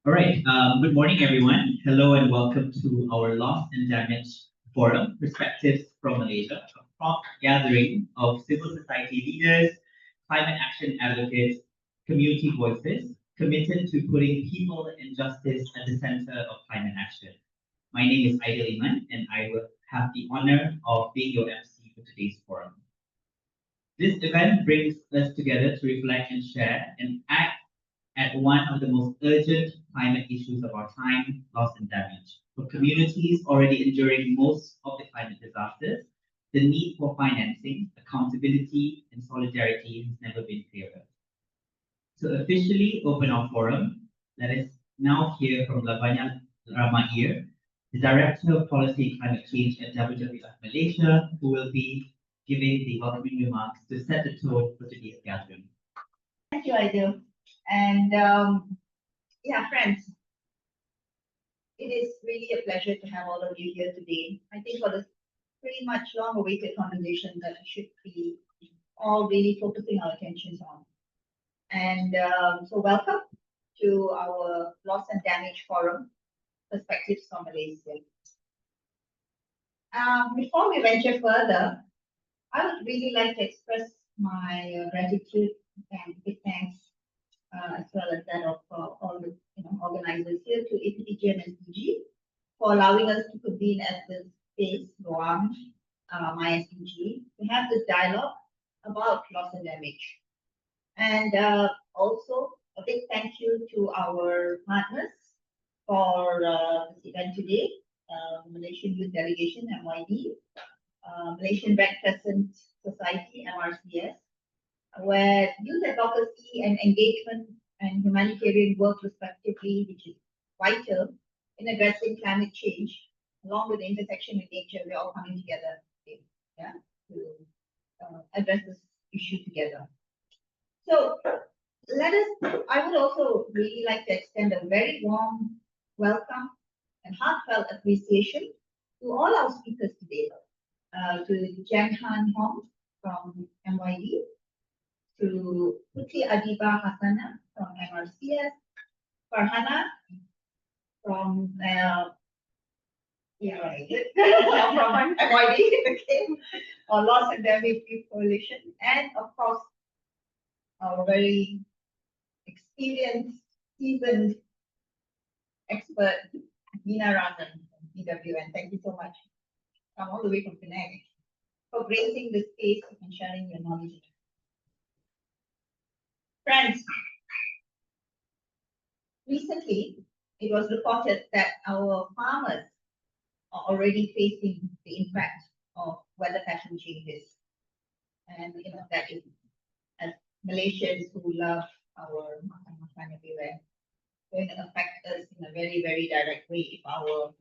All right. Good morning, everyone. Hello and welcome to our Loss and Damage Forum, Perspectives from Malaysia, a prompt gathering of civil society leaders, climate action advocates, community voices committed to putting people and justice at the center of climate action. My name is Jinghann, and I will have the honor of being your MC for today's forum. This event brings us together to reflect and share and act at one of the most urgent climate issues of our time, loss and damage. For communities already enduring most of the climate disasters, the need for financing, accountability, and solidarity has never been clearer. To officially open our forum, let us now hear from Lavanya, the Director of Policy and Climate Change at WWF-Malaysia, who will be giving the welcoming remarks to set the tone for today's gathering. Thank you, Adiba. And yeah, friends, it is really a pleasure to have all of you here today. I think for this pretty much long-awaited conversation that we should be all really focusing our attentions on. And so welcome to our Loss and Damage Forum, Perspectives from Malaysia. Before we venture further, I would really like to express my gratitude and big thanks as well as that of all the organizers here to APTG and MySDG for allowing us to convene at this space, Ruang, MySDG, to have this dialogue about loss and damage. And also a big thank you to our partners for this event today, Malaysian Youth Delegation, MYD, Malaysian Red Crescent Society, MRCS, where youth advocacy and engagement and humanitarian work respectively, which is vital in addressing climate change, along with the intersection with nature, we're all coming together to address this issue together. So I would also really like to extend a very warm welcome and heartfelt appreciation to all our speakers today, to Jinghann from MYD, to Puteri Adiba Hasanah from MRCS, Farhana from from MYD, okay, or Loss and Damage Coalition, and of course our very experienced, seasoned expert, Guna Rajan from WWF. Thank you so much. Come all the way from Petaling for gracing the space and sharing your knowledge. Friends, recently it was reported that our farmers are already facing the impact of weather pattern changes. And that is, as Malaysians who love our makan everywhere, going to affect us in a very, very direct way if our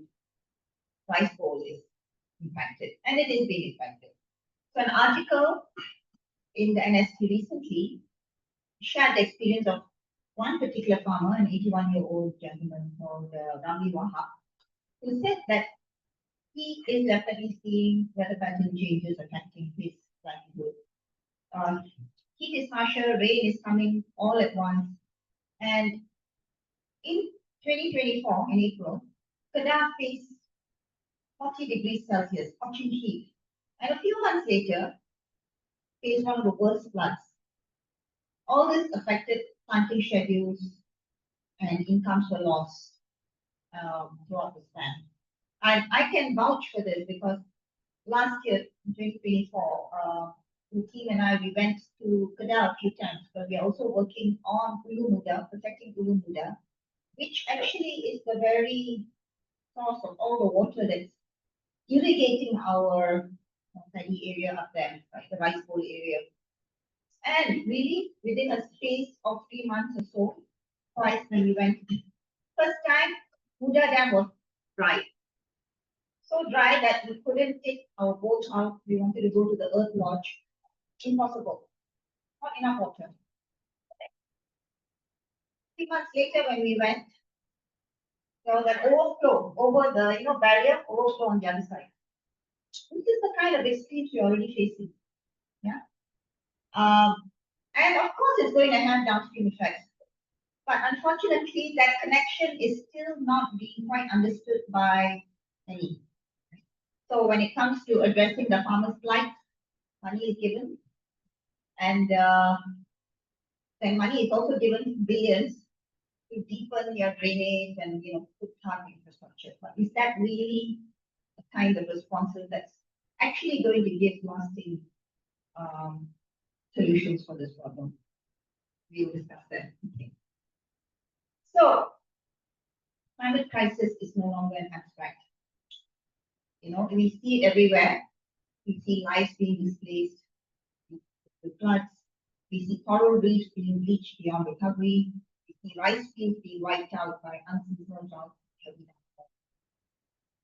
rice bowl is impacted. And it is being impacted. So an article in the NST recently shared the experience of one particular farmer, an 81-year-old gentleman called Ramli Wahab, who said that he is definitely seeing weather pattern changes affecting his livelihood. Heat is harsher, rain is coming all at once. And in 2024, in April, Kedah faced 40 degrees Celsius, scorching heat. And a few months later, faced one of the worst floods. All this affected planting schedules and incomes were lost throughout the span. And I can vouch for this because last year, in 2024, the team and I, we went to Kedah a few times, but we are also working on Ulu Muda, protecting Ulu Muda, which actually is the very source of all the water that's irrigating our paddy area up there, like the rice bowl area. And really, within a space of 3 months or so, twice when we went, first time, Muda Dam was dry. So dry that we couldn't take our boat out. We wanted to go to the Earth Lodge. Impossible. Not enough water. 3 months later, when we went, there was an overflow over the barrier, overflow on the other side. This is the kind of extremes we're already facing. Yeah. And of course, it's going to have downstream effects. But unfortunately, that connection is still not being quite understood by many. So when it comes to addressing the farmers' plight, money is given, and then money is also given, billions, to deepen your drainage and put hard infrastructure. But is that really the kind of responses that's actually going to give lasting solutions for this problem? We'll discuss that. Okay. So climate crisis is no longer an abstract. We see it everywhere. We see lives being displaced, the floods. We see coral reefs being bleached beyond recovery. We see rice fields being wiped out by unseasonal drought.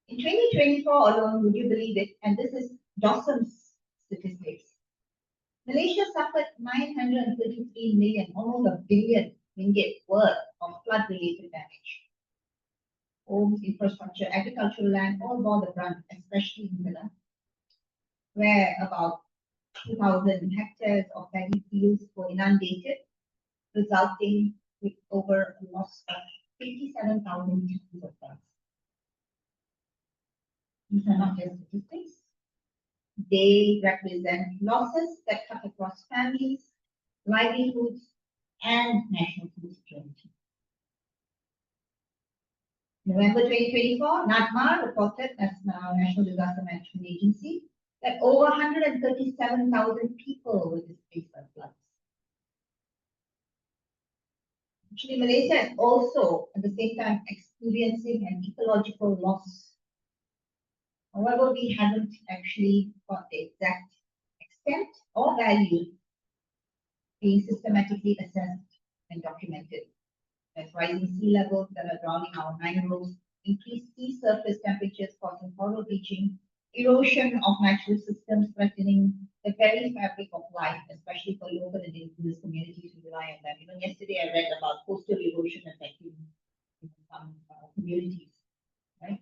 In 2024 alone, would you believe it? And this is Dawson's statistics. Malaysia suffered 933 million, almost a billion ringgit worth of flood-related damage. Homes, infrastructure, agricultural land all bore the brunt, especially in Guna, where about 2,000 hectares of paddy fields were inundated, resulting with over a loss of 57,000 tons of rice. These are not just statistics. They represent losses that cut across families, livelihoods, and national food security. November 2024, NADMA reported, that's now National Disaster Management Agency, that over 137,000 people were displaced by floods. Actually, Malaysia is also at the same time experiencing an ecological loss. However, we haven't actually got the exact extent or value being systematically assessed and documented. There's rising sea levels that are drowning our mangroves, increased sea surface temperatures causing coral bleaching, erosion of natural systems threatening the very fabric of life, especially for local and indigenous communities who rely on them. Even yesterday I read about coastal erosion affecting some communities, right?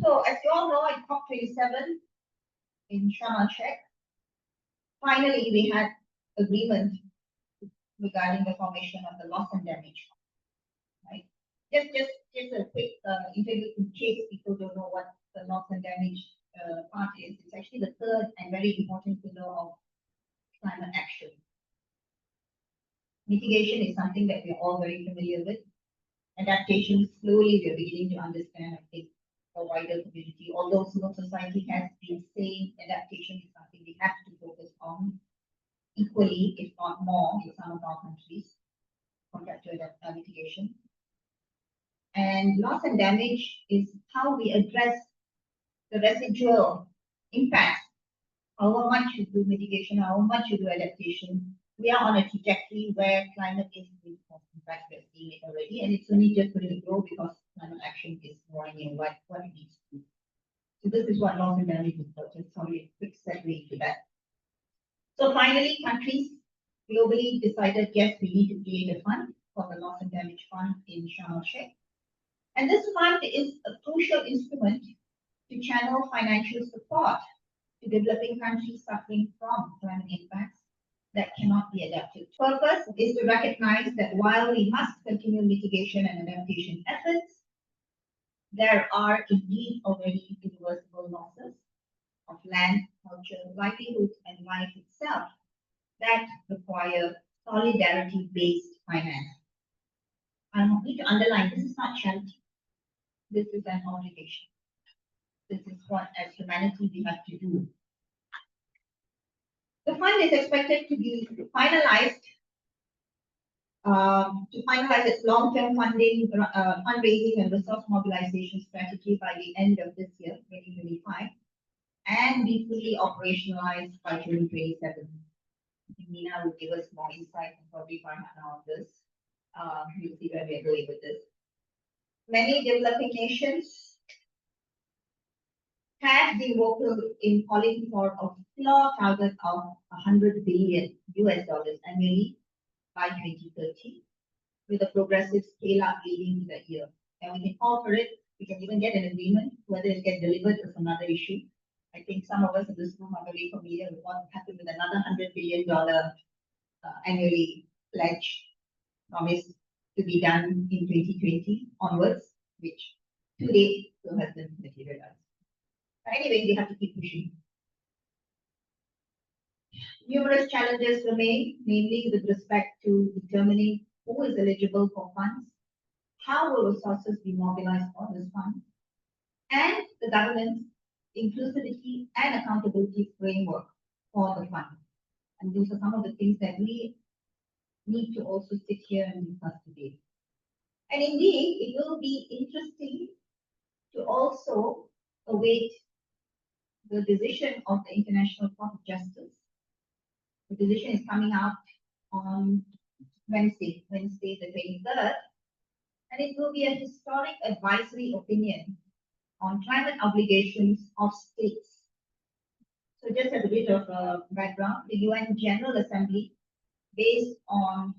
So as you all know, in COP27 in Sharm el-Sheikh, finally we had agreement regarding the formation of the loss and damage fund, right? Just a quick interview in case people don't know what the loss and damage part is. It's actually the third and very important pillar of climate action. Mitigation is something that we're all very familiar with. Adaptation, slowly we're beginning to understand, I think, the wider community. Although civil society has been saying adaptation is something we have to focus on equally, if not more, in some of our countries compared to mitigation. And loss and damage is how we address the residual impacts. How much you do mitigation, how much you do adaptation. We are on a trajectory where climate is being forced. In fact, we're seeing it already, and it's only just going to grow because climate action is warning what it needs to do. So this is what loss and damage is about. Just sorry, a quick segue to that. So finally, countries globally decided, yes, we need to create a fund for the loss and damage fund in Sharm el-Sheikh. And this fund is a crucial instrument to channel financial support to developing countries suffering from climate impacts that cannot be adapted. Purpose is to recognize that while we must continue mitigation and adaptation efforts, there are indeed already irreversible losses of land, culture, livelihoods, and life itself that require solidarity-based finance. I need to underline, this is not charity. This is an obligation. This is what, as humanity, we have to do. The fund is expected to be finalized its long-term funding, fundraising and resource mobilization strategy by the end of this year, 2025, and be fully operationalized by June 27. Nina will give us more insight and probably Farhana on this. We'll see where we're going with this. Many developing nations have been vocal in calling for a floor target of $100 billion annually by 2030, with a progressive scale-up leading to that year. And we can call for it. We can even get an agreement. Whether it gets delivered is another issue. I think some of us in this room are very familiar with what happened with another $100 billion annually pledge promised to be done in 2020 onwards, which to date still hasn't materialized. But anyway, we have to keep pushing. Numerous challenges remain, namely with respect to determining who is eligible for funds, how will resources be mobilized for this fund, and the government's inclusivity and accountability framework for the fund. And those are some of the things that we need to also sit here and discuss today. And indeed, it will be interesting to also await the decision of the International Court of Justice. The decision is coming out on Wednesday the 23rd, and it will be a historic advisory opinion on climate obligations of states. So just as a bit of background, the UN General Assembly, based on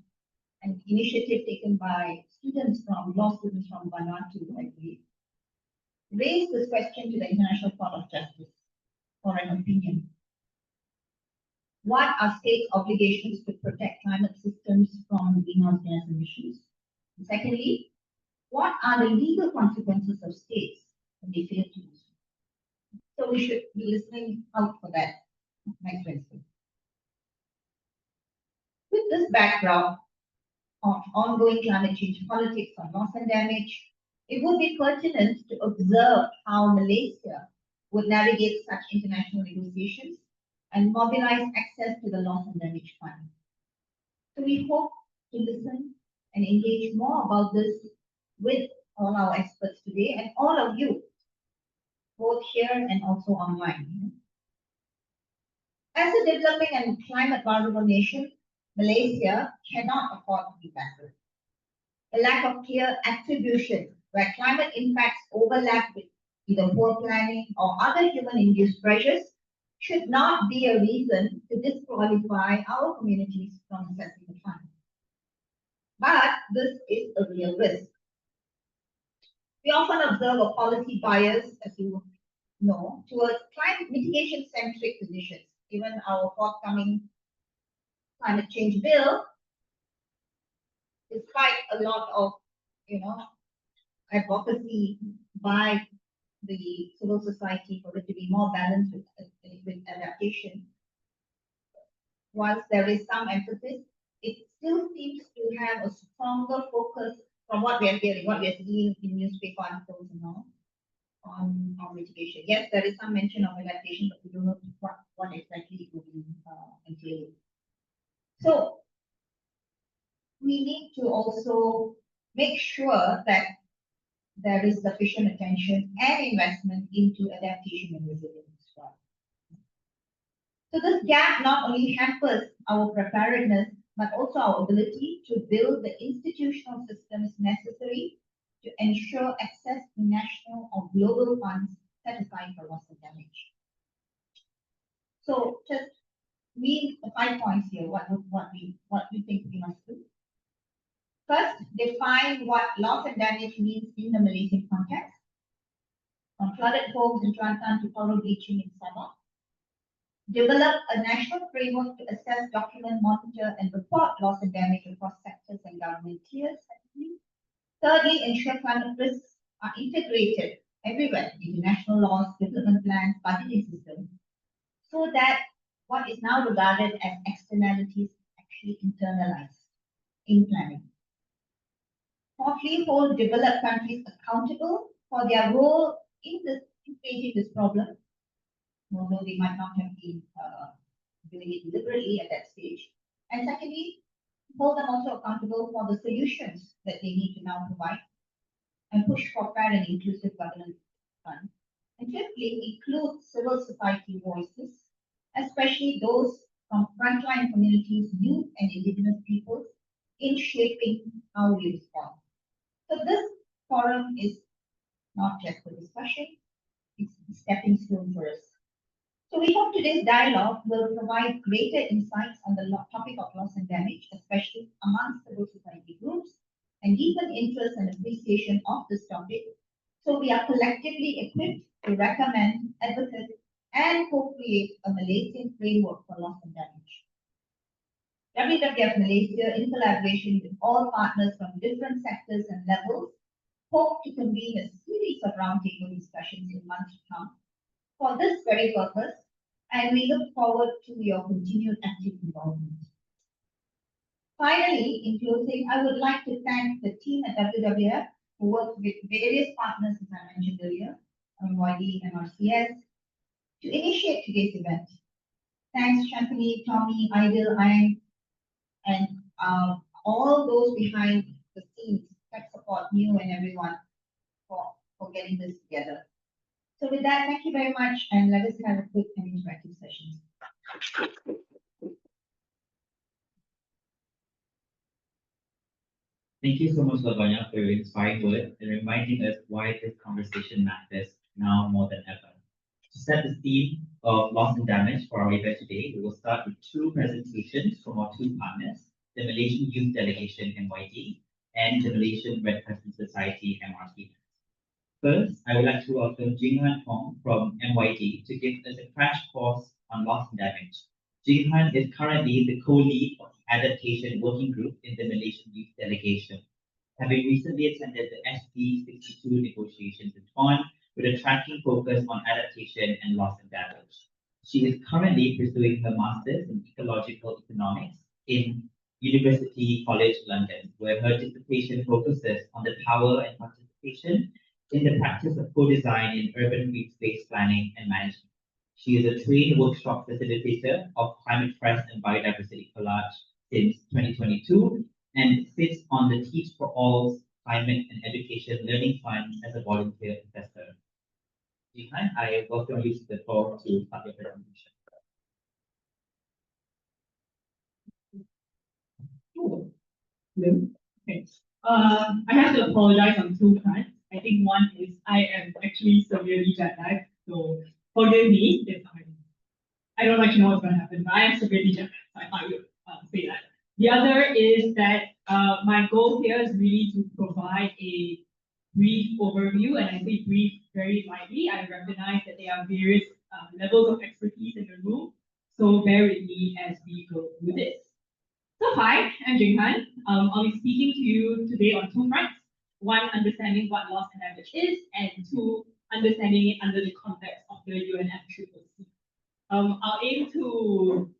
an initiative taken by law students from Vanuatu, I believe, raised this question to the International Court of Justice for an opinion. What are states' obligations to protect climate systems from greenhouse gas emissions? And secondly, what are the legal consequences of states when they fail to do so? So we should be listening out for that next Wednesday. With this background of ongoing climate change politics on loss and damage, it would be pertinent to observe how Malaysia would navigate such international negotiations and mobilize access to the loss and damage fund. So we hope to listen and engage more about this with all our experts today and all of you, both here and also online. As a developing and climate vulnerable nation, Malaysia cannot afford to be passive. A lack of clear attribution where climate impacts overlap with either poor planning or other human-induced pressures should not be a reason to disqualify our communities from accessing the fund. But this is a real risk. We often observe a policy bias, as you know, towards climate mitigation-centric positions. Even our forthcoming climate change bill, despite a lot of, advocacy by the civil society for it to be more balanced with adaptation, whilst there is some emphasis, it still seems to have a stronger focus from what we are hearing, what we are seeing in newspaper articles and all on mitigation. Yes, there is some mention of adaptation, but we don't know what exactly it will be entailing. So we need to also make sure that there is sufficient attention and investment into adaptation and resilience as well. So this gap not only hampers our preparedness, but also our ability to build the institutional systems necessary to ensure access to national or global funds set aside for loss and damage. So just read the 5 points here, what we think we must do. First, define what loss and damage means in the Malaysian context, from flooded homes in Kelantan to coral bleaching in Sabah. Develop a national framework to assess, document, monitor, and report loss and damage across sectors and government tiers. Thirdly, ensure climate risks are integrated everywhere into national laws, development plans, budgeting systems, so that what is now regarded as externalities actually internalized in planning. Fourthly, hold developed countries accountable for their role in creating this problem, although they might not have been doing it deliberately at that stage. And secondly, hold them also accountable for the solutions that they need to now provide and push for fair and inclusive governance fund. And fifthly, include civil society voices, especially those from frontline communities, youth and indigenous peoples, in shaping how we respond. So this forum is not just a discussion, it's a stepping stone for us. So we hope today's dialogue will provide greater insights on the topic of loss and damage, especially amongst civil society groups, and deepen interest and appreciation of this topic, so we are collectively equipped to recommend, advocate, and co-create a Malaysian framework for loss and damage. WWF Malaysia, in collaboration with all partners from different sectors and levels, hope to convene a series of roundtable discussions in months to come for this very purpose, and we look forward to your continued active involvement. Finally, in closing, I would like to thank the team at WWF who worked with various partners, as I mentioned earlier, MYD and MRCS, to initiate today's event. Thanks, Shantini, Tommy, Idil, and all those behind the scenes, tech support, you and everyone for getting this together. So with that, thank you very much, and let us have a quick and interactive session. Thank you so much, Lavanya, for your inspiring words and reminding us why this conversation matters now more than ever. To set the theme of loss and damage for our event today, we will start with two presentations from our two partners, the Malaysian Youth Delegation MYD and the Malaysian Red Crescent Society MRCS. First, I would like to welcome Jinghann from MYD to give us a crash course on loss and damage. Jinghann is currently the co-lead of the Adaptation Working Group in the Malaysian Youth Delegation, having recently attended the SD62 negotiations in Bonn with a tracking focus on adaptation and loss and damage. She is currently pursuing her master's in ecological economics in University College London, where her dissertation focuses on the power and participation in the practice of co-design in urban green space planning and management. She is a trained workshop facilitator of Climate Trust and Biodiversity Collage since 2022 and sits on the Teach for All's Climate and Education Learning Fund as a volunteer professor. Jinghann, I welcome you to the floor to start your presentation. Hello. Okay. I have to apologize on two fronts. I think one is I am actually severely jet lagged, so forgive me if I don't actually know what's going to happen, but I am severely jet lagged, so I thought I would say that. The other is that my goal here is really to provide a brief overview, and I say brief very lightly. I recognize that there are various levels of expertise in the room, so bear with me as we go through this. So hi, I'm Jinghann. I'll be speaking to you today on two fronts. One, understanding what loss and damage is, and two, understanding it under the context of the UNFCCC. I'll aim to,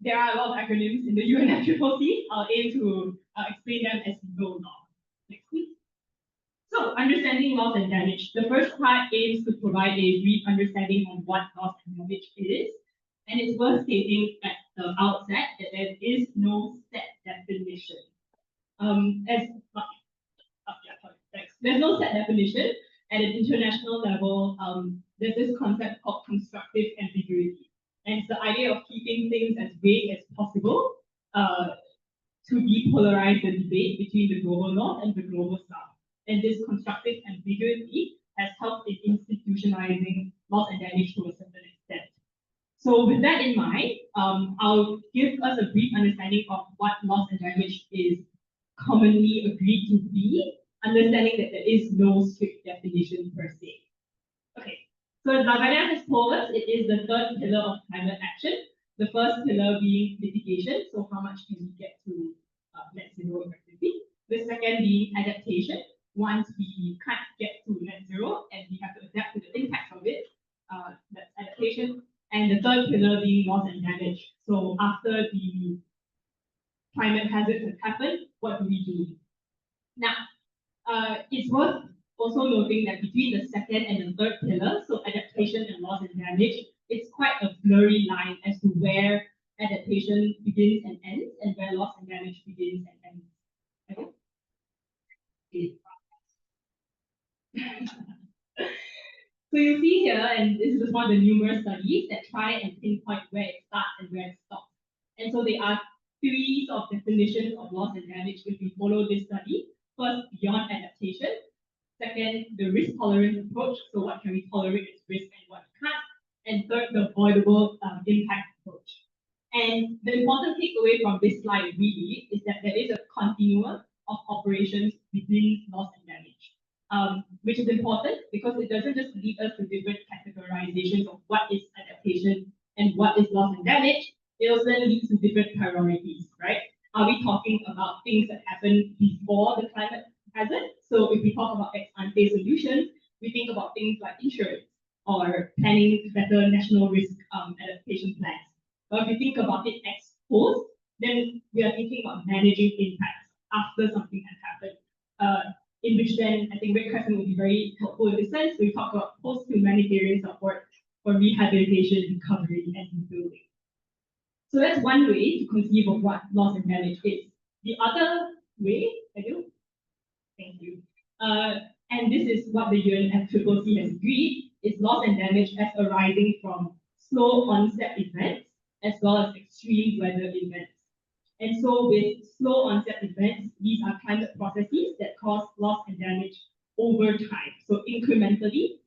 there are a lot of acronyms in the UNFCCC. I'll aim to explain them as we go along. Next, please. So, understanding loss and damage. The first part aims to provide a brief understanding on what loss and damage is. And it's worth stating at the outset that there is no set definition. There's no set definition at an international level. There's this concept called constructive ambiguity, and it's the idea of keeping things as vague as possible to depolarize the debate between the global north and the global south. And this constructive ambiguity has helped in institutionalizing loss and damage to a certain extent. So with that in mind, I'll give us a brief understanding of what loss and damage is commonly agreed to be, understanding that there is no strict definition per se. Okay, so as Lavanya has told us, it is the third pillar of climate action. The first pillar being mitigation, so how much can we get to net zero effectively. The second being adaptation. Once we can't get to net zero and we have to adapt to the impact of it, that's adaptation. And the third pillar being loss and damage. So after the climate hazards have happened, what do we do? Now, it's worth also noting that between the second and the third pillar, so adaptation and loss and damage, it's quite a blurry line as to where adaptation begins and ends and where loss and damage begins and ends. Okay. So you see here, and this is one of the numerous studies that try and pinpoint where it starts and where it stops. And so there are series of definitions of loss and damage if we follow this study. First, beyond adaptation. Second, the risk tolerance approach. So what can we tolerate as risk and what can't? And third, the avoidable impact approach. And the important takeaway from this slide really is that there is a continuum of operations between loss and damage. Which is important because it doesn't just lead us to different categorizations of what is adaptation and what is loss and damage. It it also then leads to different priorities, right? Are we talking about things that happen before the climate hazard? So if we talk about ex-ante solutions, we think about things like insurance or planning better national risk adaptation plans. But if we think about it ex post, then we are thinking about managing impacts after something has happened. In which then I think Red Crescent will be very helpful in this sense. We talk about post-humanitarian support for rehabilitation, recovery, and rebuilding. So that's one way to conceive of what loss and damage is. The other way, thank you. And this is what the UNFCCC has agreed, is loss and damage as arising from slow onset events as well as extreme weather events. And so with slow onset events, these are climate processes that cause loss and damage over time. So incrementally,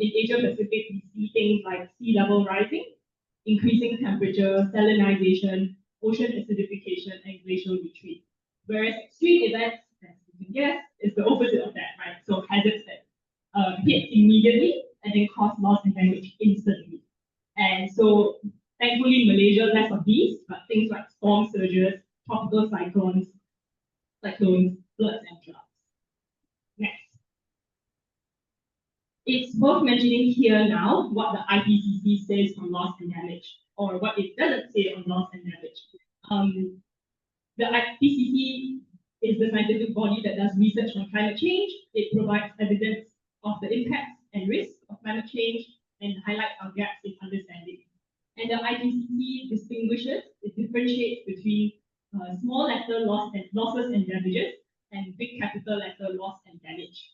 in Asia Pacific, we see things like sea level rising, increasing temperature, salinization, ocean acidification, and glacial retreat. Whereas extreme events, as you can guess, is the opposite of that, right? So hazards that hit immediately and then cause loss and damage instantly. And so thankfully, Malaysia, less of these, but things like storm surges, tropical cyclones, floods, and droughts. Next. It's worth mentioning here now what the IPCC says on loss and damage, or what it doesn't say on loss and damage. The IPCC is the scientific body that does research on climate change. It provides evidence of the impacts and risks of climate change and highlights our gaps in understanding. And the IPCC distinguishes, it differentiates between small letter losses and damages and big capital letter loss and damage.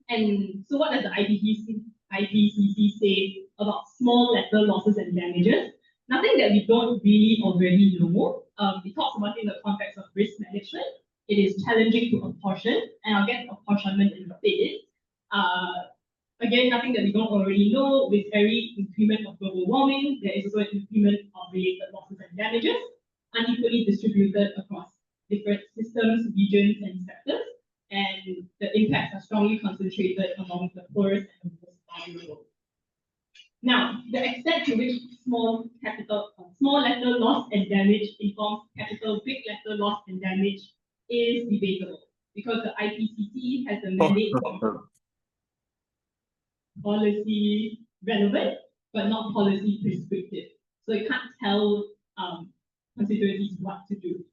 And so what does the IPCC say about small letter losses and damages? Nothing that we don't really already know. It talks about it in the context of risk management. It is challenging to apportion, and I'll get apportionment in a bit. Again, nothing that we don't already know. With every increment of global warming, there is also an increment of related losses and damages, unequally distributed across different systems, regions, and sectors. And the impacts are strongly concentrated among the poorest and the most vulnerable. Now, the extent to which small letter loss and damage informs capital big letter loss and damage is debatable, because the IPCC has the mandate to policy relevant, but not policy prescriptive. So you can't tell constituencies what to do.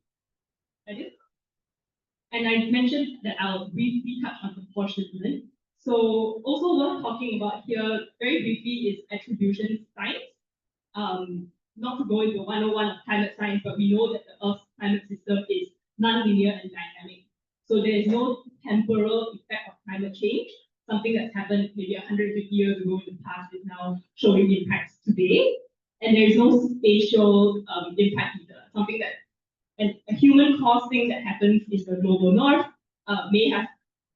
And I mentioned that I'll briefly touch on apportionment. So also worth talking about here very briefly is attribution science. Not to go into 101 of climate science, but we know that the Earth's climate system is nonlinear and dynamic. So there is no temporal effect of climate change. Something that's happened maybe 150 years ago in the past is now showing impacts today. And there is no spatial impact either. Something that a human caused thing that happens in the global north may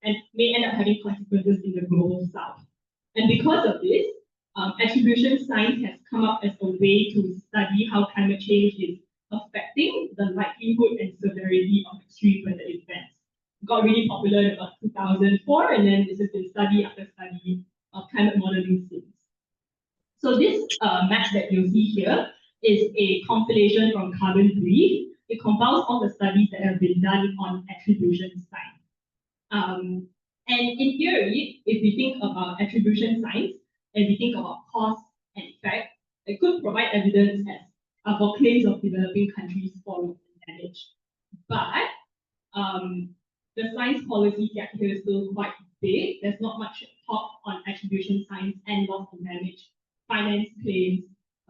end up having consequences in the global south. And because of this, attribution science has come up as a way to study how climate change is affecting the likelihood and severity of extreme weather events. It got really popular in about 2004, and then this has been study after study of climate modeling since. So this map that you'll see here is a compilation from Carbon Brief. It compiles all the studies that have been done on attribution science. And in theory, if we think about attribution science, and we think about cause and effect, it could provide evidence for claims of developing countries for damage. But the science policy gap here is still quite big. There's not much talk on attribution science and loss and damage, finance claims,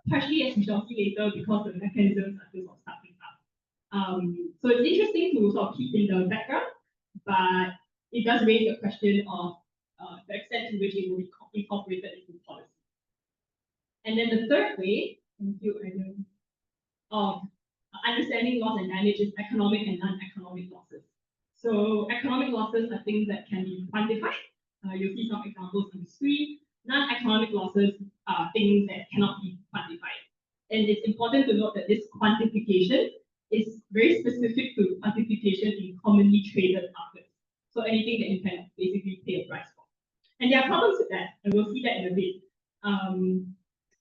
partially as we shall see later because the mechanisms are still starting up. So it's interesting to sort of keep in the background, but it does raise the question of the extent to which it will be incorporated into policy. And then the third way, of understanding loss and damage is economic and non-economic losses. So economic losses are things that can be quantified. You'll see some examples on the screen. Non-economic losses are things that cannot be quantified. And it's important to note that this quantification is very specific to quantification in commonly traded markets. So anything that you can basically pay a price for. And there are problems with that, and we'll see that in a bit.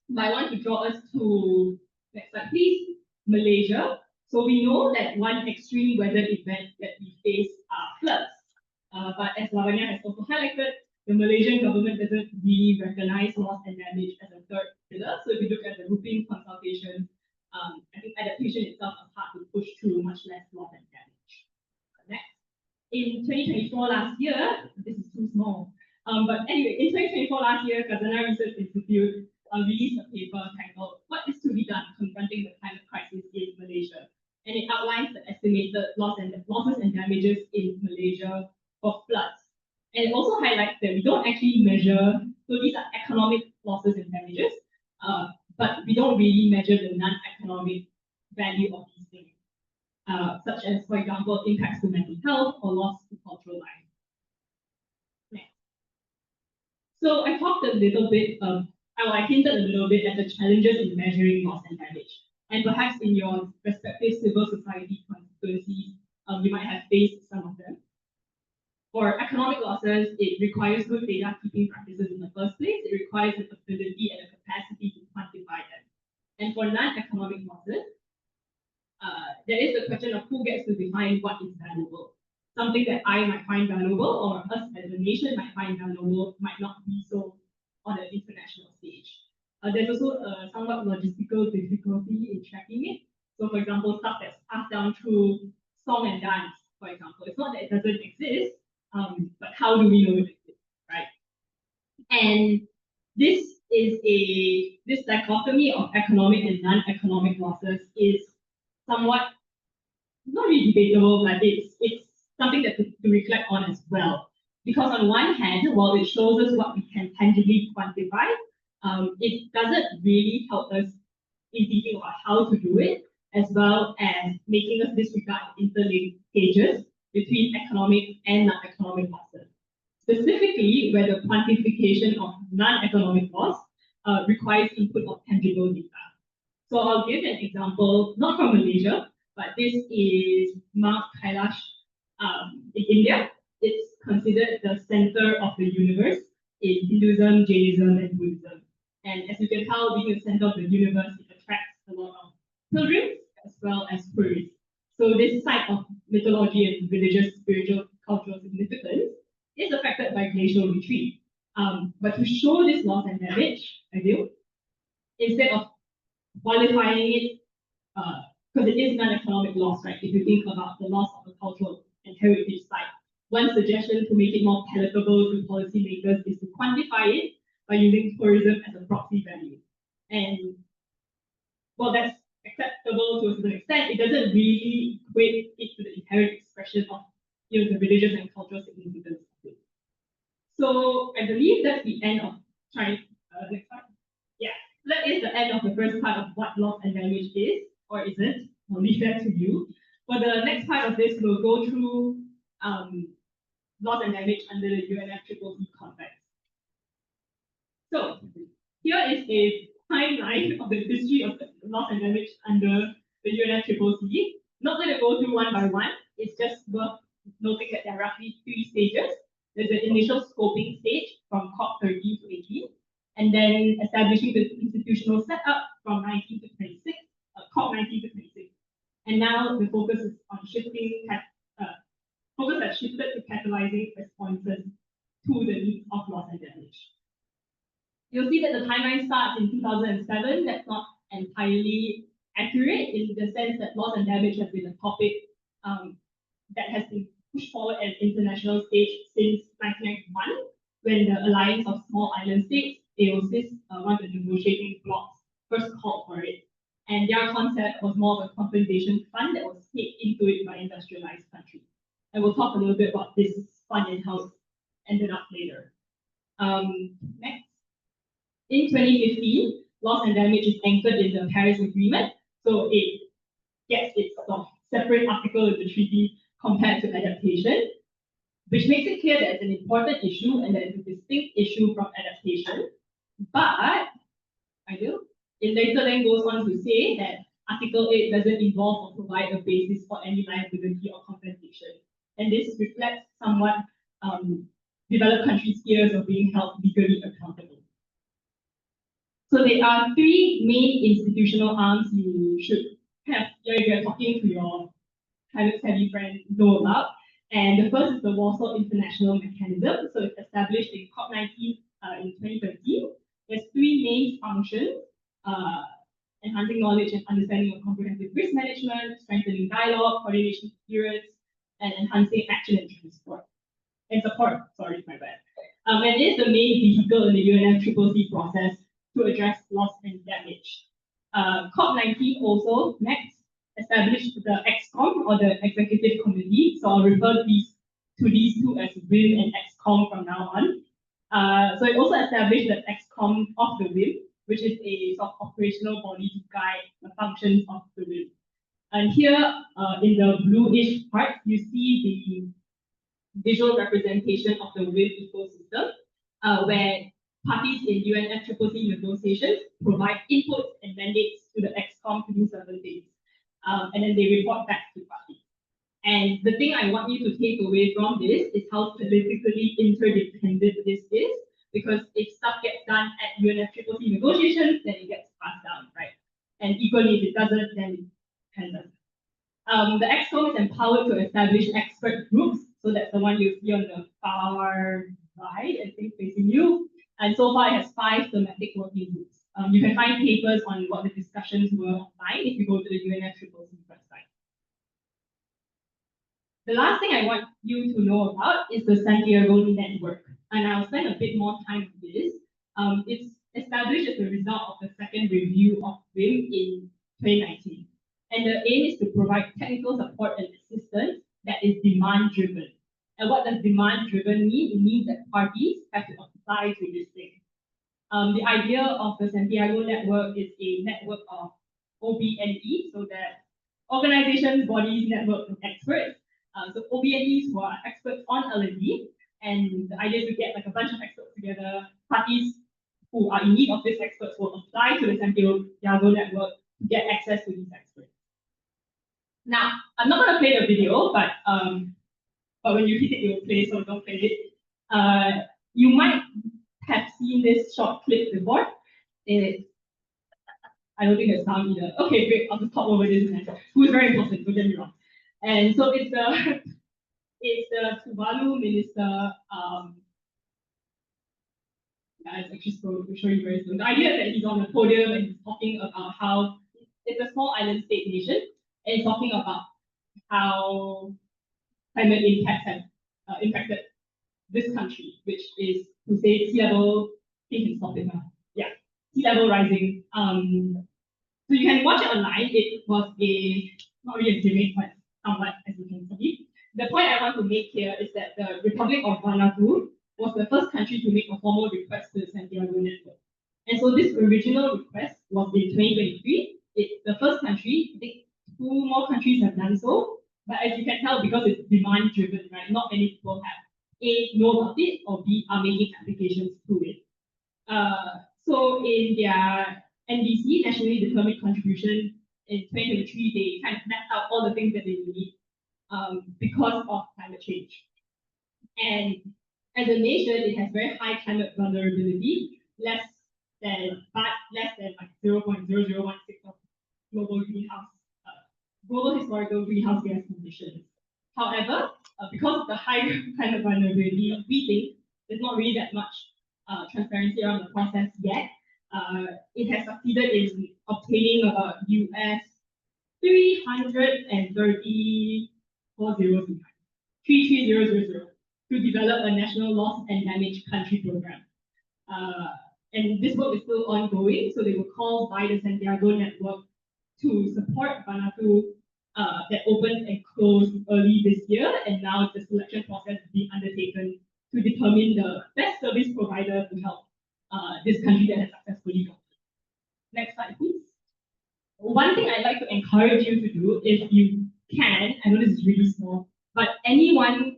But I want to draw us to Next slide, please. Malaysia. So we know that one extreme weather event that we face are floods. But as Lavanya has also highlighted, the Malaysian government doesn't really recognize loss and damage as a third pillar. So if you look at the grouping consultation, I think adaptation itself is hard to push through, much less loss and damage. Next. In 2024 last year, this is too small. But anyway, in 2024 last year, Hasanah Research Institute released a paper titled "What is to be done confronting the climate crisis in Malaysia?" And it outlines the estimated losses and damages in Malaysia for floods. And it also highlights that we don't actually measure, so these are economic losses and damages, but we don't really measure the non-economic value of these things, such as, for example, impacts to mental health or loss to cultural life. Next. So I talked a little bit, I hinted a little bit at the challenges in measuring loss and damage. And perhaps in your respective civil society constituencies, you might have faced some of them. For economic losses, it requires good data keeping practices in the first place. It requires the ability and the capacity to quantify them. And for non-economic losses, there is the question of who gets to define what is valuable. Something that I might find valuable or us as a nation might find valuable might not be so on an international stage. There's also a somewhat logistical difficulty in tracking it. So for example, stuff that's passed down through song and dance, for example. It's not that it doesn't exist, but how do we know it exists, right? And this dichotomy of economic and non-economic losses is somewhat not really debatable, but it's something that to reflect on as well. Because on one hand, while it shows us what we can tangibly quantify, it doesn't really help us in thinking about how to do it, as well as making us disregard interlinkages between economic and non-economic losses. Specifically, where the quantification of non-economic loss requires input of tangible data. So I'll give an example, not from Malaysia, but this is Mount Kailash in India. It's considered the center of the universe in Hinduism, Jainism, and Buddhism. And as you can tell, being the center of the universe, it attracts a lot of pilgrims as well as tourists. So this site of mythology and religious, spiritual, cultural significance is affected by glacial retreat. But to show this loss and damage, instead of qualifying it, because it is non-economic loss, right? If you think about the loss of a cultural and heritage site, one suggestion to make it more palatable to policymakers is to quantify it by using tourism as a proxy value. And while that's acceptable to a certain extent, it doesn't really equate it to the inherent expression of the religious and cultural significance of it. So I believe that's the end of next slide. Yeah, that is the end of the first part of what loss and damage is or isn't. I'll leave that to you. For the next part of this, we'll go through loss and damage under the UNFCCC context. So here is a timeline of the history of loss and damage under the UNFCCC. Not going to go through one by one. It's just worth noting that there are roughly 3 stages. There's the initial scoping stage from COP 13 to 18, and then establishing the institutional setup from 19 to 26, COP 19 to 26. And now the focus is on shifting, focus has shifted to catalyzing responses to the needs of loss and damage. You'll see that the timeline starts in 2007. That's not entirely accurate in the sense that loss and damage has been a topic that has been pushed forward at international stage since 1991, when the Alliance of Small Island States, AOSIS, one of the negotiating blocs, first called for it. And their concept was more of a compensation fund that was paid into it by industrialized countries. And we'll talk a little bit about this fund and how it ended up later. Next. In 2015, loss and damage is anchored in the Paris Agreement, so it gets its sort of separate article in the treaty compared to adaptation, which makes it clear that it's an important issue and that it's a distinct issue from adaptation. But it later then goes on to say that Article 8 doesn't involve or provide a basis for any liability or compensation. And this reflects somewhat developed countries' fears of being held legally accountable. So there are three main institutional arms you should have if you're talking to your climate savvy friend know about. And the first is the Warsaw International Mechanism. So it's established in COP19 in 2013. There's three main functions: enhancing knowledge and understanding of comprehensive risk management, strengthening dialogue, coordination experience, and enhancing action and transport. And support, sorry, my bad. And it is the main vehicle in the UNFCCC process to address loss and damage. COP19 also next established the EXCOM, or the Executive Committee. So I'll refer to these two as WIM and EXCOM from now on. So it also established the EXCOM of the WIM, which is a sort of operational body to guide the functions of the WIM. And here, in the bluish part, you see the visual representation of the WIM ecosystem, where parties in UNFCCC negotiations provide inputs and mandates to the EXCOM to do certain things. And then they report back to parties. And the thing I want you to take away from this is how politically interdependent this is, because if stuff gets done at UNFCCC negotiations, then it gets passed down, right? And equally, if it doesn't, then it doesn't. The EXCOM is empowered to establish expert groups. So that's the one you see on the far right, I think facing you. And so far, it has 5 thematic working groups. You can find papers on what the discussions were online if you go to the UNFCCC website. The last thing I want you to know about is the Santiago network. And I'll spend a bit more time on this. It's established as a result of the second review of WIM in 2019. And the aim is to provide technical support and assistance that is demand-driven. And what does demand-driven mean? It means that parties have to apply to this thing. The idea of the Santiago network is a network of OBNE, so that organizations, bodies, network of experts. So OBNEs who are experts on L&D, and the idea is to get like a bunch of experts together. Parties who are in need of these experts will apply to the Santiago network to get access to these experts. Now, I'm not going to play the video, but when you hit it, it will play, so don't play it. You might have seen this short clip before. I don't think there's sound either. Okay, great. I'll just talk over this man, who is very important, don't get me wrong. And so it's the Tuvalu minister. It's actually so to show you very soon. The idea is that he's on the podium and he's talking about how it's a small island state nation, and he's talking about how climate impacts have impacted this country, which is to say sea level. I think it's something yeah, sea level rising. So you can watch it online. It was not really a debate, but somewhat, as you can see. The point I want to make here is that the Republic of Vanuatu was the first country to make a formal request to the Santiago network. And so this original request was in 2023. It's the first country. I think 2 more countries have done so. But as you can tell, because it's demand driven, right? Not many people have A, know about it, or B, are making applications to it. So in their NDC, Nationally Determined Contribution, in 2023, they kind of mapped out all the things that they need because of climate change. And as a nation, it has very high climate vulnerability, less than like 0.0016 of global historical greenhouse gas emissions. However, because of the high climate vulnerability, we think there's not really that much transparency around the process yet. It has succeeded in obtaining about US 330 to develop a national loss and damage country program. And this work is still ongoing, so they were called by the Santiago network to support Vanuatu that opened and closed early this year, and now the selection process is being undertaken to determine the best service provider to help this country that has successfully gone. Next slide, please. One thing I'd like to encourage you to do, if you can, I know this is really small, but anyone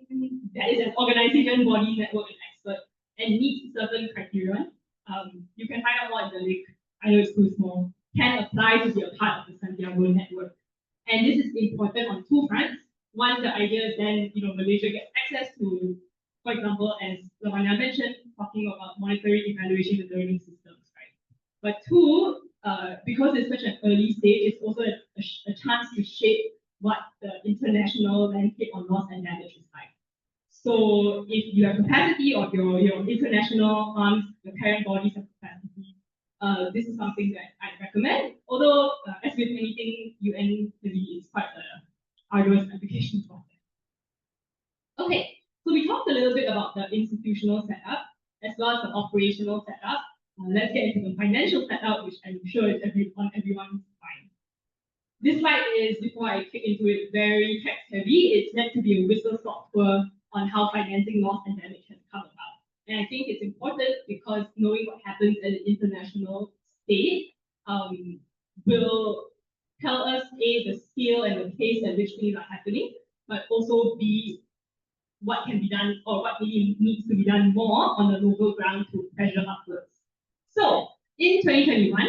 that is an organization, body, network, and expert and meets certain criteria, you can find out more in the link. I know it's too small, can apply to be a part of the Santiago network. And this is important on 2 fronts. One, the idea is then, Malaysia gets access to, for example, as Lavanya mentioned, talking about monitoring, evaluation, and learning systems, right? But two, because it's such an early stage, it's also a chance to shape what the international landscape on loss and damage is like. So if you have capacity or your international arms, your parent bodies have capacity, this is something that I recommend. Although, as with anything, UN really is quite an arduous application process. Okay, so we talked a little bit about the institutional setup as well as the operational setup. Let's get into the financial setup, which I'm sure is on everyone's mind. This slide is, before I kick into it, very text heavy. It's meant to be a whistle-stop tour on how financing loss and damage has come about. And I think it's important because knowing what happens at an international stage will tell us A, the scale and the pace at which things are happening, but also B, what can be done or what really needs to be done more on the local ground to pressure upwards. So in 2021,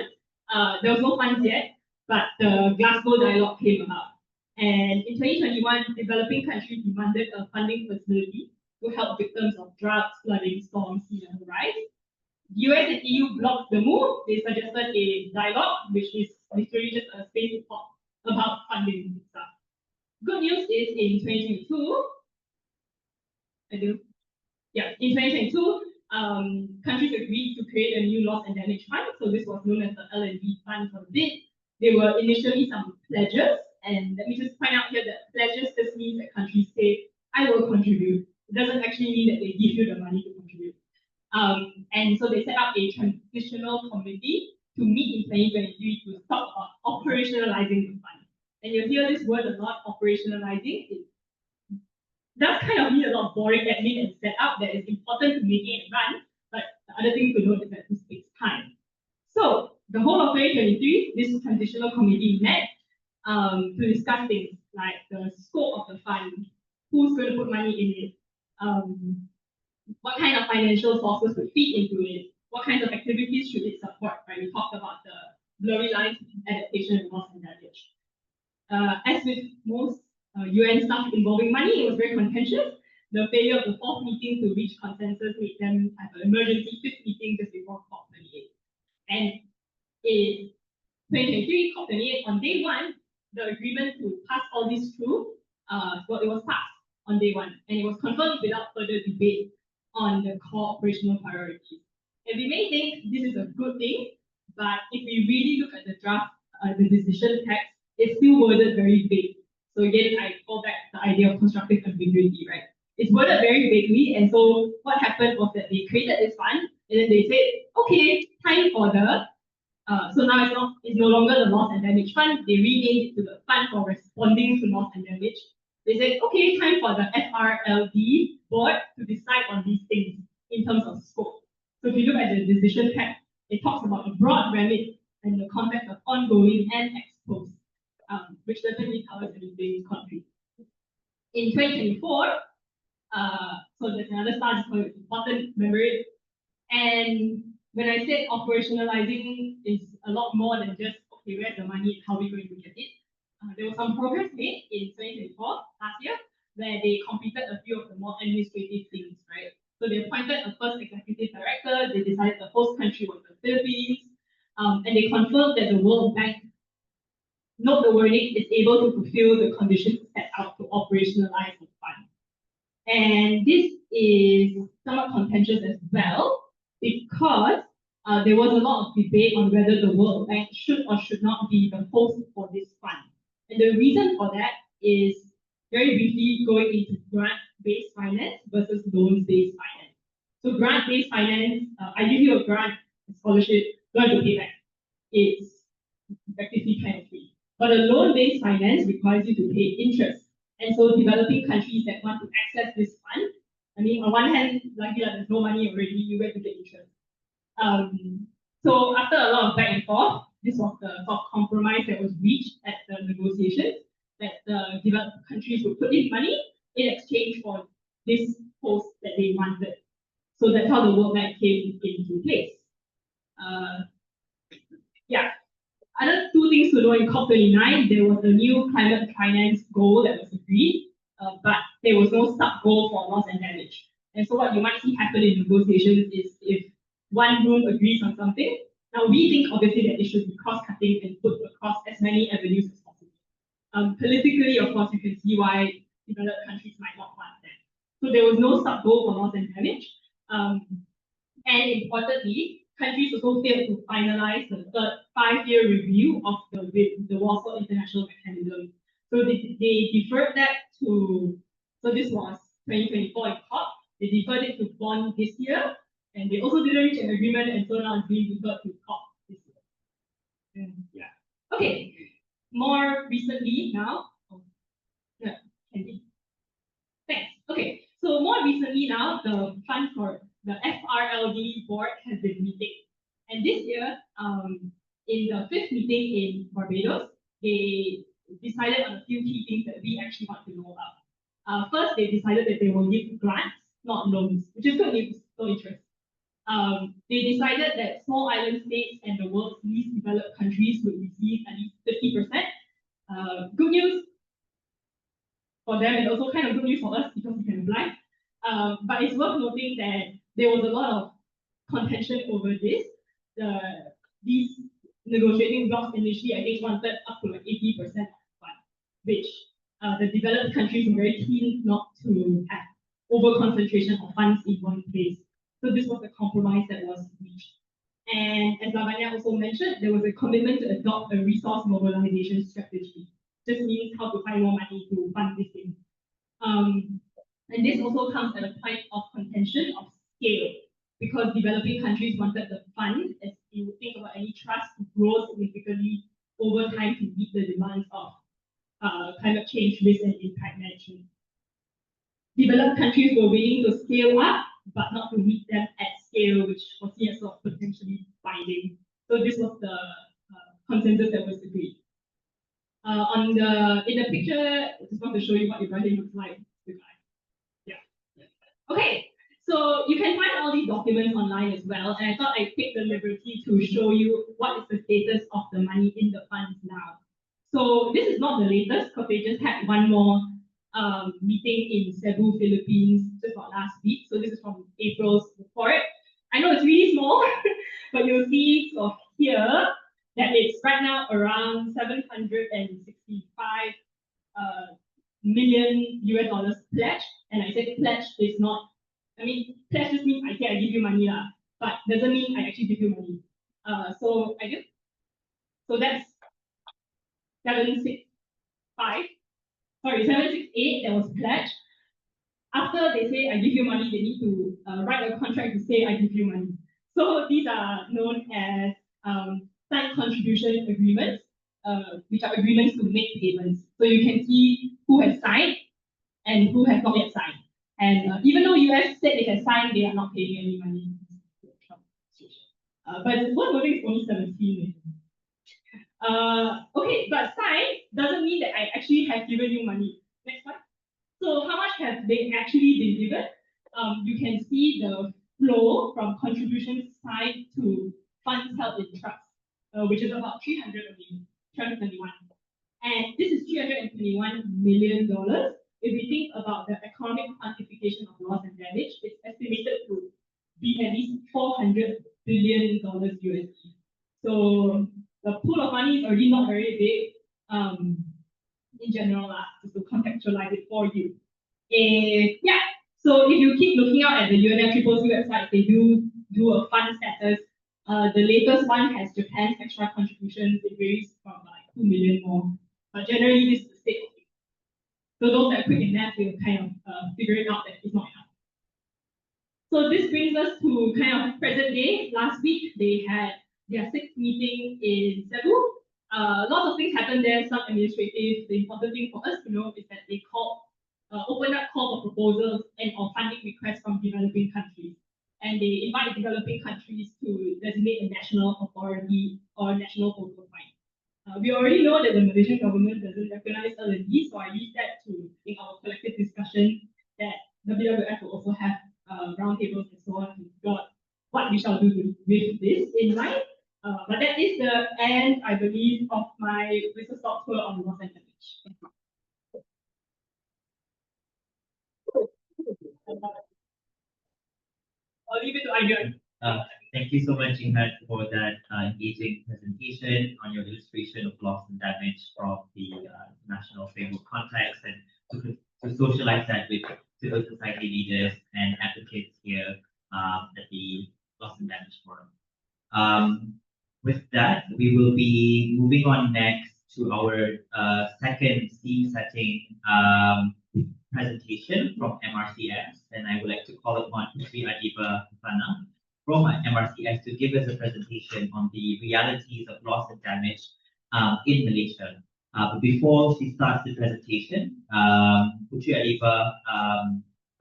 there was no funds yet, but the Glasgow Dialogue came about. And in 2021, developing countries demanded a funding facility to help victims of droughts, flooding, storms, sea level rise. The US and EU blocked the move. They suggested a dialogue, which is literally just a space to talk about funding and stuff. Good news is in 2022, in 2022, countries agreed to create a new loss and damage fund. So this was known as the L&D fund for BID. There were initially some pledges, and let me just point out here that pledges just means that countries say, I will contribute. It doesn't actually mean that they give you the money to contribute. And so they set up a transitional committee to meet in 2023 to talk about operationalizing the fund. And you'll hear this word a lot, operationalizing. It does kind of need a lot of boring admin and setup that is important to making it run, but the other thing to note is that this takes time. So the whole of 2023, this transitional committee met to discuss things like the scope of the fund, who's going to put money in it, what kind of financial sources would feed into it, what kinds of activities should it support, right? We talked about the blurry lines between adaptation and loss and damage. As with most UN stuff involving money, it was very contentious. The failure of the fourth meeting to reach consensus made them have an emergency fifth meeting just before COP28. And in 2023, COP28, on day one, the agreement to pass all this through, well, it was passed on day one, and it was confirmed without further debate on the core operational priorities. And we may think this is a good thing, but if we really look at the draft, the decision text, it's still worded very vague. So again, I call back the idea of constructive ambiguity, right? It's worded very vaguely, and so what happened was that they created this fund, and then they said, okay, time for the, so now it's no longer the loss and damage fund. They renamed it to the Fund for Responding to Loss and Damage. They said, okay, time for the FRLD board to decide on these things in terms of scope. So if you look at the decision text, it talks about a broad remit in the context of ongoing and ex post, which definitely covers everything concrete. In 2024, so there's another star, so it's important, remember it. And when I said operationalizing is a lot more than just, okay, where's the money and how are we going to get it? There was some progress made in 2024, last year, where they completed a few of the more administrative things, right? So they appointed a first executive director, they decided the host country was the Philippines, and they confirmed that the World Bank, note the wording, is able to fulfill the conditions set out to operationalize the fund. And this is somewhat contentious as well, because there was a lot of debate on whether the World Bank should or should not be the host for this fund. And the reason for that is very briefly going into grant-based finance versus loan-based finance. So grant-based finance, I give you a grant, a scholarship, you have to pay back. It's effectively kind of free. But a loan-based finance requires you to pay interest. And so developing countries that want to access this fund, I mean, on one hand, lucky that there's no money already, you get to get interest. So after a lot of back and forth, this was the sort of compromise that was reached at the negotiations, that the developed countries would put in money in exchange for this post that they wanted. So that's how the World Bank came into place. Other two things to know in COP29, there was a new climate finance goal that was agreed, but there was no sub-goal for loss and damage. And so what you might see happen in negotiations is if one room agrees on something, Now, we think obviously that it should be cross-cutting and put across as many avenues as possible. Politically, of course, you can see why developed countries might not want that. So there was no sub-goal for loss and damage. And importantly, countries also failed to finalize the third 5-year review of the Warsaw International Mechanism. So they deferred that to, so this was 2024 in COP, they deferred it to Bonn this year, and they also didn't reach an agreement, and so now it's being deferred to COP this year. Yeah. Okay. More recently now, yeah, thanks. Okay, so more recently now, the fund for the FRLD board has been meeting. And this year, in the 5th meeting in Barbados, they decided on a few key things that we actually want to know about. First, they decided that they will give grants, not loans, which is good news, no interest. They decided that small island states and the world's least developed countries would receive at least 50%. Good news for them and also kind of good news for us because we can apply. But it's worth noting that there was a lot of contention over this. These negotiating blocks initially, I think, wanted up to like 80% of the fund, which the developed countries were very keen not to have over concentration of funds in one place. So this was the compromise that was reached. And as Lavanya also mentioned, there was a commitment to adopt a resource mobilization strategy. Just means how to find more money to fund this thing. And this also comes at a point of contention of scale, because developing countries wanted the fund, as you would think about any trust, to grow significantly over time to meet the demands of climate change risk and impact management. Developed countries were willing to scale up, but not to meet them at scale, which was seen as sort of potentially binding. So this was the consensus that was agreed. In the picture, I just want to show you what Ibrahim looks like. Yeah. Okay. So you can find all these documents online as well, and I thought I'd take the liberty to show you what is the status of the money in the funds now. So this is not the latest, because they just had one more meeting in Cebu, Philippines, just about last week. So this is from April's report. I know it's really small, but you'll see sort of here that it's right now around 765 million US dollars pledged. And I said pledged is not, I mean, pledge just means I say I give you money, but doesn't mean I actually give you money. So that's 768 that was pledged. After they say I give you money, they need to write a contract to say I give you money. So these are known as signed contribution agreements, which are agreements to make payments. So you can see who has signed and who has not yet signed. And even though US said they have signed, they are not paying any money. But it's worth noting it's only 17 million. Okay, but signed doesn't mean that I actually have given you money. Next slide. So how much have they actually been given? You can see the flow from contributions signed to funds held in trust, which is about 321. And this is $321 million. If we think about the economic quantification of loss and damage, it's estimated to be at least $400 billion USD. So the pool of money is already not very big in general, just to contextualize it for you. Yeah, so if you keep looking out at the UNFCCC website, they do a fund status. The latest one has Japan's extra contributions. It varies from like 2 million more. But generally, this is the state of it. So those that are quick in math will kind of figure it out that it's not enough. So this brings us to kind of present day. Last week, they had their 6th meeting in Cebu. Lots of things happened there, some administrative. The important thing for us to know is that they opened up call for proposals and or funding requests from developing countries. And they invite developing countries to designate a national authority or national focal point. We already know that the Malaysian government doesn't recognize LND, so I leave that to in our collective discussion that WWF will also have roundtables and so on to figure out what we shall do with this in mind. But that is the end, I believe, of my whistle stop tour on loss and damage. I'll leave it to Adrian. Thank you so much, Jinghann, for that engaging presentation on your illustration of loss and damage from the national framework context, and to socialize that with civil society leaders and advocates here at the Loss and Damage Forum. With that, we will be moving on next to our second theme setting presentation from MRCS, and I would like to call upon Puteri Adiba Hasanah from MRCS to give us a presentation on the realities of loss and damage in Malaysia. But before she starts the presentation, Puteri Adiba,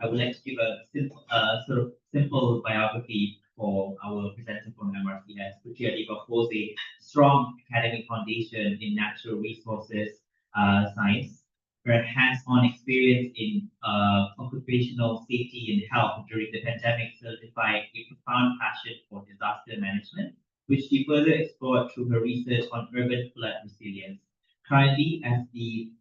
I would like to give a simple, sort of simple biography for our presenter from MRCS. Puteri Adiba holds a strong academic foundation in natural resources science. Her hands-on experience in occupational safety and health during the pandemic solidified a profound passion for disaster management, which she further explored through her research on urban flood resilience. Currently, as the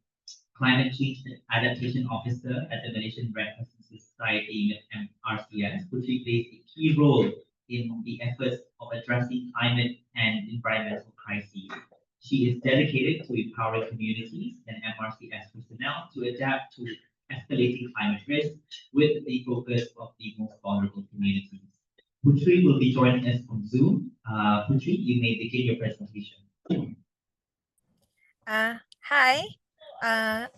Climate Change Adaptation Officer at the Malaysian Red Crescent Society MRCS, Puteri plays a key role in the efforts of addressing climate and environmental crises. She is dedicated to empowering communities and MRCS personnel to adapt to escalating climate risk with the focus of the most vulnerable communities. Puteri will be joining us from Zoom. Puteri, you may begin your presentation. Hi.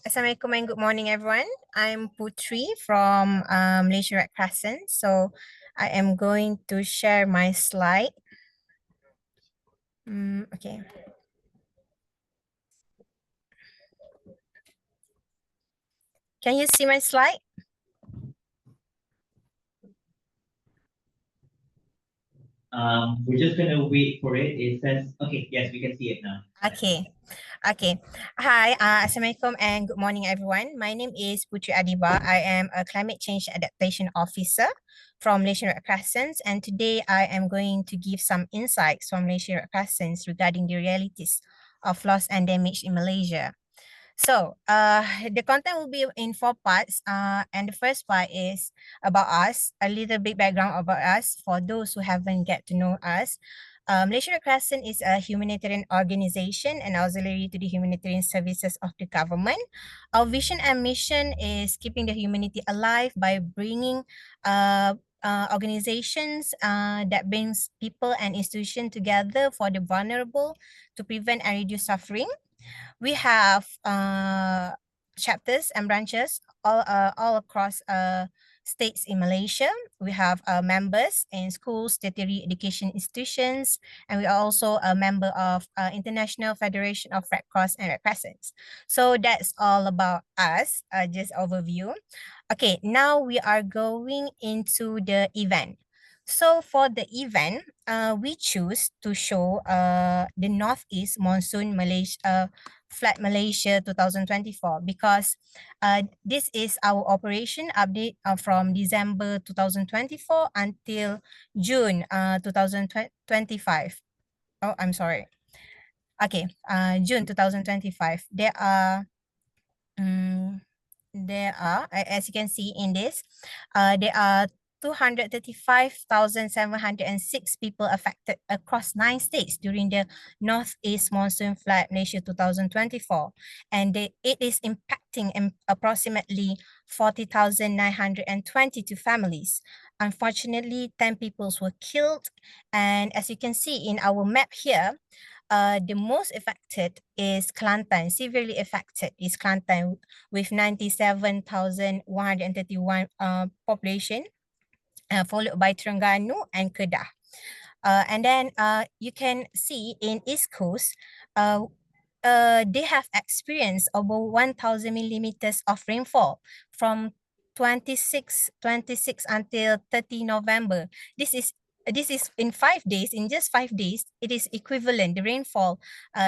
Assalamualaikum and good morning, everyone. I'm Puteri from Malaysia Red Crescent. So I am going to share my slide. Okay. Can you see my slide? We're just going to wait for it. It says, okay, yes, we can see it now. Okay. Hi, Assalamualaikum and good morning, everyone. My name is Puteri Adiba. I am a Climate Change Adaptation Officer from Malaysian Red Crescent, and today I am going to give some insights from Malaysian Red Crescent regarding the realities of loss and damage in Malaysia. So the content will be in 4 parts, and the first part is about us, a little bit background about us for those who haven't get to know us. Malaysian Red Crescent is a humanitarian organization and auxiliary to the humanitarian services of the government. Our vision and mission is keeping the humanity alive by bringing organizations that brings people and institutions together for the vulnerable to prevent and reduce suffering. We have chapters and branches all across states in Malaysia. We have members in schools, tertiary education institutions, and we are also a member of International Federation of Red Cross and Red Crescents. So that's all about us, just overview. Okay, now we are going into the event. So for the event, we choose to show the Northeast Monsoon Malaysia Flood Malaysia 2024 because this is our operation update from December 2024 until June 2025. Oh, I'm sorry. Okay, June 2025. There are, as you can see in this, there are 235,706 people affected across 9 states during the Northeast Monsoon Flood Malaysia 2024. And it is impacting approximately 40,922 families. Unfortunately, 10 people were killed. And as you can see in our map here, the most affected is Kelantan, severely affected is Kelantan with 97,131 population. Followed by Terengganu and Kedah. And then you can see in East Coast, they have experienced over 1,000 millimeters of rainfall from 26 until 30 November. This is in 5 days, in just 5 days, it is equivalent, the rainfall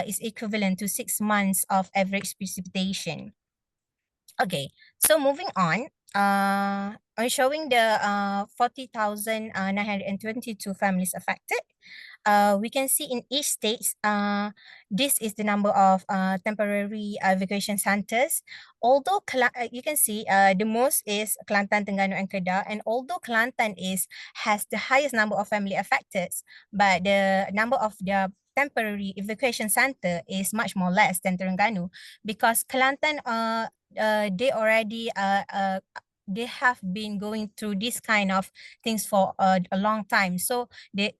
is equivalent to 6 months of average precipitation. Okay, so moving on, I'm showing the 40,922 families affected. we can see in each state, this is the number of temporary evacuation centers. Although you can see the most is Kelantan, Terengganu, and Kedah, and although Kelantan has the highest number of family affected, but the number of the temporary evacuation center is much more less than Terengganu, because Kelantan they already they have been going through this kind of things for a long time, so they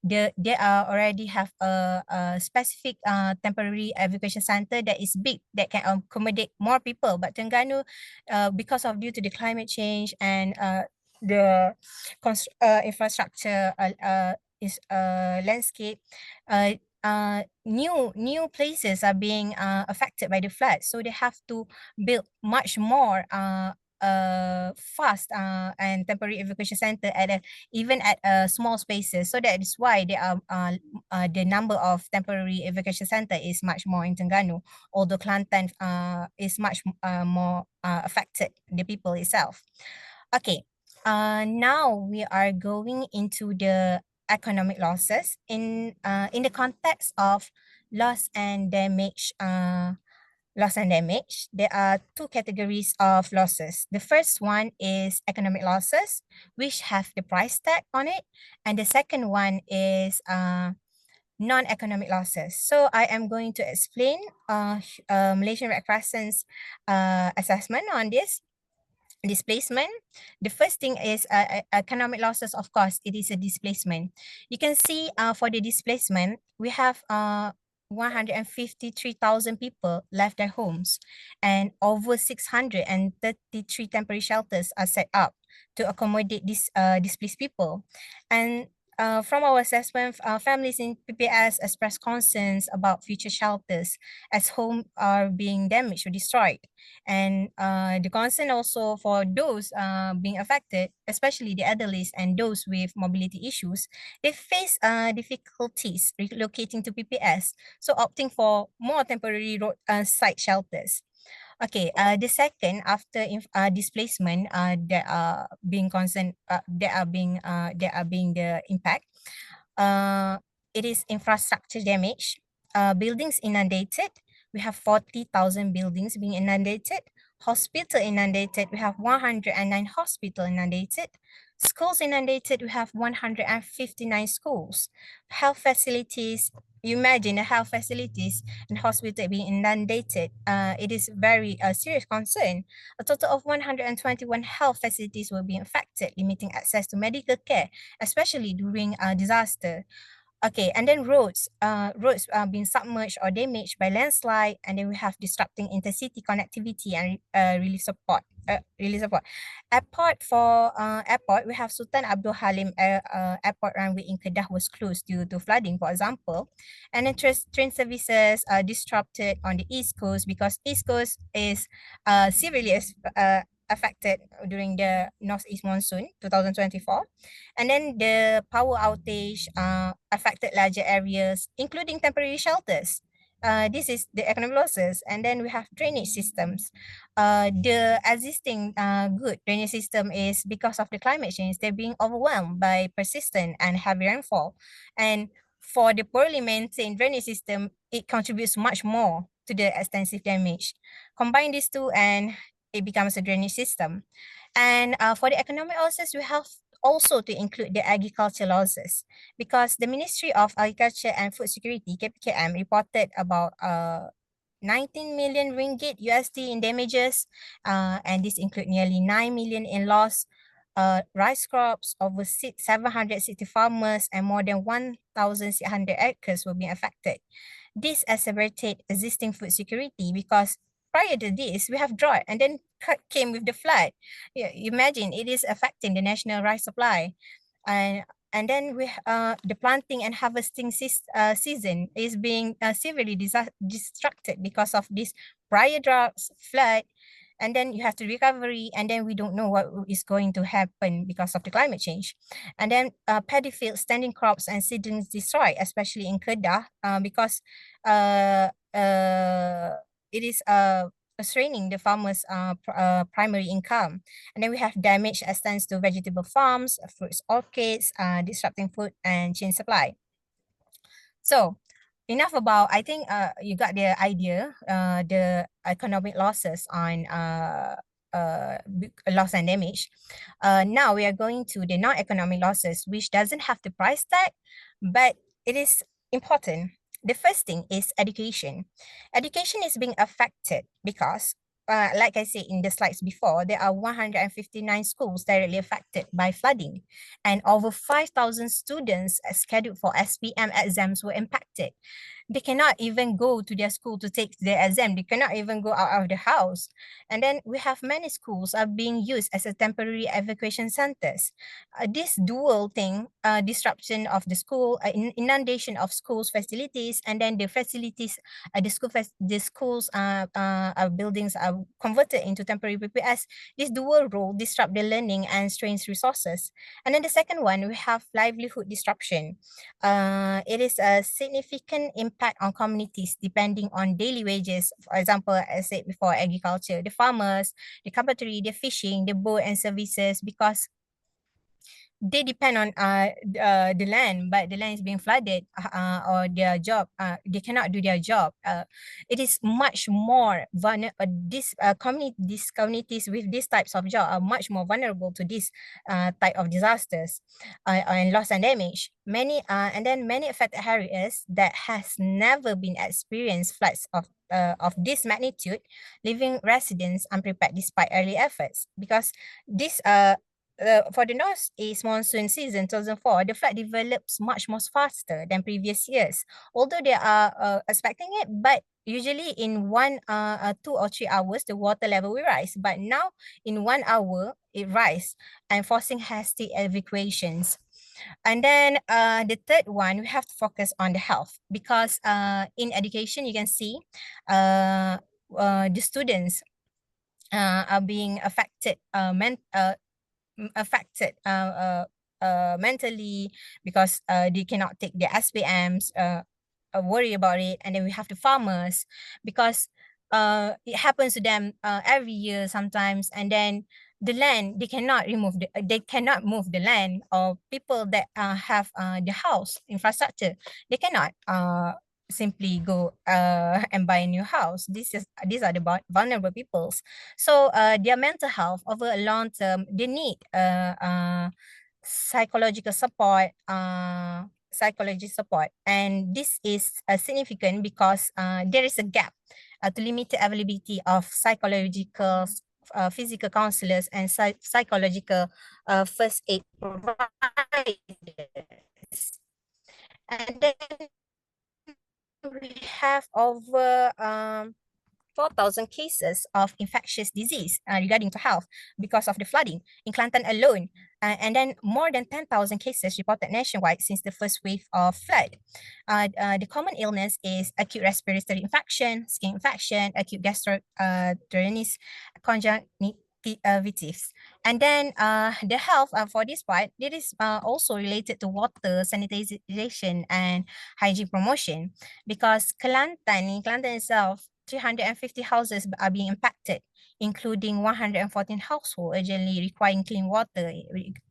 already have a specific temporary evacuation center that is big, that can accommodate more people. But Terengganu, because of due to the climate change and the infrastructure is landscape, new places are being affected by the flood, so they have to build much more fast and temporary evacuation center even at small spaces. So that is why the number of temporary evacuation center is much more in Terengganu, although Kelantan is much more affected, the people itself. Okay, now we are going into the economic losses in the context of loss and damage. Loss and damage, there are two categories of losses. The first one is economic losses, which have the price tag on it, and the second one is non-economic losses. So I am going to explain Malaysian Red Crescent's assessment on this displacement. The first thing is economic losses. Of course, it is a displacement. You can see for the displacement, we have 153,000 people left their homes, and over 633 temporary shelters are set up to accommodate these displaced people. And from our assessment, families in PPS express concerns about future shelters as homes are being damaged or destroyed. And the concern also for those being affected, especially the elderly and those with mobility issues, they face difficulties relocating to PPS, so opting for more temporary site shelters. Okay, the second after displacement that are being concerned, that are being the impact. It is infrastructure damage. Buildings inundated. We have 40,000 buildings being inundated. Hospital inundated. We have 109 hospital inundated. Schools inundated. We have 159 schools. Health facilities. You imagine the health facilities and hospital being inundated. It is very serious concern. A total of 121 health facilities will be affected, limiting access to medical care, especially during a disaster. Okay, and then roads being submerged or damaged by landslide, and then we have disrupting intercity connectivity and relief support. Airport, we have Sultan Abdul Halim Airport runway in Kedah was closed due to flooding, for example. And then train services are disrupted on the East Coast because East Coast is severely affected during the Northeast Monsoon 2024. And then the power outage affected larger areas, including temporary shelters. This is the economic losses. And then we have drainage systems. The existing good drainage system is because of the climate change, they're being overwhelmed by persistent and heavy rainfall. And for the poorly maintained drainage system, it contributes much more to the extensive damage. Combine these two and it becomes a drainage system. And for the economic losses, we have also to include the agriculture losses, because the Ministry of Agriculture and Food Security, KPKM, reported about 19 million ringgit USD in damages, and this include nearly 9 million in loss rice crops, over 760 farmers, and more than 1,600 acres will be affected. This exacerbated existing food security because prior to this, we have drought and then came with the flood. Yeah, imagine it is affecting the national rice supply. And then we the planting and harvesting season is being severely disrupted because of this prior droughts, flood, and then you have to recovery, and then we don't know what is going to happen because of the climate change. And then paddy fields, standing crops, and seedlings destroyed, especially in Kedah, because it is straining the farmers' primary income. And then we have damage extends to vegetable farms, fruits, orchids, disrupting food and chain supply. So enough about, I think you got the idea, the economic losses on loss and damage. Now we are going to the non-economic losses, which doesn't have the price tag, but it is important. The first thing is education. Education is being affected because like I said in the slides before, there are 159 schools directly affected by flooding, and over 5,000 students scheduled for SPM exams were impacted. They cannot even go to their school to take their exam. They cannot even go out of the house. And then we have many schools are being used as a temporary evacuation centers. This dual thing, disruption of the school, inundation of schools facilities, and then the facilities, the schools buildings are converted into temporary PPS. This dual role disrupt the learning and strains resources. And then the second one, we have livelihood disruption. It is a significant impact on communities depending on daily wages. For example, as I said before, agriculture, the farmers, the carpentry, the fishing, the boat and services, because they depend on the land, but the land is being flooded, or their job, they cannot do their job. It is much more these communities with these types of job are much more vulnerable to this type of disasters and loss and damage. Many affected areas that has never been experienced floods of this magnitude, leaving residents unprepared despite early efforts, because this for the Northeast monsoon season 2004, the flood develops much more faster than previous years. Although they are expecting it, but usually in 2 or 3 hours, the water level will rise. But now in 1 hour, it rise and forcing hasty evacuations. And then the third one, we have to focus on the health, because in education, you can see the students are being affected mentally, because they cannot take their SPMs, worry about it. And then we have the farmers, because it happens to them every year sometimes. And then the land, they cannot move the land, or people that have the house infrastructure, they cannot simply go and buy a new house. These are the vulnerable peoples. So their mental health over a long term, they need psychological support, and this is significant because there is a gap to limit the availability of psychological, physical counselors and psychological first aid providers. And then we have over 4,000 cases of infectious disease regarding to health because of the flooding in Kelantan alone. And then more than 10,000 cases reported nationwide since the first wave of flood. The common illness is acute respiratory infection, skin infection, acute gastroenteritis, conjunctivitis. And then the health for this part, it is also related to water, sanitization, and hygiene promotion, because in Kelantan itself, 350 houses are being impacted, including 114 households urgently requiring clean water,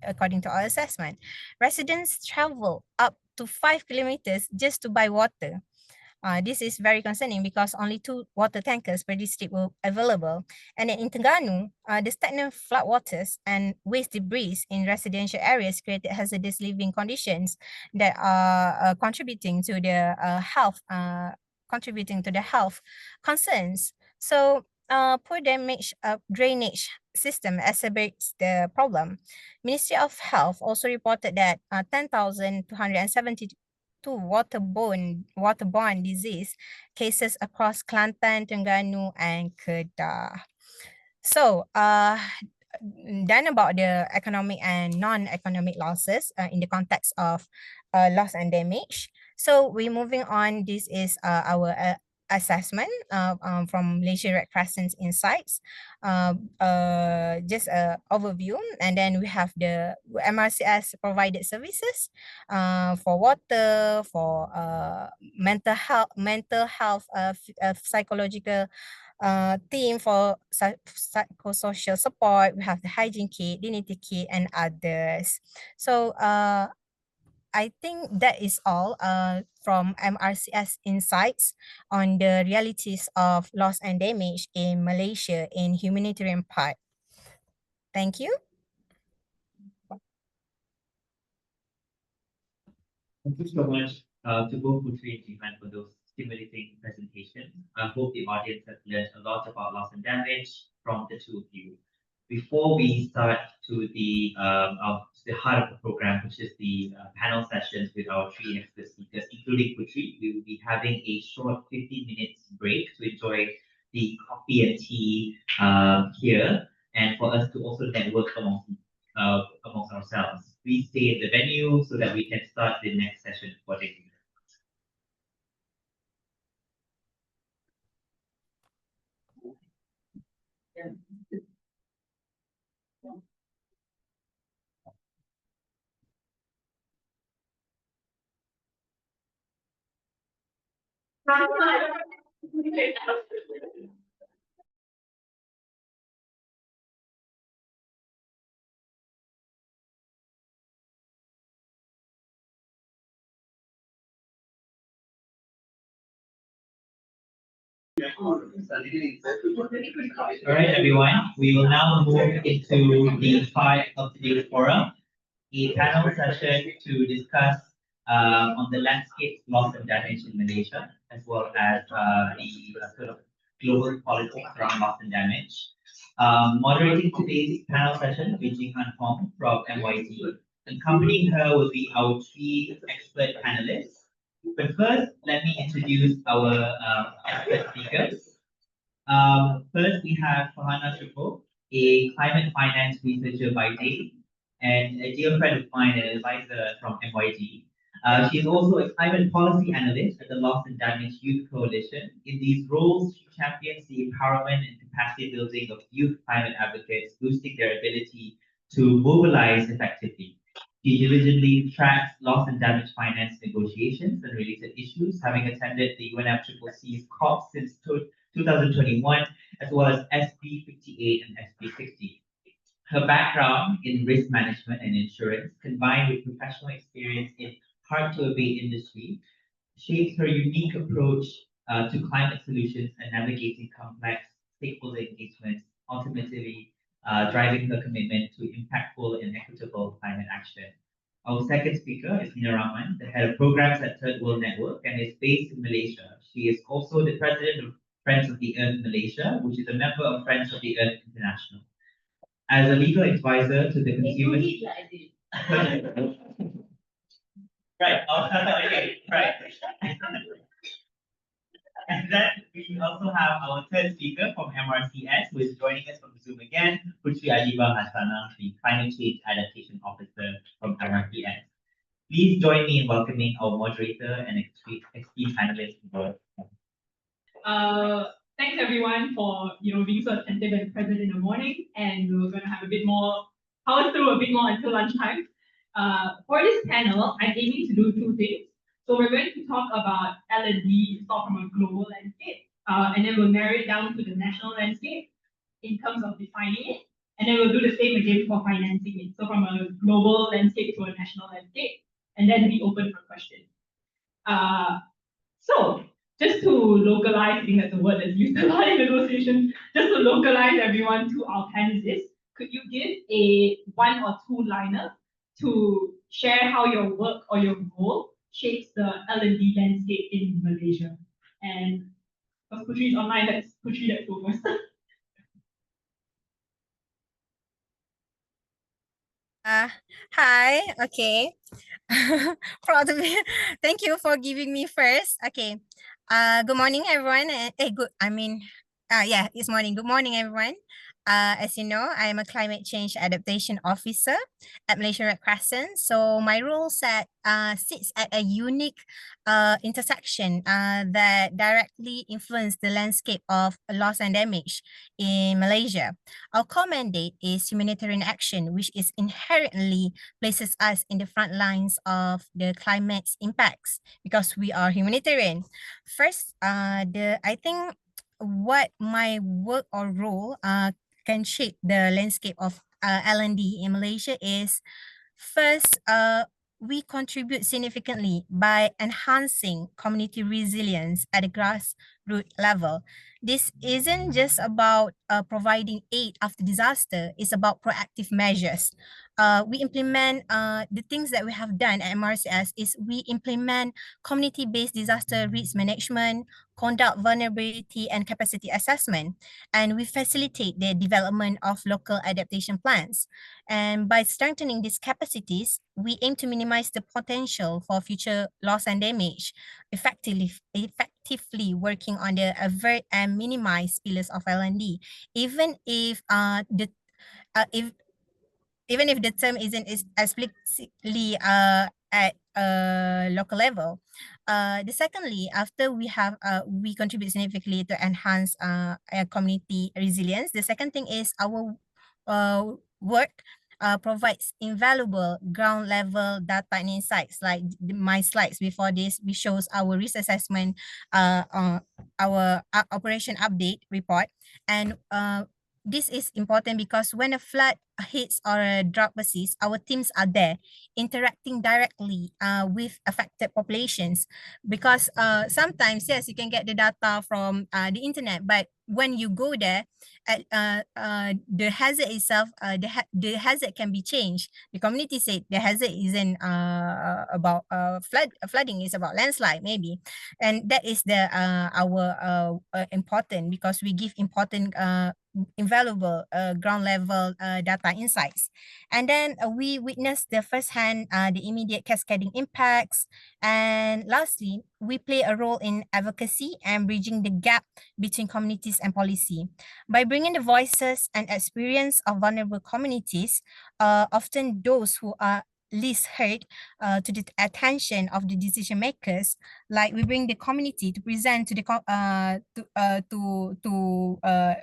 according to our assessment. Residents travel up to 5 kilometers just to buy water. This is very concerning because only 2 water tankers per district were available. And in Terengganu, the stagnant floodwaters and waste debris in residential areas created hazardous living conditions that are contributing to the health concerns. So poor drainage system exacerbates the problem. Ministry of Health also reported that 10,272 waterborne disease cases across Kelantan, Terengganu, and Kedah. So done about the economic and non-economic losses in the context of loss and damage. So we're moving on. This is our assessment from Malaysian Red Crescent's insights. Just an overview, and then we have the MRCS provided services for water, for mental health, psychological team for psychosocial support. We have the hygiene kit, dignity kit, and others. So I think that is all from MRCS Insights on the realities of loss and damage in Malaysia in humanitarian part. Thank you. Thank you so much to both Puteri and Jinghann for those stimulating presentations. I hope the audience has learned a lot about loss and damage from the two of you. Before we start to the heart of the program, which is the panel sessions with our three expert speakers, including Puteri, we will be having a short 15 minutes break to enjoy the coffee and tea here, and for us to also network amongst ourselves. Please stay in the venue so that we can start the next session accordingly. All right, everyone. We will now move into the part of today's forum, a panel session to discuss on the landscape loss and damage in Malaysia, as well as the sort of global politics around loss and damage. Moderating today's panel session will be Jinghann from MYT. Accompanying her will be our three expert panelists. But first, let me introduce our expert speakers. First, we have Farhana Shukor, a climate finance researcher by day and a dear friend of mine and advisor from MYD. She is also a climate policy analyst at the Loss and Damage Youth Coalition. In these roles, she champions the empowerment and capacity building of youth climate advocates, boosting their ability to mobilize effectively. She diligently tracks loss and damage finance negotiations and related issues, having attended the UNFCCC's COP since 2021, as well as SB 58 and SB 60. Her background in risk management and insurance, combined with professional experience in hard-to-abate industry, shapes her unique approach to climate solutions and navigating complex stakeholder engagements, ultimately driving her commitment to impactful and equitable climate action. Our second speaker is Nina Rahman, the head of programs at Third World Network, and is based in Malaysia. She is also the president of Friends of the Earth Malaysia, which is a member of Friends of the Earth International. As a legal advisor to the consumers. Right. Okay. Right. And then we also have our third speaker from MRCS, who is joining us from Zoom again, Puteri Adiba Hasanah, the Climate Change Adaptation Officer from MRCS. Please join me in welcoming our moderator and esteemed panelists. Thanks everyone for being so attentive and present in the morning, and we're going to have a bit more power through a bit more until lunchtime. For this panel, I'm aiming to do two things. So we're going to talk about L&D from a global landscape, and then we'll narrow it down to the national landscape in terms of defining it, and then we'll do the same again for financing it. So from a global landscape to a national landscape, and then be open for questions. So just to localize, I think that's a word that's used a lot in negotiations, just to localize everyone to our panelists, could you give a one or two liner to share how your work or your role shapes the L&D landscape in Malaysia? And because Puteri is online, let's go first. Hi, okay. Proud to be. Thank you for giving me first. Okay. Good morning, everyone. It's morning. Good morning, everyone. As you know, I am a climate change adaptation officer at Malaysian Red Crescent. So my role sits at a unique intersection that directly influence the landscape of loss and damage in Malaysia. Our core mandate is humanitarian action, which is inherently places us in the front lines of the climate's impacts because we are humanitarian. First, I think what my work or role can shape the landscape of L&D in Malaysia is first, we contribute significantly by enhancing community resilience at the grassroots level. This isn't just about providing aid after disaster, it's about proactive measures. We implement the things that we have done at MRCS is we implement community-based disaster risk management, conduct vulnerability and capacity assessment, and we facilitate the development of local adaptation plans. And by strengthening these capacities, we aim to minimize the potential for future loss and damage, effectively working on the avert and minimize spills of LND. Even if the if even if the term isn't explicitly at a local level. The secondly, after we contribute significantly to enhance our community resilience. The second thing is our work provides invaluable ground level data and insights. Like my slides before this, we shows our risk assessment, our operation update report, and this is important because when a flood hits or a drought persists, our teams are there interacting directly with affected populations. Because sometimes, yes, you can get the data from the internet, but when you go there, the hazard itself, the hazard can be changed. The community said the hazard isn't about flooding, is about landslide maybe, and that is the our important, because we give important invaluable ground level data insights. And then we witness the firsthand the immediate cascading impacts. And lastly, we play a role in advocacy and bridging the gap between communities and policy. By bringing the voices and experience of vulnerable communities, often those who are least heard, to the attention of the decision makers, like we bring the community to present to the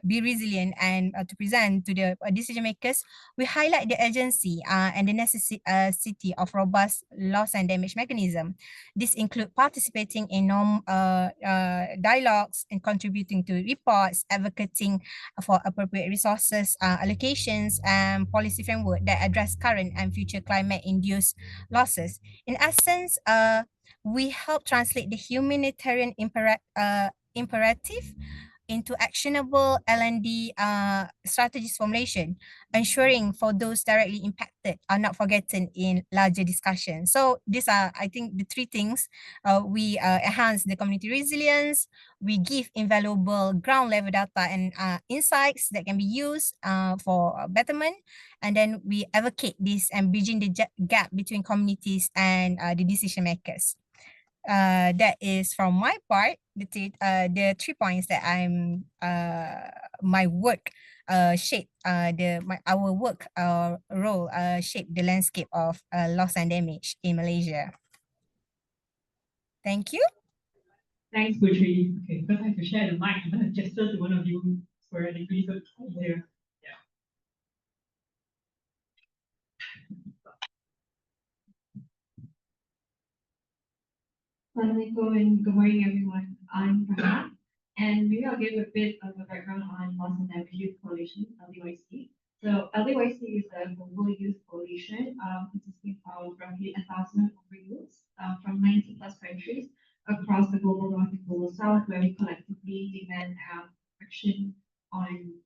be resilient and to present to the decision makers. We highlight the urgency and the necessity of robust loss and damage mechanism. This include participating in dialogues and contributing to reports, advocating for appropriate resources allocations and policy framework that address current and future climate-induced losses. In essence, we help translate the humanitarian imperative into actionable L&D strategies formulation, ensuring for those directly impacted are not forgotten in larger discussion. So these are, I think, the three things. We enhance the community resilience, we give invaluable ground level data and insights that can be used for betterment, and then we advocate this and bridging the gap between communities and the decision makers. That is from my part, the 3 points that I'm my work shape our work role shape the landscape of loss and damage in Malaysia. Thank you. Thanks, Puteri. Okay, because I have to share the mic, I'm going to gesture to one of you sporadically so it's clear. Assalamualaikum and good morning, everyone. I'm Farhana, and maybe I'll give a bit of a background on Loss and Damage Youth Coalition, LDYC. So LDYC is a global youth coalition consisting of roughly 1,000 youths from 90 plus countries across the global north and global south, where we collectively demand action on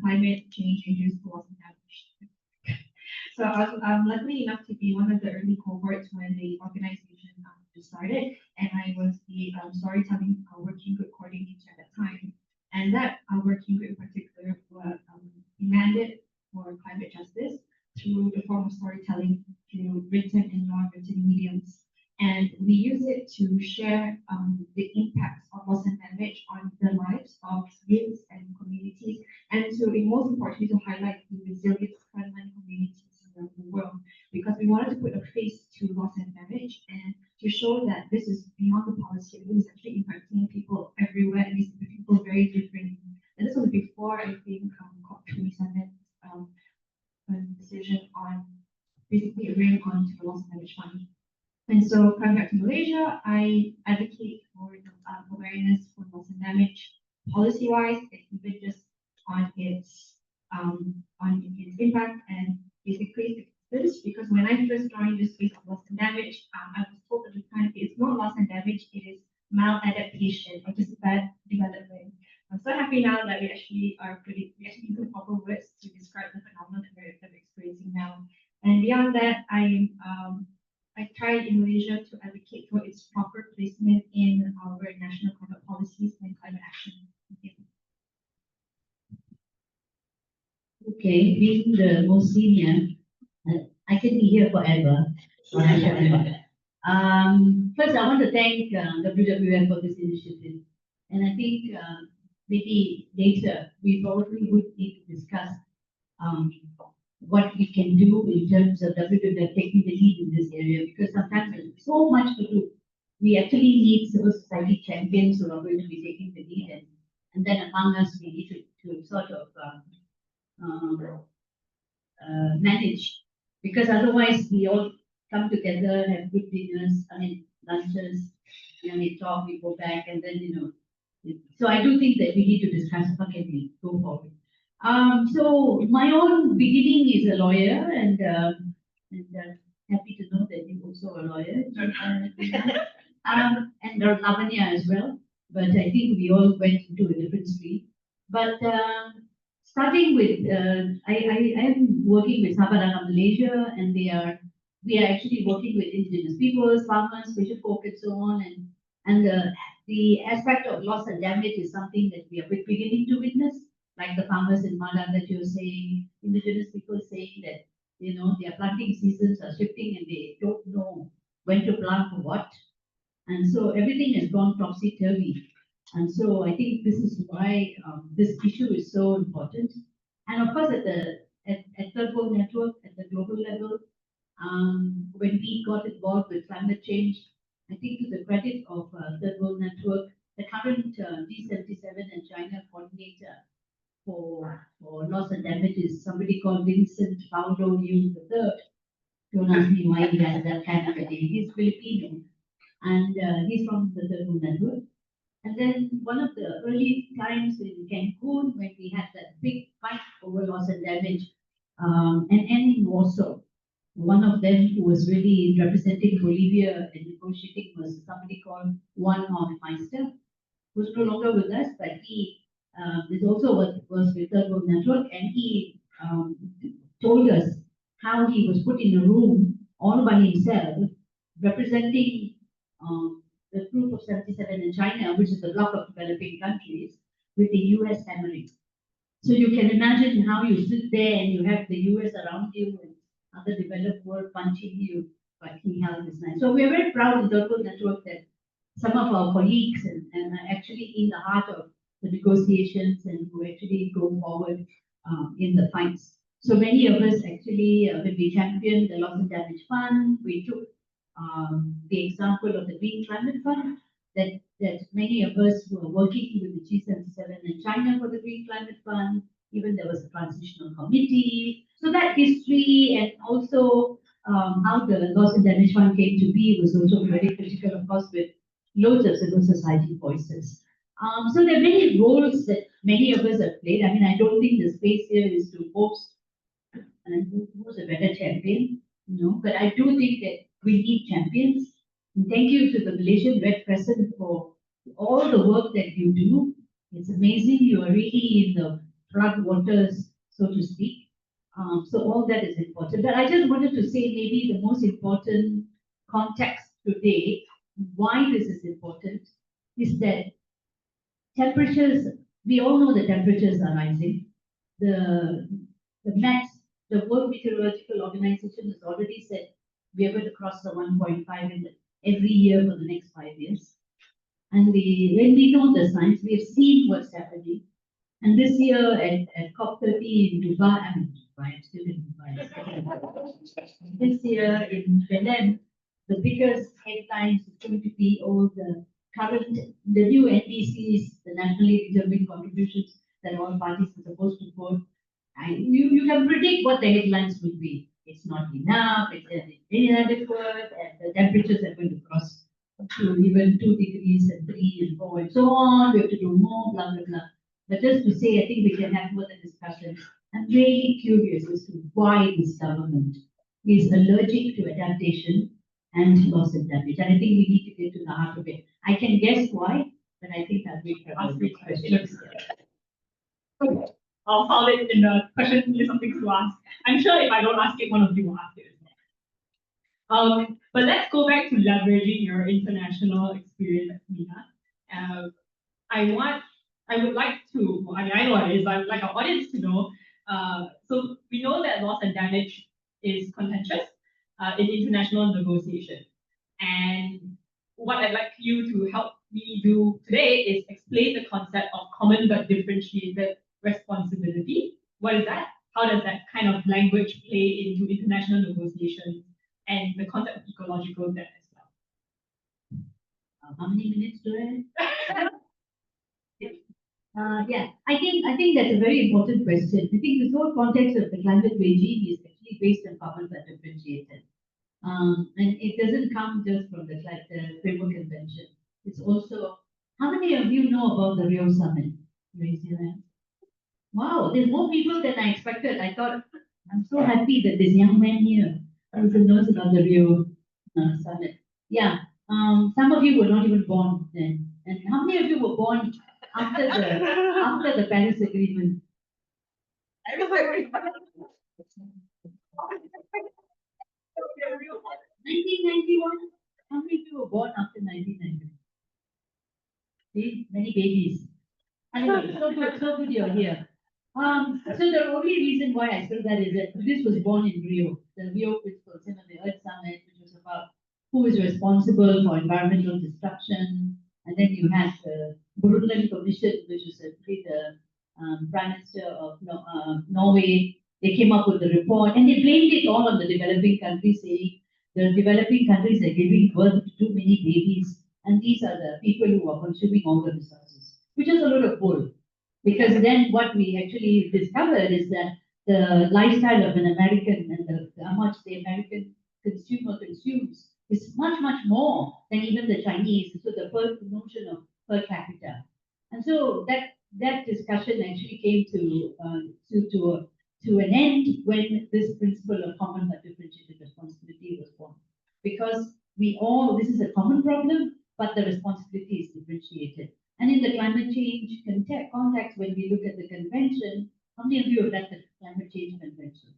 climate change-induced loss and damage. So I'm lucky enough to be one of the early cohorts when the organization started, and I was the storytelling working group coordinator at that time. And that working group in particular was demanded for climate justice through the form of storytelling through written and non-written mediums. And we use it to share the impacts of loss and damage on the lives of youths and communities, and to, most importantly, to highlight the resilience of frontline communities around the world, because we wanted to put a face to loss and damage and to show that this is beyond the policy. It is actually impacting people everywhere, and it's people very different. And this was before, I think, COP27 decision on basically agreeing on to the loss and damage fund. And so coming back to Malaysia, I advocate for awareness for loss and damage policy-wise, even just on its impact, and basically this because when I first joined this space of loss and damage, I was told at the time it's not loss and damage, it is maladaptation or just bad development. I'm so happy now that we actually using proper words to describe the phenomenon that we're experiencing now. And beyond that, I tried in Malaysia to advocate for its proper placement in our national climate policies and climate action. Thank you. Okay, being the most senior, I can be here forever. First, I want to thank WWF for this initiative. And I think maybe later we probably would need to discuss what we can do in terms of WWF taking the lead in this area, because sometimes there's so much to do. We actually need civil society champions who are going to be taking the lead, and then among us we need to sort of manage, because otherwise we all come together, have good dinners, lunches, we talk, we go back, and then so I do think that we need to discuss how can we go forward. So my own beginning is a lawyer, and happy to know that you're also a lawyer, and Lavanya as well. But I think we all went into a different stream. But starting with, I am working with Malaysia, and we are actually working with indigenous peoples, farmers, fisher folk, and so on. And the aspect of loss and damage is something that we are beginning to witness, like the farmers in Madang that you're saying, indigenous people saying that their planting seasons are shifting and they don't know when to plant for what. And so everything has gone topsy-turvy. And so I think this is why this issue is so important. And of course, at Third World Network, at the global level, when we got involved with climate change, I think to the credit of Third World Network, the current G77 and China coordinator for loss and damage is somebody called Vincent Paulo Yu III. Don't ask me why he has that kind of a name. He's Filipino, and he's from the Third World Network. And then one of the early times in Cancun, when we had that big fight over loss and damage, and in Warsaw, one of them who was really representing Bolivia and negotiating was somebody called Juan Meister, who's no longer with us, but he is also was with Third World Network, and he told us how he was put in a room all by himself, representing the group of 77 in China, which is the bloc of developing countries, with the US hammering. So you can imagine how you sit there and you have the US around you and other developed world punching you, but he held his line. So we are very proud in Third World Network that some of our colleagues and are actually in the heart of the negotiations and who actually go forward in the fights. So many of us actually, when we championed the Loss and Damage Fund, we took the example of the Green Climate Fund, that many of us who are working with the G77 in China for the Green Climate Fund, even there was a transitional committee. So that history and also how the Loss and Damage Fund came to be was also very critical, of course, with loads of civil society voices. So there are many roles that many of us have played. I mean, I don't think the space here is to boast and who's a better champion, but I do think that we need champions. And thank you to the Malaysian Red Crescent for all the work that you do. It's amazing. You are really in the flood waters, so to speak. So all that is important. But I just wanted to say maybe the most important context today, why this is important, is that temperatures, we all know the temperatures are rising. The World Meteorological Organization has already said we are going to cross the 1.5 every year for the next 5 years. And when we know the science, we have seen what's happening. And this year at COP30 in Dubai, I'm still in Dubai. This year in Belém, the biggest headlines is going to be all the new NDCs, the nationally determined contributions that all parties are supposed to put. And you can predict what the headlines will be. It's not enough, it's inadequate, and the temperatures are going to cross to even 2 degrees and 3 and 4 and so on. We have to do more, blah, blah, blah. But just to say, I think we can have further discussions. I'm really curious as to why this government is allergic to adaptation and loss and damage. And I think we need to get to the heart of it. I can guess why, but I think I'll wait for the next question. I'll solve it in the question list of things to ask. I'm sure if I don't ask it, one of you will ask it as well. But let's go back to leveraging your international experience, Nina. I would like to, well, I mean, I know what it is, but I would like our audience to know. So we know that loss and damage is contentious in international negotiation. And what I'd like you to help me do today is explain the concept of common but differentiated responsibility. What is that? How does that kind of language play into international negotiations and the concept of ecological debt as well? How many minutes do I have? Yeah, I think that's a very important question. I think the whole context of the climate regime is actually based on common but differentiated. And it doesn't come just from the framework convention. It's also, how many of you know about the Rio Summit? Raise your hand. Wow, there's more people than I expected. I thought, I'm so happy that this young man here also knows about the Rio Summit. Yeah, some of you were not even born then. And how many of you were born after the Paris Agreement? 1991? How many of you were born after 1991? See, many babies. Anyway, so good you're here. So the only reason why I said that is that this was born in Rio, the Rio Principles, the Earth Summit, which was about who is responsible for environmental destruction. And then you had the Brundtland Commission, which is actually the Prime Minister of Norway. They came up with the report and they blamed it all on the developing countries, saying the developing countries are giving birth to too many babies. And these are the people who are consuming all the resources, which is a lot of bull. Because then what we actually discovered is that the lifestyle of an American and how much the American consumer consumes is much, much more than even the Chinese. So the notion of per capita. And so that discussion actually came to an end when this principle of common but differentiated responsibility was born. Because this is a common problem, but the responsibility is differentiated. And in the climate change context, when we look at the convention, how many of you have read the climate change convention?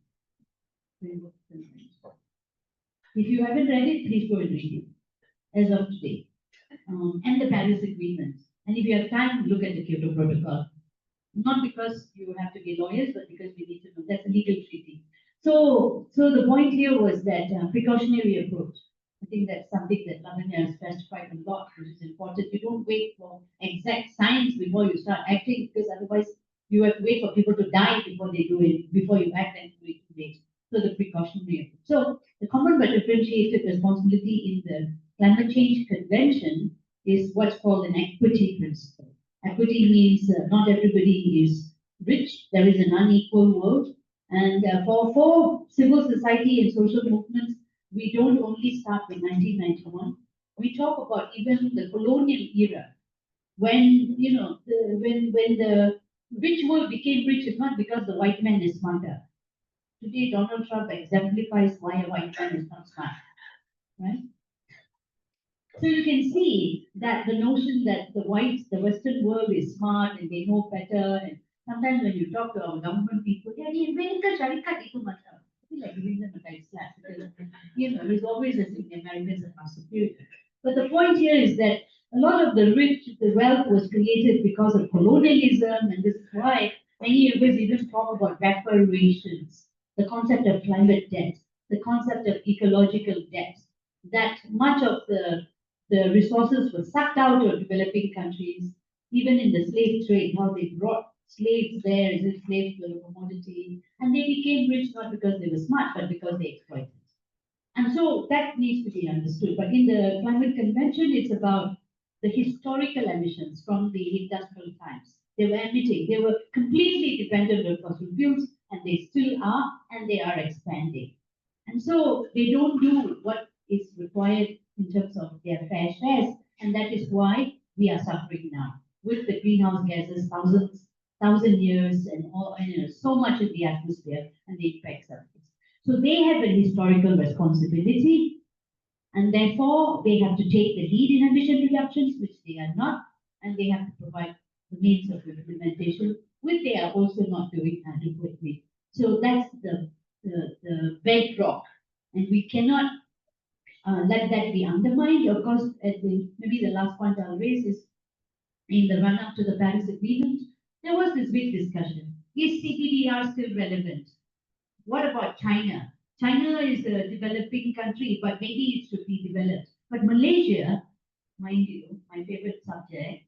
If you haven't read it, please go and read it as of today. And the Paris Agreement. And if you have time, look at the Kyoto Protocol. Not because you have to be lawyers, but because we need to know that's a legal treaty. So the point here was that precautionary approach. I think that's something that Lavanya has stressed quite a lot, which is important. You don't wait for exact science before you start acting, because otherwise you have to wait for people to die before they do it, before you act and do it late. So the precautionary approach. So the common but differentiated responsibility in the climate change convention is what's called an equity principle. Equity means not everybody is rich. There is an unequal world. And for civil society and social movements, we don't only start with 1991. We talk about even the colonial era, when when the rich world became rich, is not because the white man is smarter. Today, Donald Trump exemplifies why a white man is not smart, right? So you can see that the notion that the Western world is smart and they know better, and sometimes when you talk to our government people, yeah, like giving them a nice slap, because there's always a thing the Americans are superior. But the point here is that a lot of the wealth was created because of colonialism, and this is why many of us even talk about reparations, the concept of climate debt, the concept of ecological debt, that much of the resources were sucked out of developing countries, even in the slave trade, how they brought slaves there, as if slaves were a commodity, and they became rich not because they were smart, but because they exploited. And so that needs to be understood. But in the climate convention, it's about the historical emissions from the industrial times. They were emitting, they were completely dependent on fossil fuels, and they still are, and they are expanding. And so they don't do what is required in terms of their fair shares, and that is why we are suffering now with the greenhouse gases, 1,000 years and all, so much in the atmosphere, and the effects of this. So they have a historical responsibility, and therefore they have to take the lead in emission reductions, which they are not, and they have to provide the means of implementation, which they are also not doing adequately. So that's the bedrock, and we cannot let that be undermined. Of course, maybe the last point I'll raise is in the run-up to the Paris Agreement, there was this big discussion. Is CPDR still relevant? What about China? China is a developing country, but maybe it should be developed. But Malaysia, mind you, my favorite subject,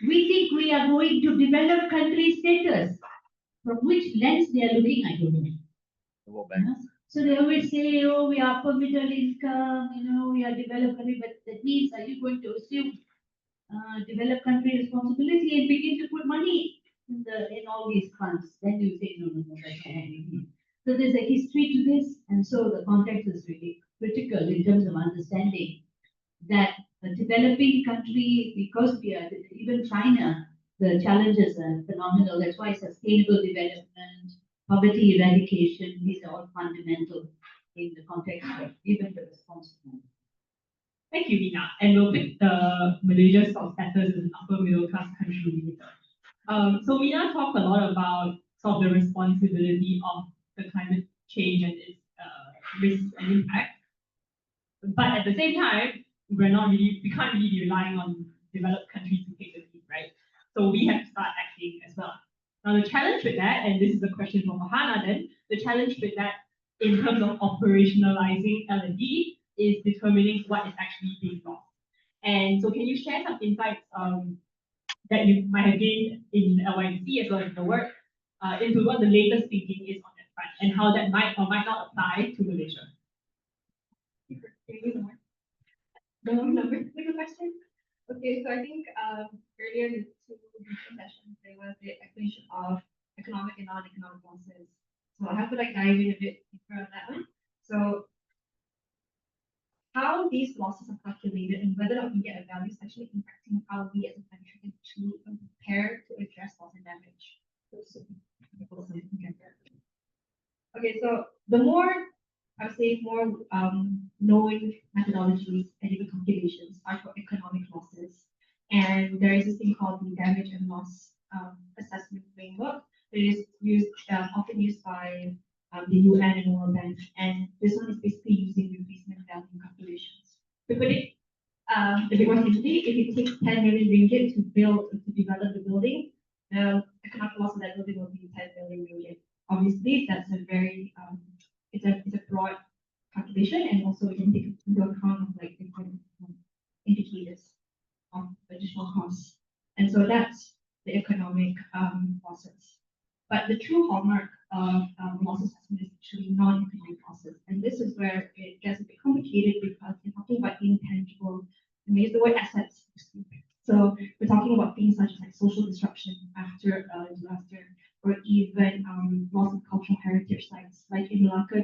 we think we are going to develop country status. From which lens they are looking, I don't know. The World Bank. So they always say, oh, we are upper middle income, we are developed country, but that means are you going to assume developed country responsibility and begin to put money in all these funds? Then you say, no, that's not what we need. So there's a history to this, and so the context is really critical in terms of understanding that a developing country, because we are, even China, the challenges are phenomenal. That's why sustainable development, poverty eradication, these are all fundamental in the context of even the response plan. Thank you, Nina. And we'll pick the Malaysia stock status as an upper middle class country later. So Nina talked a lot about sort of the responsibility of the climate change and its risks and impact. But at the same time, we can't really be relying on developed countries to take the lead, right? So we have to start acting as well. Now the challenge with that, and this is a question for Farhana then, the challenge with that in terms of operationalizing L&D is determining what is actually being lost. And so can you share some insights that you might have gained in LYC as well as the work into what the latest thinking is on that front and how that might or might not apply to Malaysia? No number, like a question. Okay, so I think earlier in the two sessions there was the explanation of economic and non-economic losses. So I have to dive in a bit deeper on that one. So how these losses are calculated and whether or not we get a value is actually impacting how we as a country can actually prepare to address loss and damage. Okay, so the more I would say more knowing methodologies and even calculations are for economic losses. And there is this thing called the damage and loss assessment framework that is often used by the UN and World Bank. And this one is basically using replacement value calculations. To put it a bit more simply, if it takes 10 million ringgit to develop the building, the economic loss of that building will be 10 million ringgit. Obviously, that's a very it's a broad calculation, and also we can take into account of like different indicators of additional costs. And so that's the economic losses. But the true hallmark of loss assessment is actually non-economic losses. And this is where it gets a bit complicated because we're talking about intangible, and we use the word assets. So we're talking about things such as like social disruption after a disaster, or even loss of cultural heritage sites. Like in Malacca,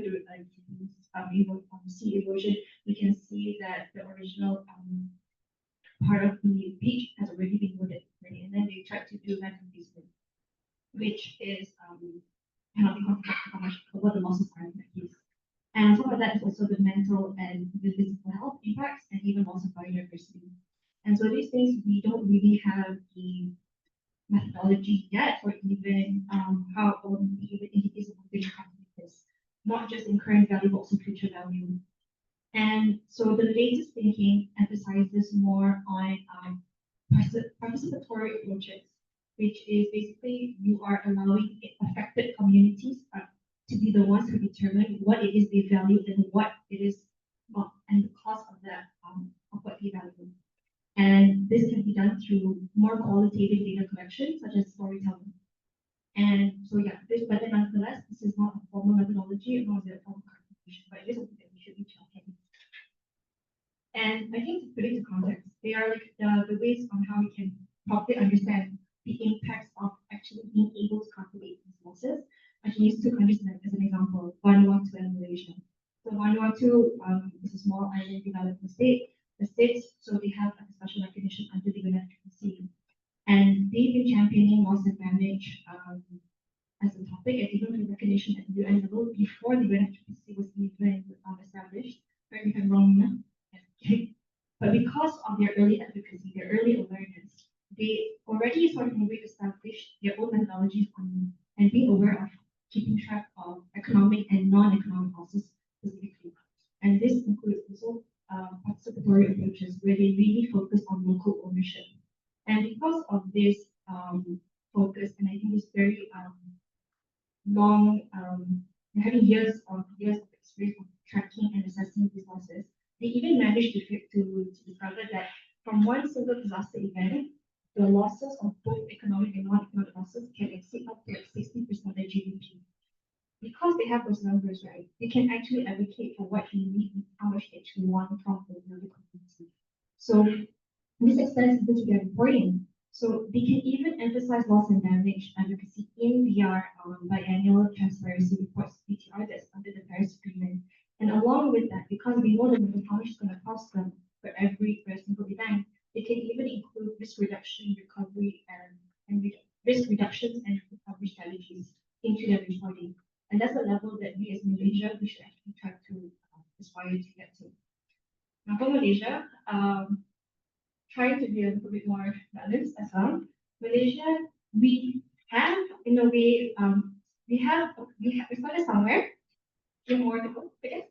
sea erosion, we can see that the original part of the beach has already been wooded, right? And then they tried to do land replacement, which is cannot be quantified how much what the losses are in that case. And some of that is also the mental and the physical health impacts, and even loss of biodiversity. And so these things we don't really have the methodology yet, or even how even indicators of big this, not just in current value, but also future value. And so the latest thinking emphasizes more on participatory approaches, which is basically you are allowing affected communities to be the ones who determine what it is they value and what it is not, and the cost of that of what they value. And this can be done through more qualitative data collection, such as storytelling. And so yeah, but then nonetheless, this is not a formal methodology, nor is it a formal calculation, but it is something that we should be tracking. And I think to put it into context, they are like the ways on how we can properly understand the impacts of actually being able to calculate these losses. I can use two countries as an example, Vanuatu and Malaysia. So Vanuatu is a small island developing state. The states, so they have a special recognition under the WWF-Malaysia. And they've been championing loss and damage as a topic and even with recognition at the UN level before the UNFCCC was even established. Correct me if I'm wrong. Okay. But because of their early advocacy, their early awareness, they already sort of in a way established their own methodologies on and being aware of keeping track of economic and non-economic losses specifically. And this includes also participatory approaches where they really focus on local ownership. And because of this focus, and I think this very long, having years of experience of tracking and assessing these losses, they even managed to discover that from one single disaster event, the losses of both economic and non-economic losses can exceed up to like 60% of their GDP. Because they have those numbers, right, they can actually advocate for what they need and how much they actually want from the community. So this extends into their reporting. So they can even emphasize loss and damage advocacy in their biannual transparency reports, BTR, that's under the Paris Agreement. And along with that, because we know that how much it's going to cost them for every single event, they can even include risk reduction, recovery, and risk reductions and recovery strategies into their reporting. And that's a level that we as Malaysia, we should actually try to aspire to get to. Now for Malaysia, trying to be a little bit more balanced as well. Malaysia, we have, in a way, we started somewhere, more to go, I guess.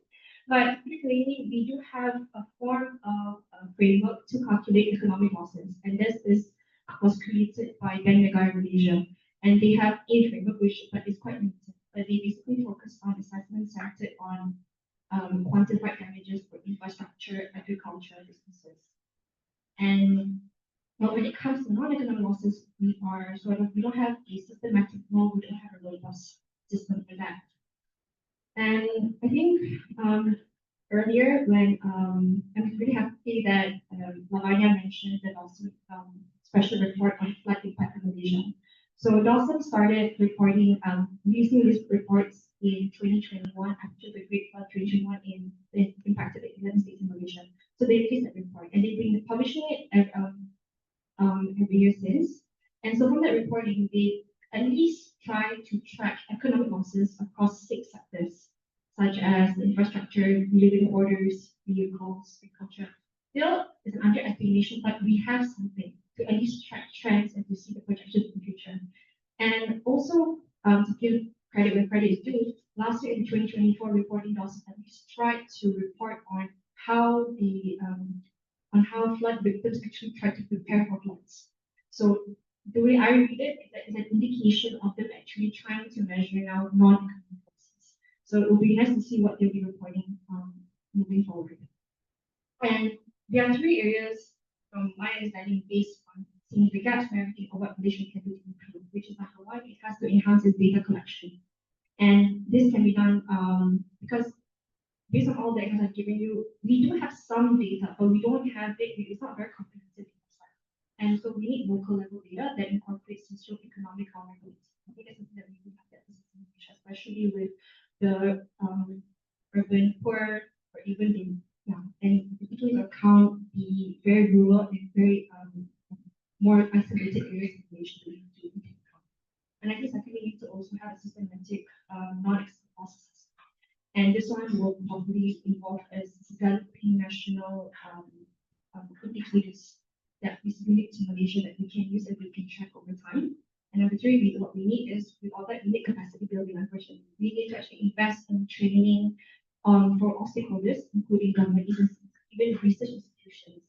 But particularly, we do have a form of framework to calculate economic losses, and this was created by Bank Negara Malaysia, and they have a framework but it's quite limited. But they basically focus on assessments centered on quantified damages for infrastructure, agriculture, businesses. And well, when it comes to non-economic losses, we don't have a systematic role, we don't have a robust system for that. And I think earlier when I'm really happy that Lavanya mentioned that also special report on flood impact in Malaysia. So Dawson started reporting, releasing these reports in 2021 after the Great Flood 2021 impacted 11 states in Malaysia. So they released that report and they've been publishing it every year since. And so from that reporting, they at least try to track economic losses across 6 sectors, such as infrastructure, living quarters, vehicles, agriculture. Still, it's an underestimation, but we have something to at least track trends and to see the projections in the future. And also, to give credit where credit is due, last year in 2024 reporting, Dawson at least tried to report on how flood victims actually try to prepare for floods. So the way I read it is an indication of them actually trying to measure now non-economic losses. So it will be nice to see what they'll be reporting moving forward. And there are 3 areas from my understanding based on seeing the gaps and everything of what Malaysia can do to improve, which is number 1, it has to enhance its data collection. And this can be done because based on all the examples I've given you, we do have some data, but we don't have it, it's not very comprehensive. And so we need local level data that incorporates socio-economic vulnerability. I think that's something that we do have that especially with the urban poor or even the and particularly to account the very rural and very more isolated areas of Malaysia that we need to account. And I think secondly, we need to also have a systematic non-external process. And this one will probably involve us developing national indicators that is unique to Malaysia that we can use and we can track over time. And number 3, what we need is, with all that, we need capacity building, unfortunately. We need to actually invest in training for all stakeholders, including government agencies, even research institutions,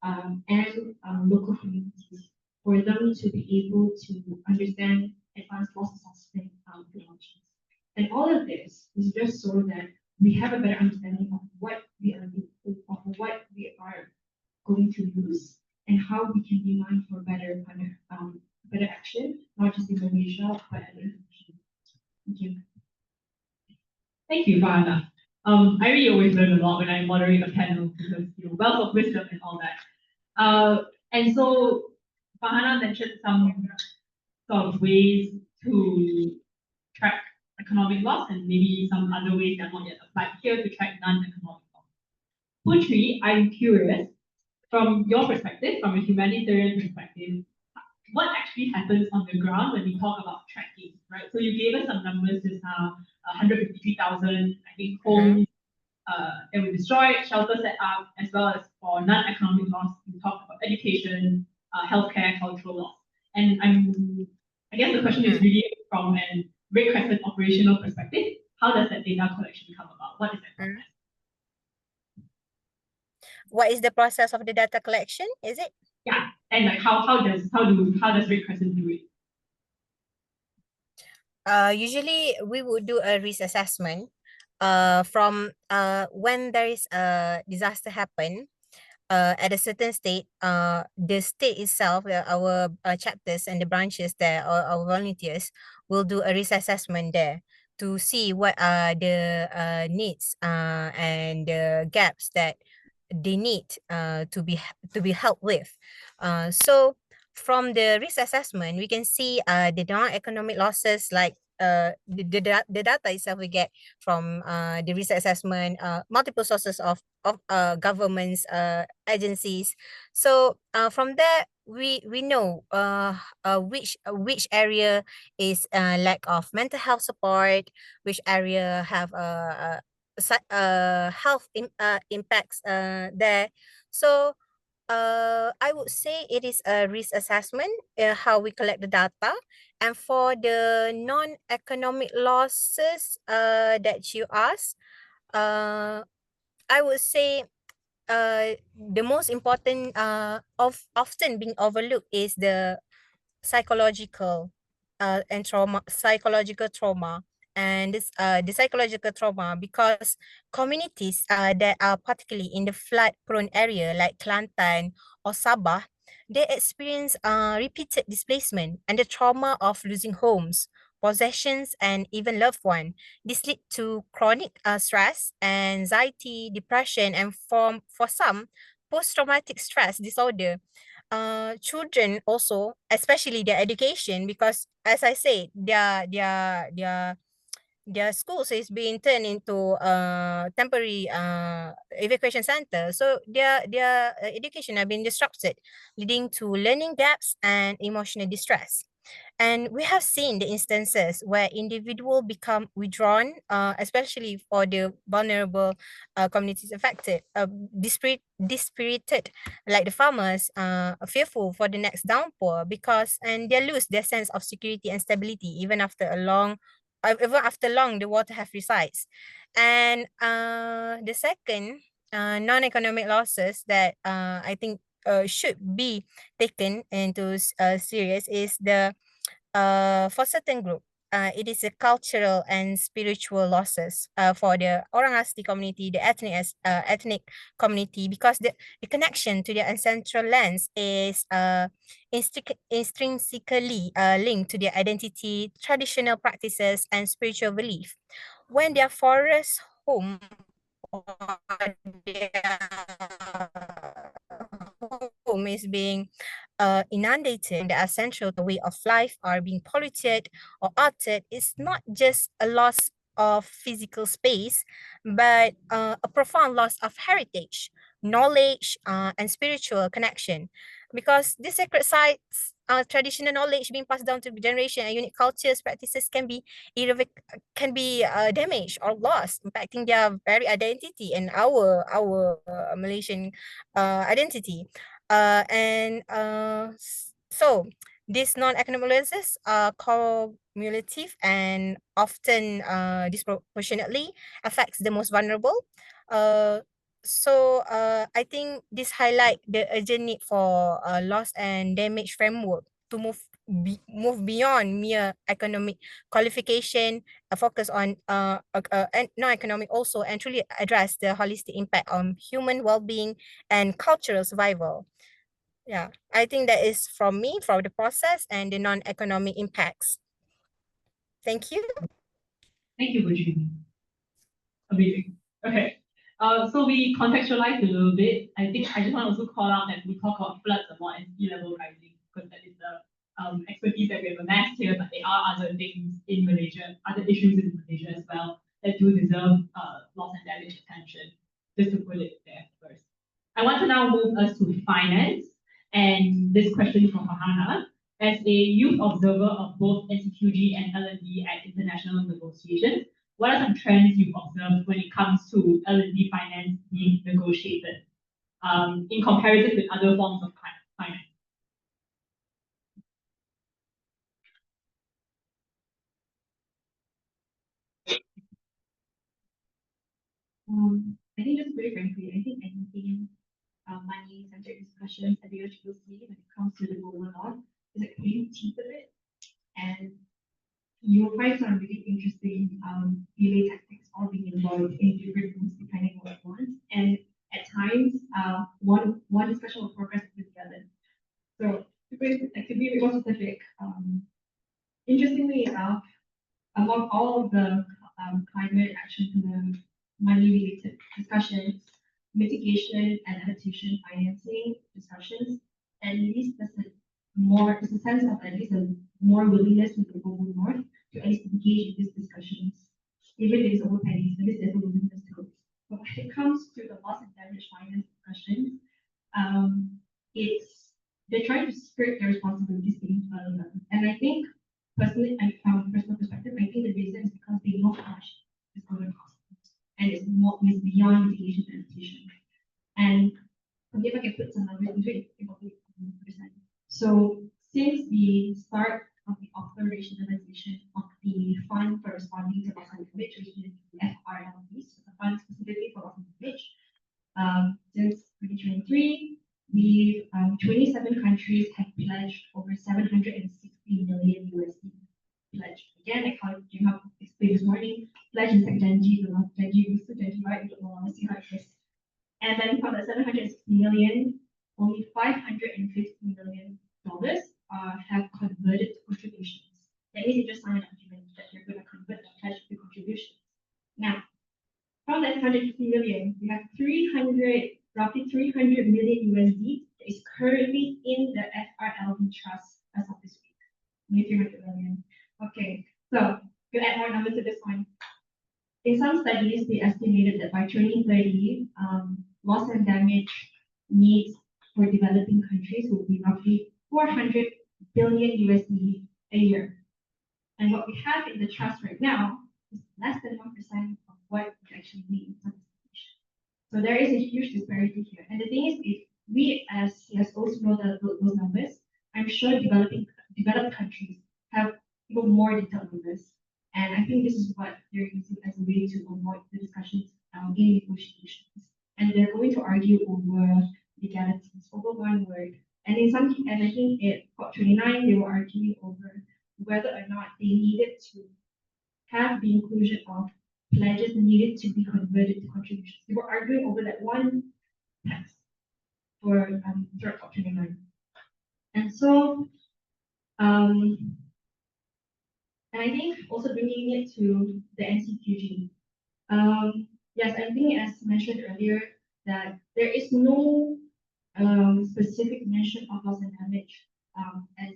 and local communities, for them to be able to understand advanced loss assessment methodologies. And all of this is just so that we have a better understanding of what we are going to lose and how we can be mindful for better action, not just in Malaysia, but internationally. Thank you. Thank you, Farhana. I really always learn a lot when I moderate a panel because you're wealth of wisdom and all that. And so Farhana mentioned some sort of ways to track economic loss and maybe some other ways that are not yet applied here to track non-economic loss. Puteri, I'm curious, from your perspective, from a humanitarian perspective, what actually happens on the ground when we talk about tracking, right? So you gave us some numbers just now, 153,000, I think, homes that were destroyed, shelters set up, as well as for non-economic loss, we talked about education, healthcare, cultural loss. And I guess the question is really from an Red Crescent operational perspective, how does that data collection come about? What is that process? What is the process of the data collection? Is it? Yeah, and like how does Red Crescent do it? Usually we would do a risk assessment from when there is a disaster happen at a certain state, the state itself, our chapters and the branches there, our volunteers will do a risk assessment there to see what are the needs and the gaps that they need to be helped with. So from the risk assessment, we can see the non-economic losses like the data itself we get from the risk assessment, multiple sources of governments, agencies. So from there, we know which area is lack of mental health support, which area have health impacts there. So I would say it is a risk assessment, how we collect the data. And for the non-economic losses that you asked, I would say the most important often being overlooked is the psychological psychological trauma. And this the psychological trauma, because communities that are particularly in the flood prone area like Kelantan or Sabah, they experience repeated displacement and the trauma of losing homes, possessions, and even loved one. This lead to chronic stress, anxiety, depression, and for some, post-traumatic stress disorder. Children also, especially their education, because as I say, their schools is being turned into temporary evacuation center. So their education have been disrupted, leading to learning gaps and emotional distress. And we have seen the instances where individuals become withdrawn, especially for the vulnerable communities affected, dispirited, like the farmers, fearful for the next downpour because, and they lose their sense of security and stability even after long the water have resides. And the second non-economic losses that I think should be taken into serious is the for certain group, it is a cultural and spiritual losses for the Orang Asli community, the ethnic community, because the connection to their ancestral lands is intrinsically linked to their identity, traditional practices, and spiritual belief. When their forest home or their home is being inundated, that are central to the way of life are being polluted or altered, it's not just a loss of physical space, but a profound loss of heritage, knowledge, and spiritual connection. Because these sacred sites, traditional knowledge being passed down to generation and unique cultures, practices can be damaged or lost, impacting their very identity and our Malaysian identity. So these non-economic losses are cumulative and often disproportionately affects the most vulnerable. I think this highlight the urgent need for loss and damage framework to move beyond mere economic qualification, focus on and non-economic also, and truly address the holistic impact on human well-being and cultural survival. Yeah, I think that is from me for the process and the non-economic impacts. Thank you. Thank you, Puteri. Amazing. Okay. So we contextualized a little bit. I think I just want to also call out that we talk about floods a lot and sea level rising because that is the expertise that we have amassed here, but there are other things in Malaysia, other issues in Malaysia as well that do deserve loss and damage attention, just to put it there first. I want to now move us to finance, and this question is from Farhana. as a youth observer of both NCQG and L&D at international negotiations, what are some trends you've observed when it comes to L&D finance being negotiated in comparison with other forms of finance? I think just very frankly, I think anything money-centered discussions at the WWF when it comes to the global north is like putting teeth of it, and you'll find some really interesting delay tactics all being involved in different rooms depending on what you want. And at times, one discussion will progress with the other. So to be more specific, interestingly enough, among all of the climate action to the money-related discussions, mitigation and adaptation financing discussions, at least there's a sense of at least a more willingness in the global north to at least engage in these discussions. Even if it's over pennies, at least there's a willingness to. But when it comes to the loss and damage finance discussions, they're trying to skirt their responsibilities being further. And I think personally, and from a personal perspective, I think the reason is because they know how much it's going to cost. And it's beyond mitigation and adaptation. And if I can put some numbers into it, it will be 100%. So since the start of the operationalization of the fund for responding to loss and damage, which is the FRLDs, the fund specifically for loss and damage, since 2023, 27 countries have pledged over 760 million USD. Pledge. Again, like how Jinghann explained this morning, pledge is like Genji, the last Genji goes to Genji, right? We don't know, let's see how it is. And then from the 760 million, only $550 million have converted to contributions. That means you just sign an agreement that you're going to convert the pledge to contributions. Now, from that 150 million, we have roughly 300 million USD that is currently in the FRLD trust as of this week. Only 300 million. Okay, so to add more numbers to this one. In some studies, they estimated that by 2030, loss and damage needs for developing countries will be roughly 400 billion USD a year. And what we have in the trust right now is less than 1% of what we actually need in some situations. So there is a huge disparity here. And the thing is, if we as CSOs know those numbers, I'm sure developed countries have even more detailed numbers. And I think this is what they're using as a way to avoid the discussions in negotiations. And they're going to argue over legalities, over one word. And I think at COP29, they were arguing over whether or not they needed to have the inclusion of pledges needed to be converted to contributions. They were arguing over that one text for COP29. And so, and I think also bringing it to the NCQG. Yes, I think as mentioned earlier, that there is no specific mention of loss and damage as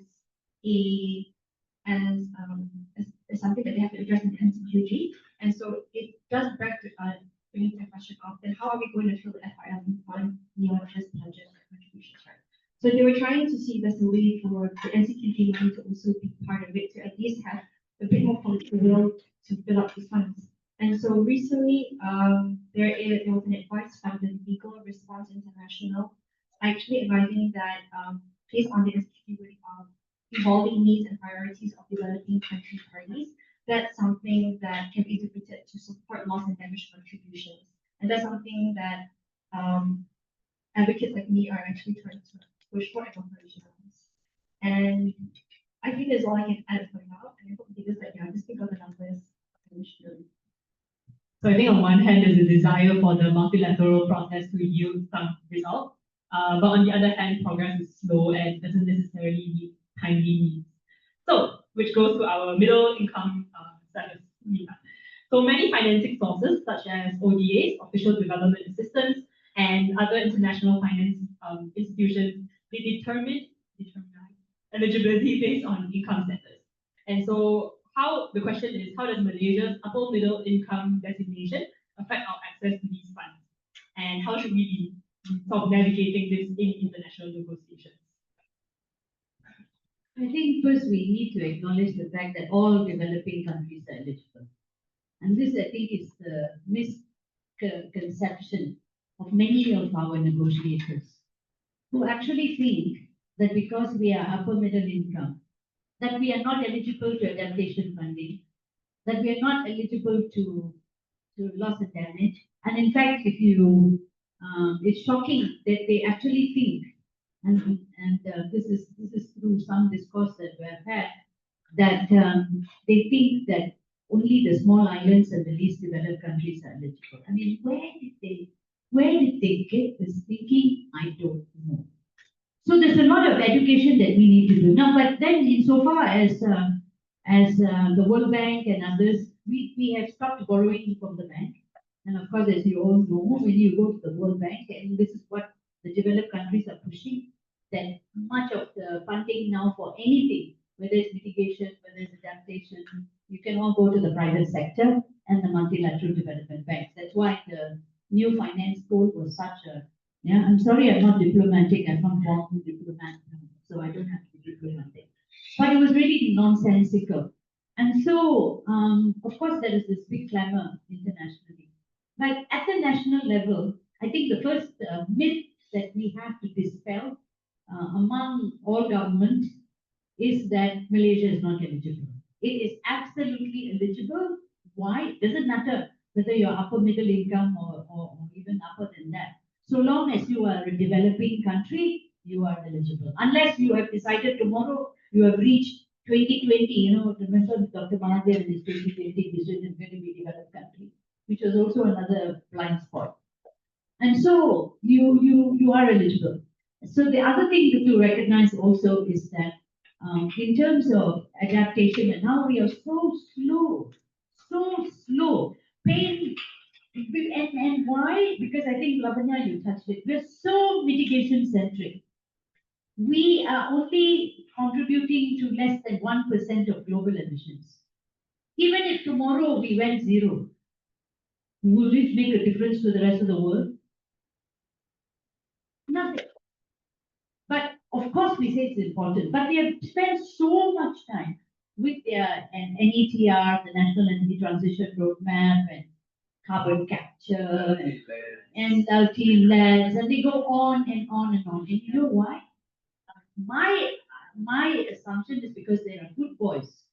something that they have to address in the NCQG. And so it does bring the question of then how are we going to fill the FRLD fund beyond just pledges or contributions, right? So they were trying to see there's a way for the NCQG to also be part of it, to at least have a bit more political will to fill up these funds. And so recently, there was an advice from the Legal Response International, actually advising that based on the NCQG evolving needs and priorities of developing country parties, that's something that can be interpreted to support loss and damage contributions. And that's something that advocates like me are actually trying to push for and operationalize. And I think that's all I can add for now. And I hope you just just think of the numbers. So I think on one hand, there's a desire for the multilateral process to yield some results. But on the other hand, progress is slow and doesn't necessarily meet timely needs. So, which goes to our middle income status. So many financing sources, such as ODAs, official development assistance, and other international finance institutions, they determine eligibility based on income status. And so the question is, how does Malaysia's upper middle income designation affect our access to these funds? And how should we be sort of navigating this in international negotiations? I think first we need to acknowledge the fact that all developing countries are eligible. And this, I think, is the misconception of many of our negotiators who actually think that because we are upper middle income, that we are not eligible to adaptation funding, that we are not eligible to loss and damage. And in fact, if you, it's shocking that they actually think, and this is through some discourse that we have had, that they think that only the small islands and the least developed countries are eligible. I mean, where did they get this thinking? I don't know. So there's a lot of education that we need to do now. But then, insofar as the World Bank and others, we have stopped borrowing from the bank. And of course, as you all know, when you go to the World Bank, and this is what the developed countries are pushing, that much of the funding now for anything, whether it's mitigation, whether it's adaptation, you can all go to the private sector and the multilateral development banks. That's why the new finance code was such a, yeah, I'm sorry, I'm not diplomatic, I'm not born diplomat, so I don't have to be diplomatic. But it was really nonsensical. And so, of course, there is this big clamor internationally. But at the national level, I think the first myth that we have to dispel among all governments is that Malaysia is not eligible. It is absolutely eligible. Why? It doesn't matter whether you're upper middle income or even upper than that. So long as you are a developing country, you are eligible. Unless you have decided tomorrow you have reached 2020, remember Dr. Mahathir and his 2020 vision is going to be a developed country, which was also another blind spot. And so you are eligible. So the other thing that you recognize also is that in terms of adaptation, and now we are so slow, pain. And why? Because I think, Lavanya, you touched it. We're so mitigation centric. We are only contributing to less than 1% of global emissions. Even if tomorrow we went zero, will it make a difference to the rest of the world? Nothing. But of course, we say it's important, but they have spent so much time with their NETR, the National Energy Transition Roadmap, and carbon capture, and LT-LEDs, and they go on and on and on. And you know why? My assumption is because they are good boys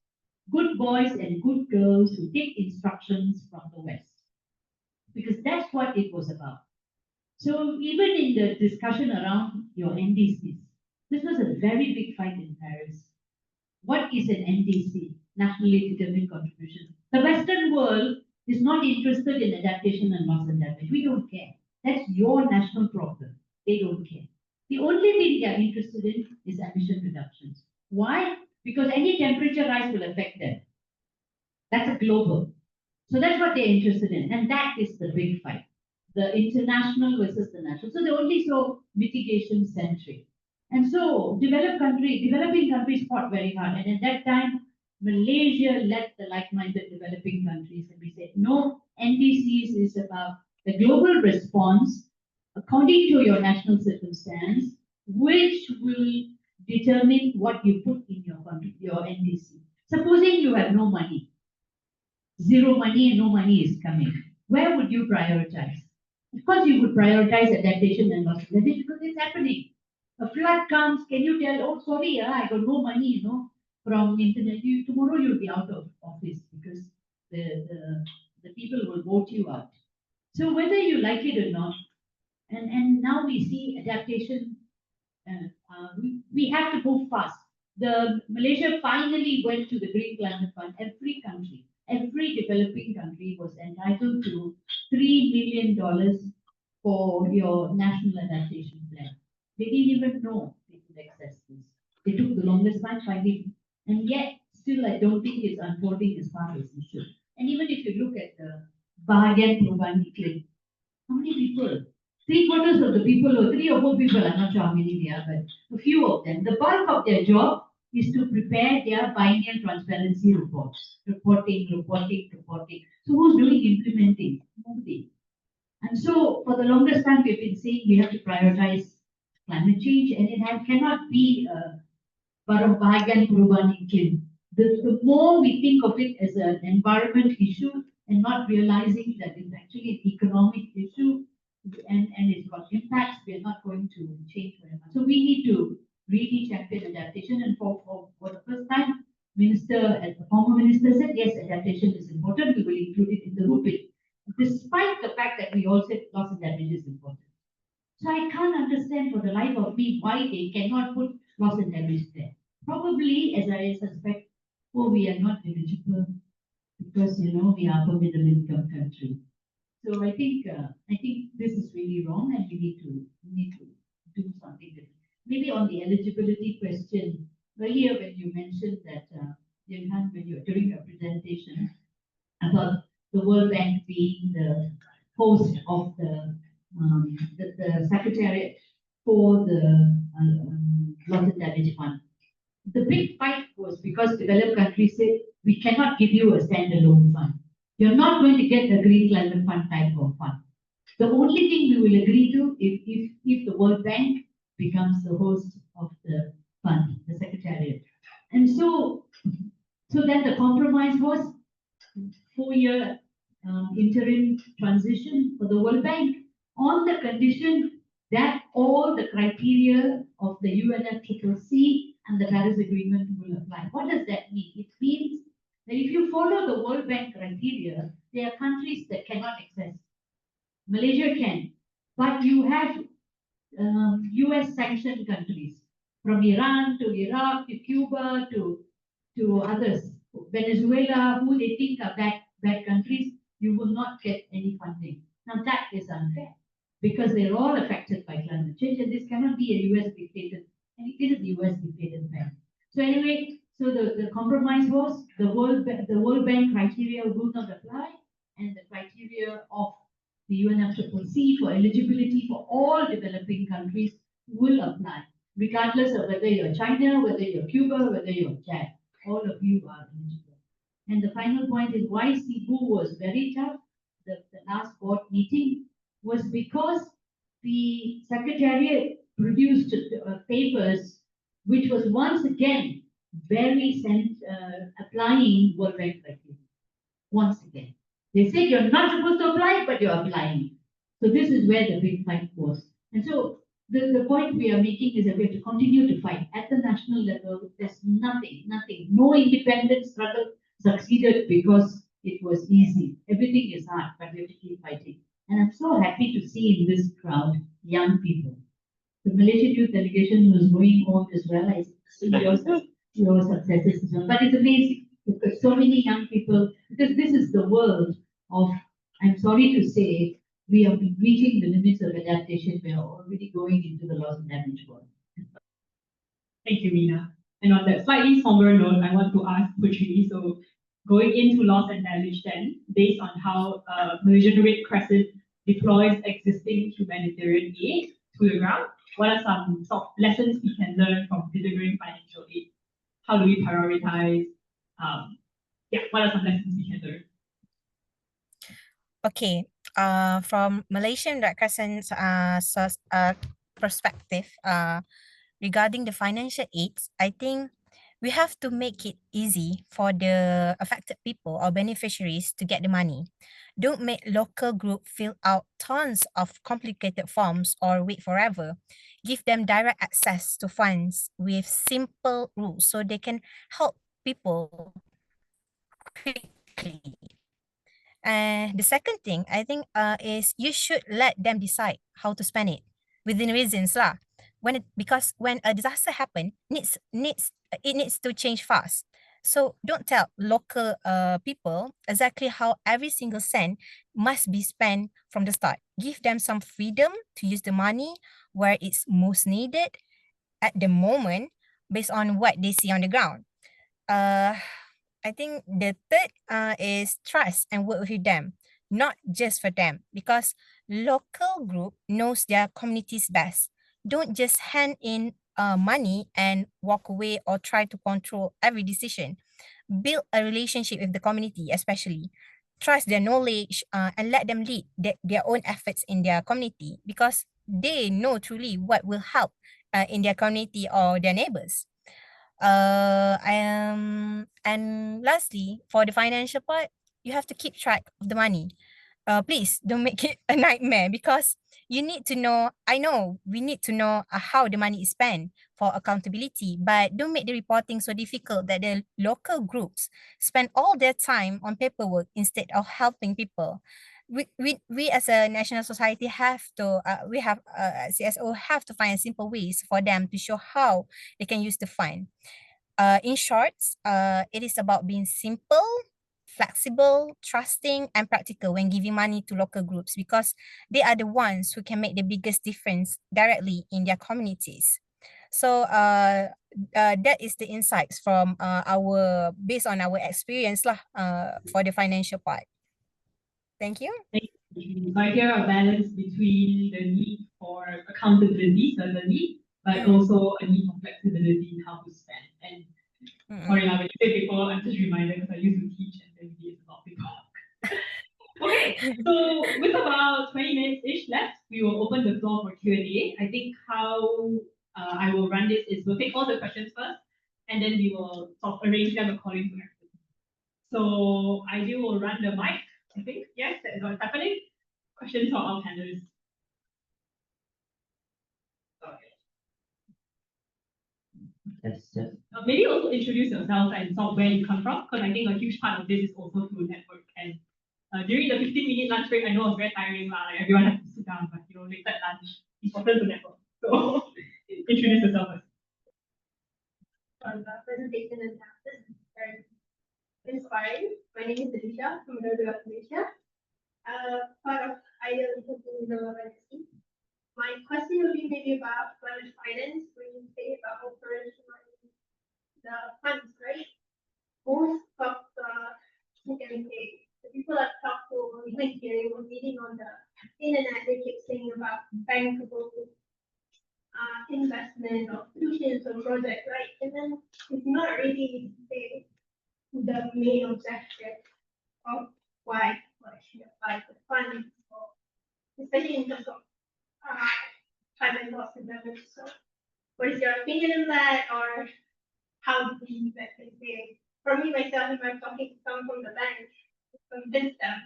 and good girls who take instructions from the West, because that's what it was about. So even in the discussion around your NDCs, this was a very big fight in Paris. What is an NDC, nationally determined contribution? The Western world is not interested in adaptation and loss and damage. We don't care. That's your national problem. They don't care. The only thing they are interested in is emission reductions. Why? Because any temperature rise will affect them. That's a global. So that's what they're interested in. And that is the big fight. The international versus the national. So they're only so mitigation centric. And so developing countries fought very hard. And at that time, Malaysia led the like-minded developing countries. And we said, no, NDCs is about the global response according to your national circumstance, which will determine what you put in your NDC. Supposing you have no money, zero money and no money is coming, where would you prioritize? Of course, you would prioritize adaptation and loss of damage because it's happening. A flood comes, can you tell, oh, sorry, I got no money, from internet. Tomorrow you'll be out of office because the people will vote you out. So whether you like it or not, and now we see adaptation, we have to move fast. Malaysia finally went to the Green Climate Fund. Every developing country was entitled to $3 million for your national adaptation plan. They didn't even know they could access this. They took the longest time finding, and yet still I don't think it's unfolding as far as it should. And even if you look at the Bahagian Perubahan Iklim, how many people? 3/4 of the people, or 3 or 4 people, I'm not sure how many they are, but a few of them, the bulk of their job is to prepare their biennial transparency reports. Reporting. So who's doing implementing? Nobody. And so for the longest time, we've been saying we have to prioritize climate change, and it cannot be bahagian perubahan iklim. The more we think of it as an environment issue and not realizing that it's actually an economic issue and it's got impacts, we are not going to change very much. So we need to really champion adaptation. And for the first time, the former minister said, yes, adaptation is important. We will include it in the rubric, despite the fact that we all said loss and damage is important. So I can't understand for the life of me why they cannot put loss and damage there. Probably, as I suspect, we are not eligible because we are a middle income country. So I think this is really wrong, and we need to do something different. Maybe on the eligibility question earlier, when you mentioned that Jinghann, when you were doing your presentation about the World Bank being the host of the secretariat for the loss and damage fund. The big fight was because developed countries said, we cannot give you a standalone fund. You're not going to get a green climate fund type of fund. The only thing we will agree to if the World Bank becomes the host of the fund, the secretariat. And so then the compromise was 4-year interim transition for the World Bank on the condition that all the criteria of the UNFCCC and the Paris Agreement will apply. What does that mean? It means that if you follow the World Bank criteria, there are countries that cannot access. Malaysia can, but you have US sanctioned countries from Iran to Iraq to Cuba to others, Venezuela, who they think are bad countries, you will not get any funding. Now that is unfair because they're all affected by climate change, and this cannot be a US dictated, and it is a US dictated bank. So anyway, so the compromise was the World Bank criteria will not apply, and the criteria of the UNFCCC for eligibility for all developing countries will apply, regardless of whether you're China, whether you're Cuba, whether you're Chad. All of you are eligible. And the final point is why Cebu was very tough. The last board meeting was because the Secretariat produced papers which was once again very applying World Bank criteria. Once again. They said you're not supposed to apply, but you're applying. So this is where the big fight was. And so the point we are making is that we have to continue to fight. At the national level, there's nothing, no independent struggle succeeded because it was easy. Everything is hard, but we have to keep fighting. And I'm so happy to see in this crowd young people. The Malaysian Youth Delegation was growing old as well. I see your successes as well. But it's amazing because so many young people, because this is the world of, I'm sorry to say, we are reaching the limits of adaptation. We are already going into the loss and damage world. Thank you, Mina. And on that slightly somber note, I want to ask Puteri, so going into loss and damage then, based on how Malaysian Red Crescent deploys existing humanitarian aid to the ground, what are some sort of lessons we can learn from delivering financial aid? How do we prioritize? What are some lessons we can learn? Okay, from Malaysian Red Crescent's perspective, regarding the financial aids, I think we have to make it easy for the affected people or beneficiaries to get the money. Don't make local group fill out tons of complicated forms or wait forever. Give them direct access to funds with simple rules so they can help people quickly. The second thing I think is you should let them decide how to spend it within reasons lah. Because when a disaster happens, it needs to change fast. So don't tell local people exactly how every single cent must be spent from the start. Give them some freedom to use the money where it's most needed at the moment based on what they see on the ground. I think the third is trust and work with them, not just for them, because local group knows their communities best. Don't just hand in money and walk away or try to control every decision. Build a relationship with the community, especially. Trust their knowledge and let them lead their own efforts in their community because they know truly what will help in their community or their neighbors. And lastly, for the financial part, you have to keep track of the money. Please don't make it a nightmare, because you need to know. I know we need to know how the money is spent for accountability, but don't make the reporting so difficult that the local groups spend all their time on paperwork instead of helping people. We as a national society have to CSO have to find simple ways for them to show how they can use the fund. In short, it is about being simple, flexible, trusting, and practical when giving money to local groups, because they are the ones who can make the biggest difference directly in their communities. So that is the insights from our based on our experience lah, for the financial part. Thank you. So I hear a balance between the need for accountability, certainly, but also a need for flexibility in how to spend. And sorry, when you say people, I'm just reminded because I used to teach and then we did a lot of people. Okay, so with about 20 minutes-ish left, we will open the floor for Q&A. I think how I will run this is we'll take all the questions first, and then we will sort of arrange them according to activity. So Ideal will run the mic, I think. Yes, that is what's happening. Questions for our panelists. Maybe also introduce yourself and sort of where you come from, because I think a huge part of this is also through network. And during the 15-minute lunch break, I know it was very tiring, like everyone has to sit down, but late at lunch, important to network. So introduce yourself first. On the presentation and this is very inspiring. My name is Adiba from WWF-Malaysia, part of Ideal in the Lavanya. My question will be maybe about fund finance. When you say about operationalizing the funds, right? Most of the people I've talked to or even hearing or reading on the internet, they keep saying about bankable investment or solutions or project, right? And then it's not really the main objective of why actually apply the funds, especially in terms of climate loss and damage. So what is your opinion on that, or how do you say? For me myself, if I'm talking to someone from the bank, convince them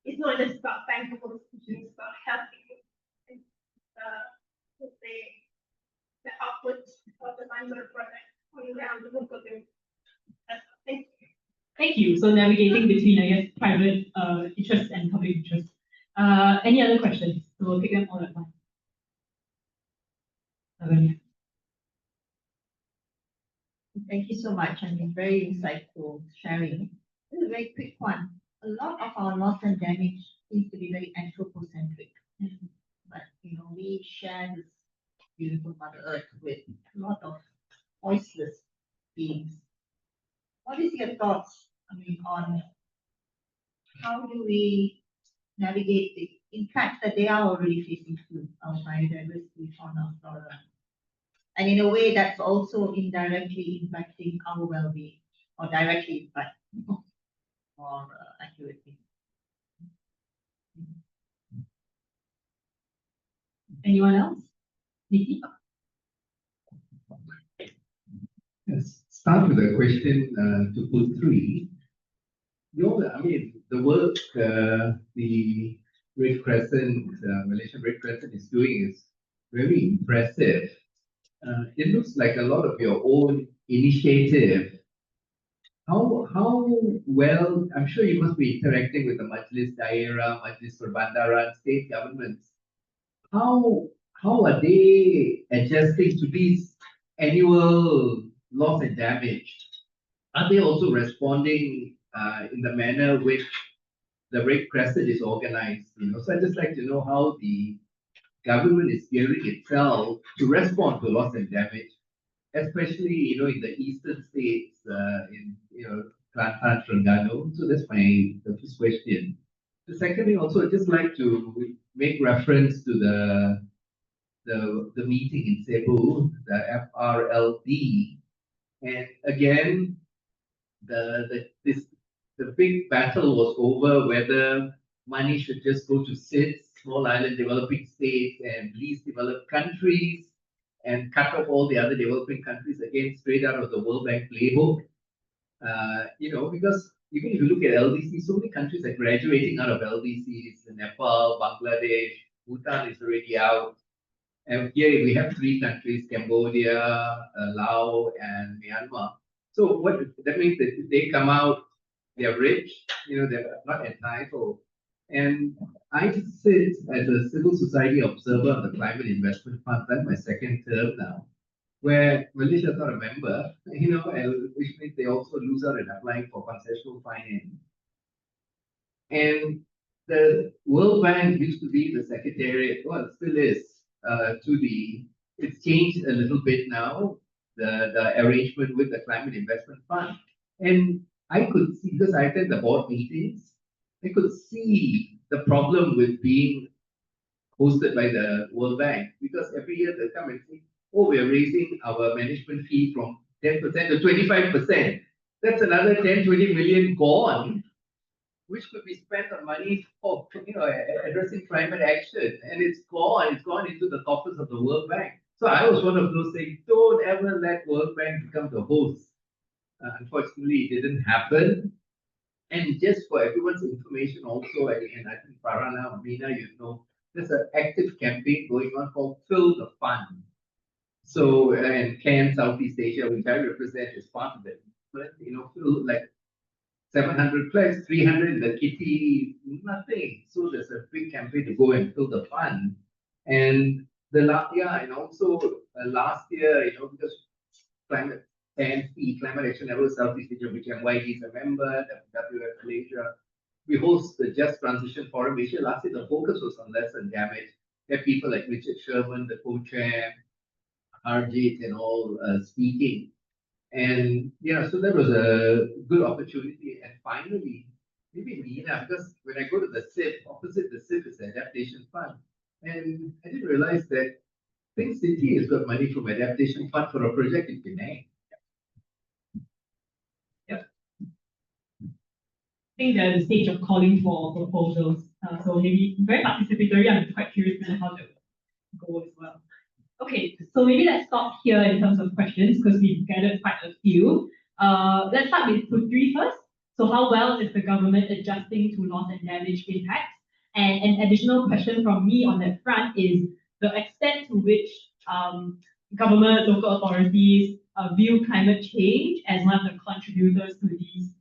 it's not just about bankable solutions, it's about helping the output of the funds or project on the ground, the local thing. Thank you. Thank you. So navigating between, I guess, private interests and public interests. Any other questions? So we'll pick them all at once. Lavanya. Thank you so much. I mean, very insightful sharing. This is a very quick one. A lot of our loss and damage seems to be very anthropocentric. But, we share this beautiful Mother Earth with a lot of voiceless beings. What is your thoughts, on how do we navigate the impacts that they are already facing through our biodiversity, fauna, flora? And in a way that's also indirectly impacting our well-being, or directly, but more accurately. Anyone else? Nikki? Yes. Start with a question to Puteri. The work the Red Crescent, Malaysian Red Crescent is doing is very impressive. It looks like a lot of your own initiative. How well, I'm sure you must be interacting with the Majlis Daerah, Majlis Perbandaran, state governments. How are they adjusting to these annual loss and damage? Are they also responding in the manner which the Red Crescent is organized? So I'd just like to know how the government is gearing itself to respond to loss and damage, especially in the eastern states, in Kelantan, Terengganu. So that's the first question. The second thing also, I'd just like to make reference to the meeting in Cebu, the FRLD, and again the big battle was over whether money should just go to SIDS, small island developing states, and least developed countries. and cut off all the other developing countries again straight out of the World Bank playbook. Because even if you look at LDC, so many countries are graduating out of LDCs. Nepal, Bangladesh, Bhutan is already out. And here we have three countries, Cambodia, Laos, and Myanmar. So what that means that if they come out, they're rich, they're not entitled. And I sit as a civil society observer of the Climate Investment Fund. That's my second term now, where Malaysia is not a member, which means they also lose out in applying for concessional finance. And the World Bank used to be the secretariat, well, it still is, it's changed a little bit now, the arrangement with the Climate Investment Fund. And I could see, because I attend the board meetings, I could see the problem with being hosted by the World Bank, because every year they come and say, oh, we're raising our management fee from 10% to 25%. That's another 10, 20 million gone, which could be spent on money for addressing climate action. And it's gone into the coffers of the World Bank. So I was one of those saying, don't ever let World Bank become the host. Unfortunately, it didn't happen. And just for everyone's information also, and I think Farhana, Mina, there's an active campaign going on called Fill the Fund. So, and CAN Southeast Asia, which I represent, is part of it. But, fill like 700 plus, 300 in the kitty, nothing. So there's a big campaign to go and fill the fund. And last year, because climate action network Southeast Asia, which MYD is a member, WWF-Malaysia, we host the Just Transition Forum Asia. Last year, the focus was on lesson damage. There are people like Richard Sherman, the co-chair, Harjit, and all speaking. And so that was a good opportunity. And finally, maybe Mina, because when I go to the SIP, opposite the SIP is the Adaptation Fund. And I didn't realize that Pink City has got money from Adaptation Fund for a project in Penang. Yep. I think they're at the stage of calling for proposals. So maybe very participatory. I'm quite curious to know how that will go as well. Okay, so maybe let's stop here in terms of questions because we've gathered quite a few. Let's start with Puteri first. So how well is the government adjusting to loss and damage impacts? And an additional question from me on that front is the extent to which government, local authorities view climate change as one of the contributors to these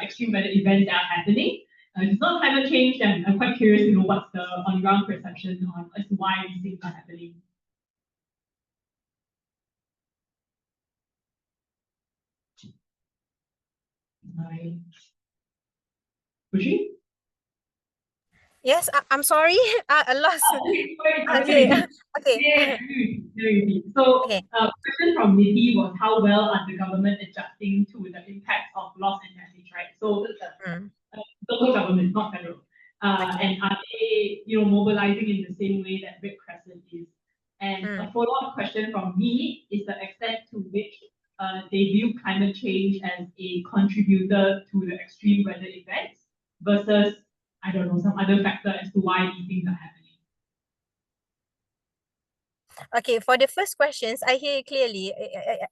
extreme weather events that are happening. If it's not climate change, then I'm quite curious to know what's the on-ground perception on as to why these things are happening. Puteri? Yes, I'm sorry. I lost. Okay. Okay. So, Okay. question from Nidhi was how well are the government adjusting to the impacts of loss and damage, right? So, local government, not federal. And are they, mobilizing in the same way that Red Crescent is? And a follow-up question from me is the extent to which they view climate change as a contributor to the extreme weather events versus, I don't know, some other factor as to why these things are happening. Okay, for the first questions, I hear clearly,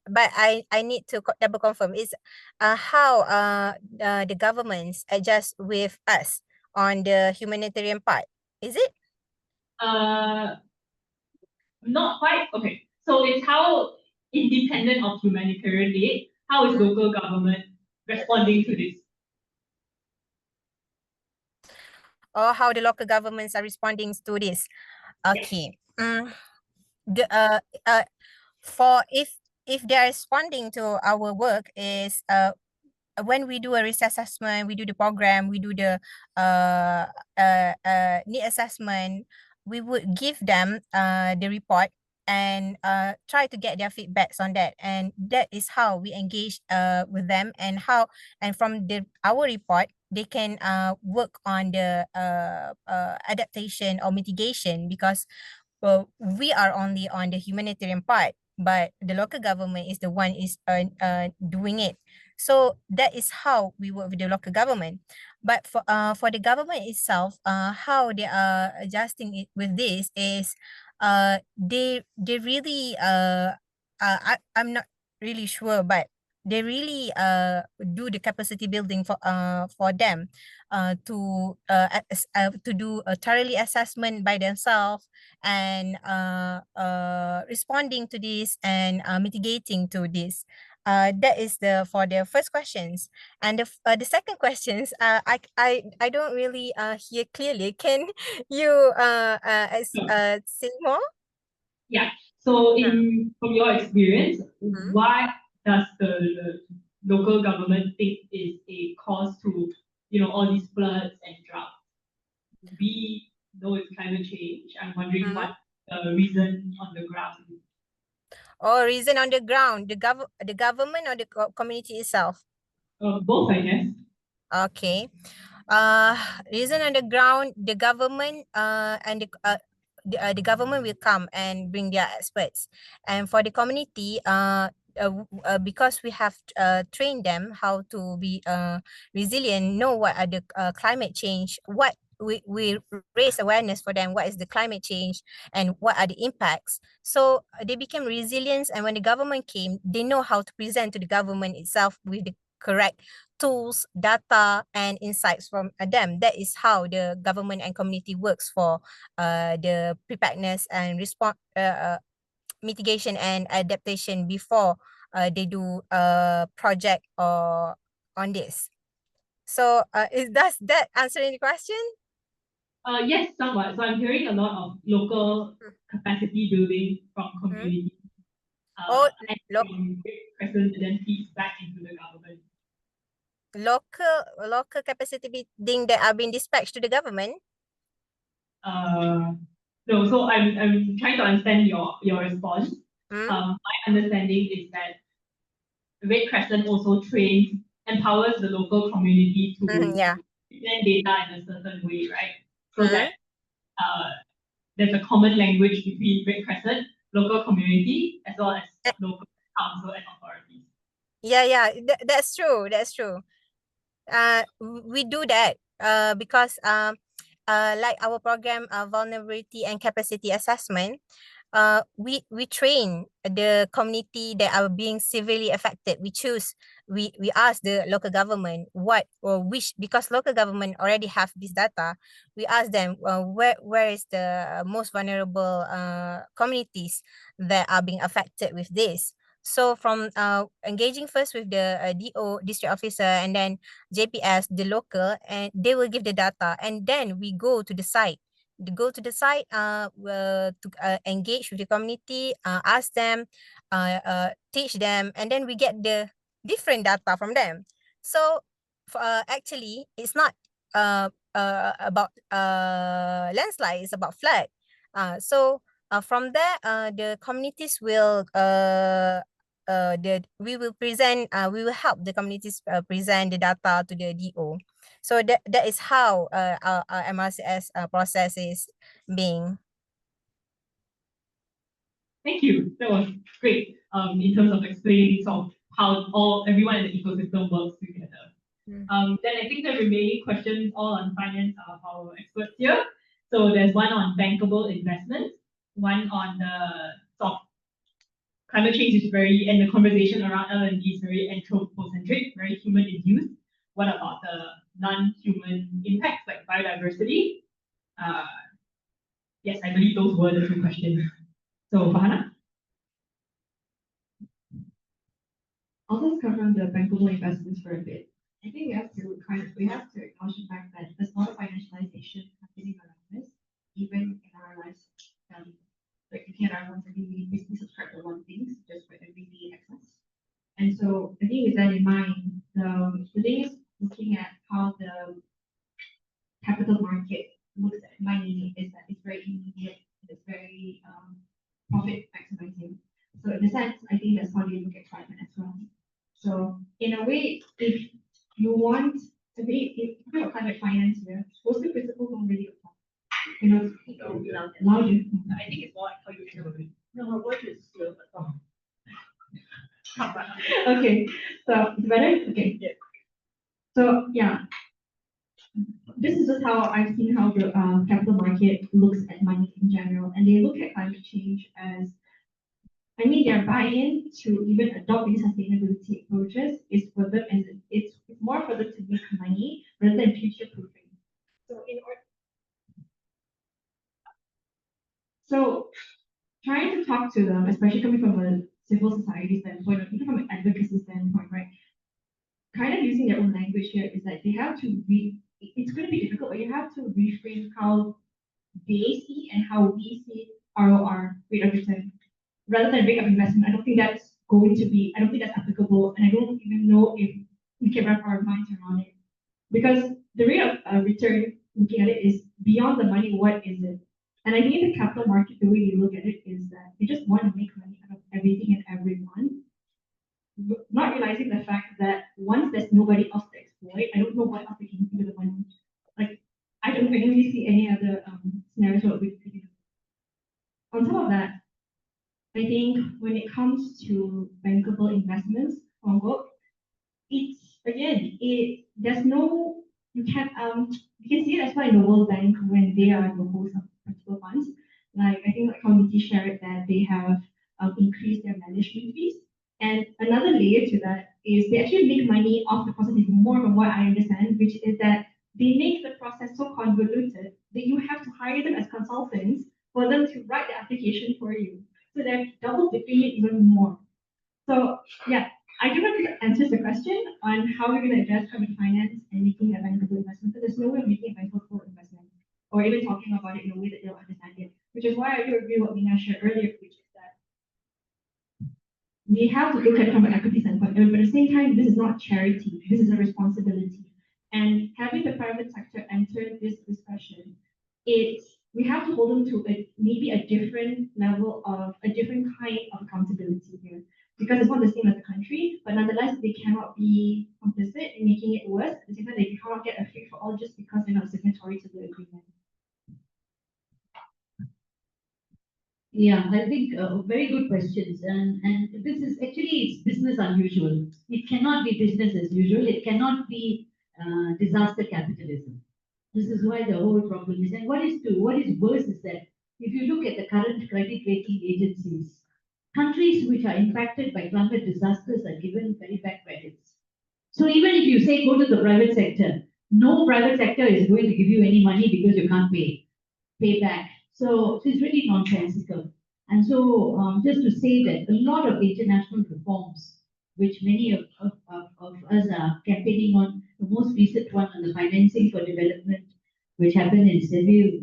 but I need to double confirm is how the governments adjust with us on the humanitarian part. Is it? Not quite. Okay, so it's how independent of humanitarian aid, how is local government responding to this? Or how the local governments are responding to this? Okay. For if they are responding to our work is when we do a risk assessment, we do the program, we do the need assessment, we would give them the report and try to get their feedbacks on that, and that is how we engage with them, and from our report they can work on the adaptation or mitigation, because we are only on the humanitarian part, but the local government is the one is doing it. So that is how we work with the local government. But for the government itself, how they are adjusting it with this is they really I'm not really sure, but they really do the capacity building for them to do a thoroughly assessment by themselves and responding to this and mitigating to this. That is the for the first questions. And the second questions, I don't really hear clearly. Can you say more? Yeah. So from your experience, why does the local government think is a cause to, all these floods and droughts? We know it's climate change. I'm wondering what the reason on the ground is. Or reason on the ground, the government or the community itself? Both, I guess. Okay. Reason on the ground, the government and the government will come and bring their experts, and for the community because we have trained them how to be resilient, know what are the climate change, what we raise awareness for them, what is the climate change and what are the impacts. So they became resilient, and when the government came, they know how to present to the government itself with the correct tools, data, and insights from them. That is how the government and community works for the preparedness and response, mitigation and adaptation before they do a project or on this. So does that answer any question? Yes, somewhat. So I'm hearing a lot of local capacity building from community. And from Crescent, and then feeds back into the government. Local capacity building that are being dispatched to the government? No, so I'm trying to understand your response. My understanding is that Red Crescent also empowers the local community to present data in a certain way, right? So that there's a common language between Red Crescent, local community, as well as local council and authorities. Yeah, that's true. That's true. We do that because like our program, vulnerability and capacity assessment, we train the community that are being severely affected. We ask the local government what or which, because local government already have this data. We ask them where is the most vulnerable communities that are being affected with this. So from engaging first with the DO, district officer, and then JPS, the local, and they will give the data, and then we go to the site. To engage with the community, ask them, teach them, and then we get the different data from them. So actually, it's not about landslide, it's about flood. So from there, the communities will we will help the communities present the data to the DO. So that is how our MRCS process is being. Thank you. That was great. In terms of explaining sort of how everyone in the ecosystem works together. Then I think the remaining questions all on finance are our experts here. So there's one on bankable investments, one on the sort of climate change is and the conversation around L&D is very anthropocentric, very human induced. What about the non-human impacts like biodiversity? Yes, I believe those were the two questions. So Farhana? I'll just cover on the bankable investments for a bit. I think we have to acknowledge the fact that there's a lot of financialization happening around us, even in our lives. Like looking at our ones, I think we basically subscribe to one thing just for everyday access. And so I think with that in mind, the thing is looking at how the capital market looks at money is that it's very immediate, it's very profit maximizing. So in a sense, I think that's how they look at climate as well. So in a way, if you want to be, if you talk about climate finance here, those two principles don't really apply. Louder. I think it's more like how you introvert. No, her voice is slow. Okay, so it's better? Okay. Yeah. So yeah, this is just how I've seen how the capital market looks at money in general, and they look at climate change as, I mean, their buy-in to even adopt these sustainability approaches is for them, and it's more for them to make money rather than future-proofing. So trying to talk to them, especially coming from a civil society standpoint, or even from an advocacy standpoint, right? Kind of using their own language here is that they have to it's going to be difficult, but you have to reframe how they see and how we see ROR, rate of return, rather than rate of investment. I don't think that's applicable, and I don't even know if we can wrap our minds around it. Because the rate of return, looking at it, is beyond the money, what is it? And I think the capital market, the way they look at it is that they just want to make money out of everything and everyone, not realizing the fact that once there's nobody else to exploit, I don't know what else they can do with the money. Like, I don't really see any other scenarios where we could do. On top of that, I think when it comes to bankable investments, there's no, you can see it as well in the World Bank when they are the host of particular funds. Like, I think Komuniti shared that they have increased their management fees. And another layer to that is they actually make money off the process even more, from what I understand, which is that they make the process so convoluted that you have to hire them as consultants for them to write the application for you. So they're double dipping it even more. So yeah, I do not think that answers the question on how we're going to address climate finance and making a bankable investment. So there's no way of making a bankable investment, or even talking about it in a way that they'll understand it. Which is why I do agree with what Mina shared earlier, which is that we have to look at it from an equity standpoint, but at the same time, this is not charity. This is a responsibility. And having the private sector enter this discussion, we have to hold them to maybe a different level of a different kind of accountability here, because it's not the same as the country, but nonetheless they cannot be complicit in making it worse. At the same time, they cannot get a free for all just because they're not signatory to the agreement. Yeah, I think very good questions, and this is actually, it's business unusual. It cannot be business as usual. It cannot be disaster capitalism. This is why the whole problem is. And what is worse is that if you look at the current credit rating agencies, countries which are impacted by climate disasters are given very bad credits. So even if you say go to the private sector, no private sector is going to give you any money because you can't pay back. So it's really nonsensical. And so just to say that a lot of international reforms, which many of us are campaigning on, the most recent one on the financing for development, which happened in Seville,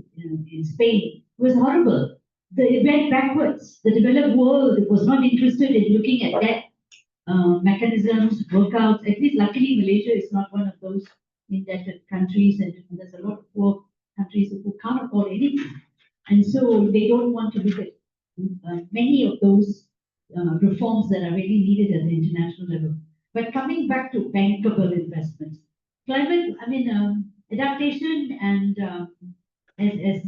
in Spain, was horrible. It went backwards. The developed world was not interested in looking at that mechanisms, workouts. At least luckily Malaysia is not one of those indebted countries, and there's a lot of poor countries who can't afford anything. And so they don't want to look at many of those reforms that are really needed at the international level. But coming back to bankable investments, climate, adaptation and as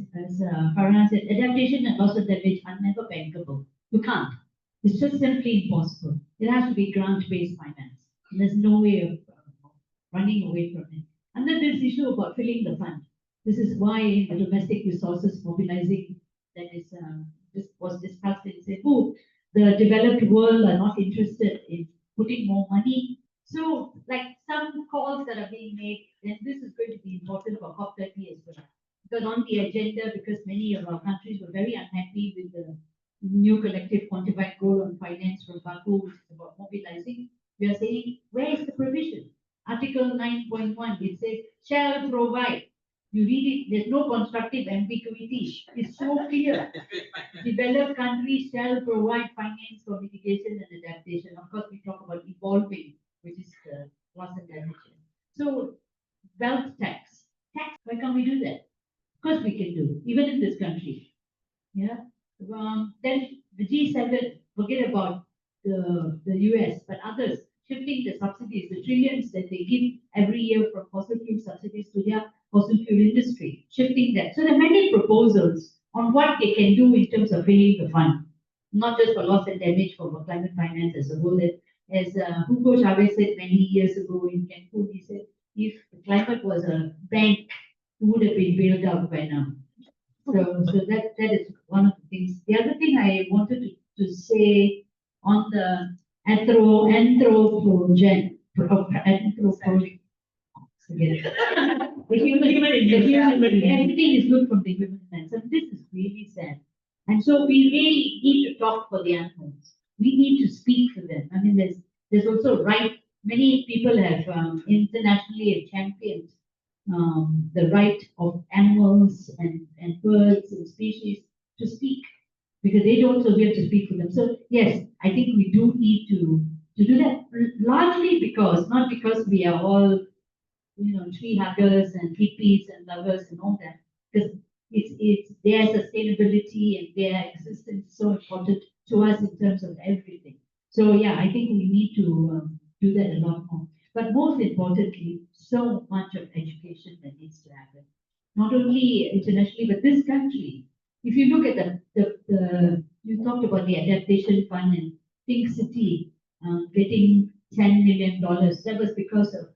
Farhana said, adaptation and loss of damage are never bankable. You can't. It's just simply impossible. It has to be grant-based finance. And there's no way of running away from it. And then there's the issue about filling the fund. This is why the domestic resources mobilizing that was discussed in Cebu. The developed world are not interested in putting more money. So, like some calls that are being made, and this is going to be important for COP30 as well. Because on the agenda, because many of our countries were very unhappy with the new collective quantified goal on finance from Baku, which is about mobilizing, we are saying, where is the provision? Article 9.1, it says, shall provide. You read it, there's no constructive ambiguity. It's so clear. Developed countries shall provide finance for mitigation and adaptation. Of course, we talk about evolving, which is the loss and damage. So, wealth tax. Why can't we do that? Of course we can do, even in this country. Yeah. Then the G7, forget about the US, but others, shifting the subsidies, the trillions that they give every year from fossil fuel subsidies to their fossil fuel industry, shifting that. So there are many proposals on what they can do in terms of filling the fund, not just for loss and damage, for climate finance as a whole. As Hugo Chavez said many years ago in Cancun, he said, if climate was a bank, would have been bailed out by now. So that is one of the things. The other thing I wanted to say on the anthropogen, everything is good from the human lens, and this is really sad. And so we really need to talk for the animals. We need to speak for them. I mean, there's also right. Many people have internationally championed the right of animals and birds and species to speak because they don't also have to speak for them. So yes, I think we do need to do that largely because not because we are all tree huggers and hippies and lovers and all that because it's their sustainability and their existence so important to us in terms of everything. So yeah, I think we need to do that a lot more. But most importantly, so much of education that needs to happen, not only internationally but this country. If you look at the you talked about the adaptation fund and Pink City getting $10 million. That was because of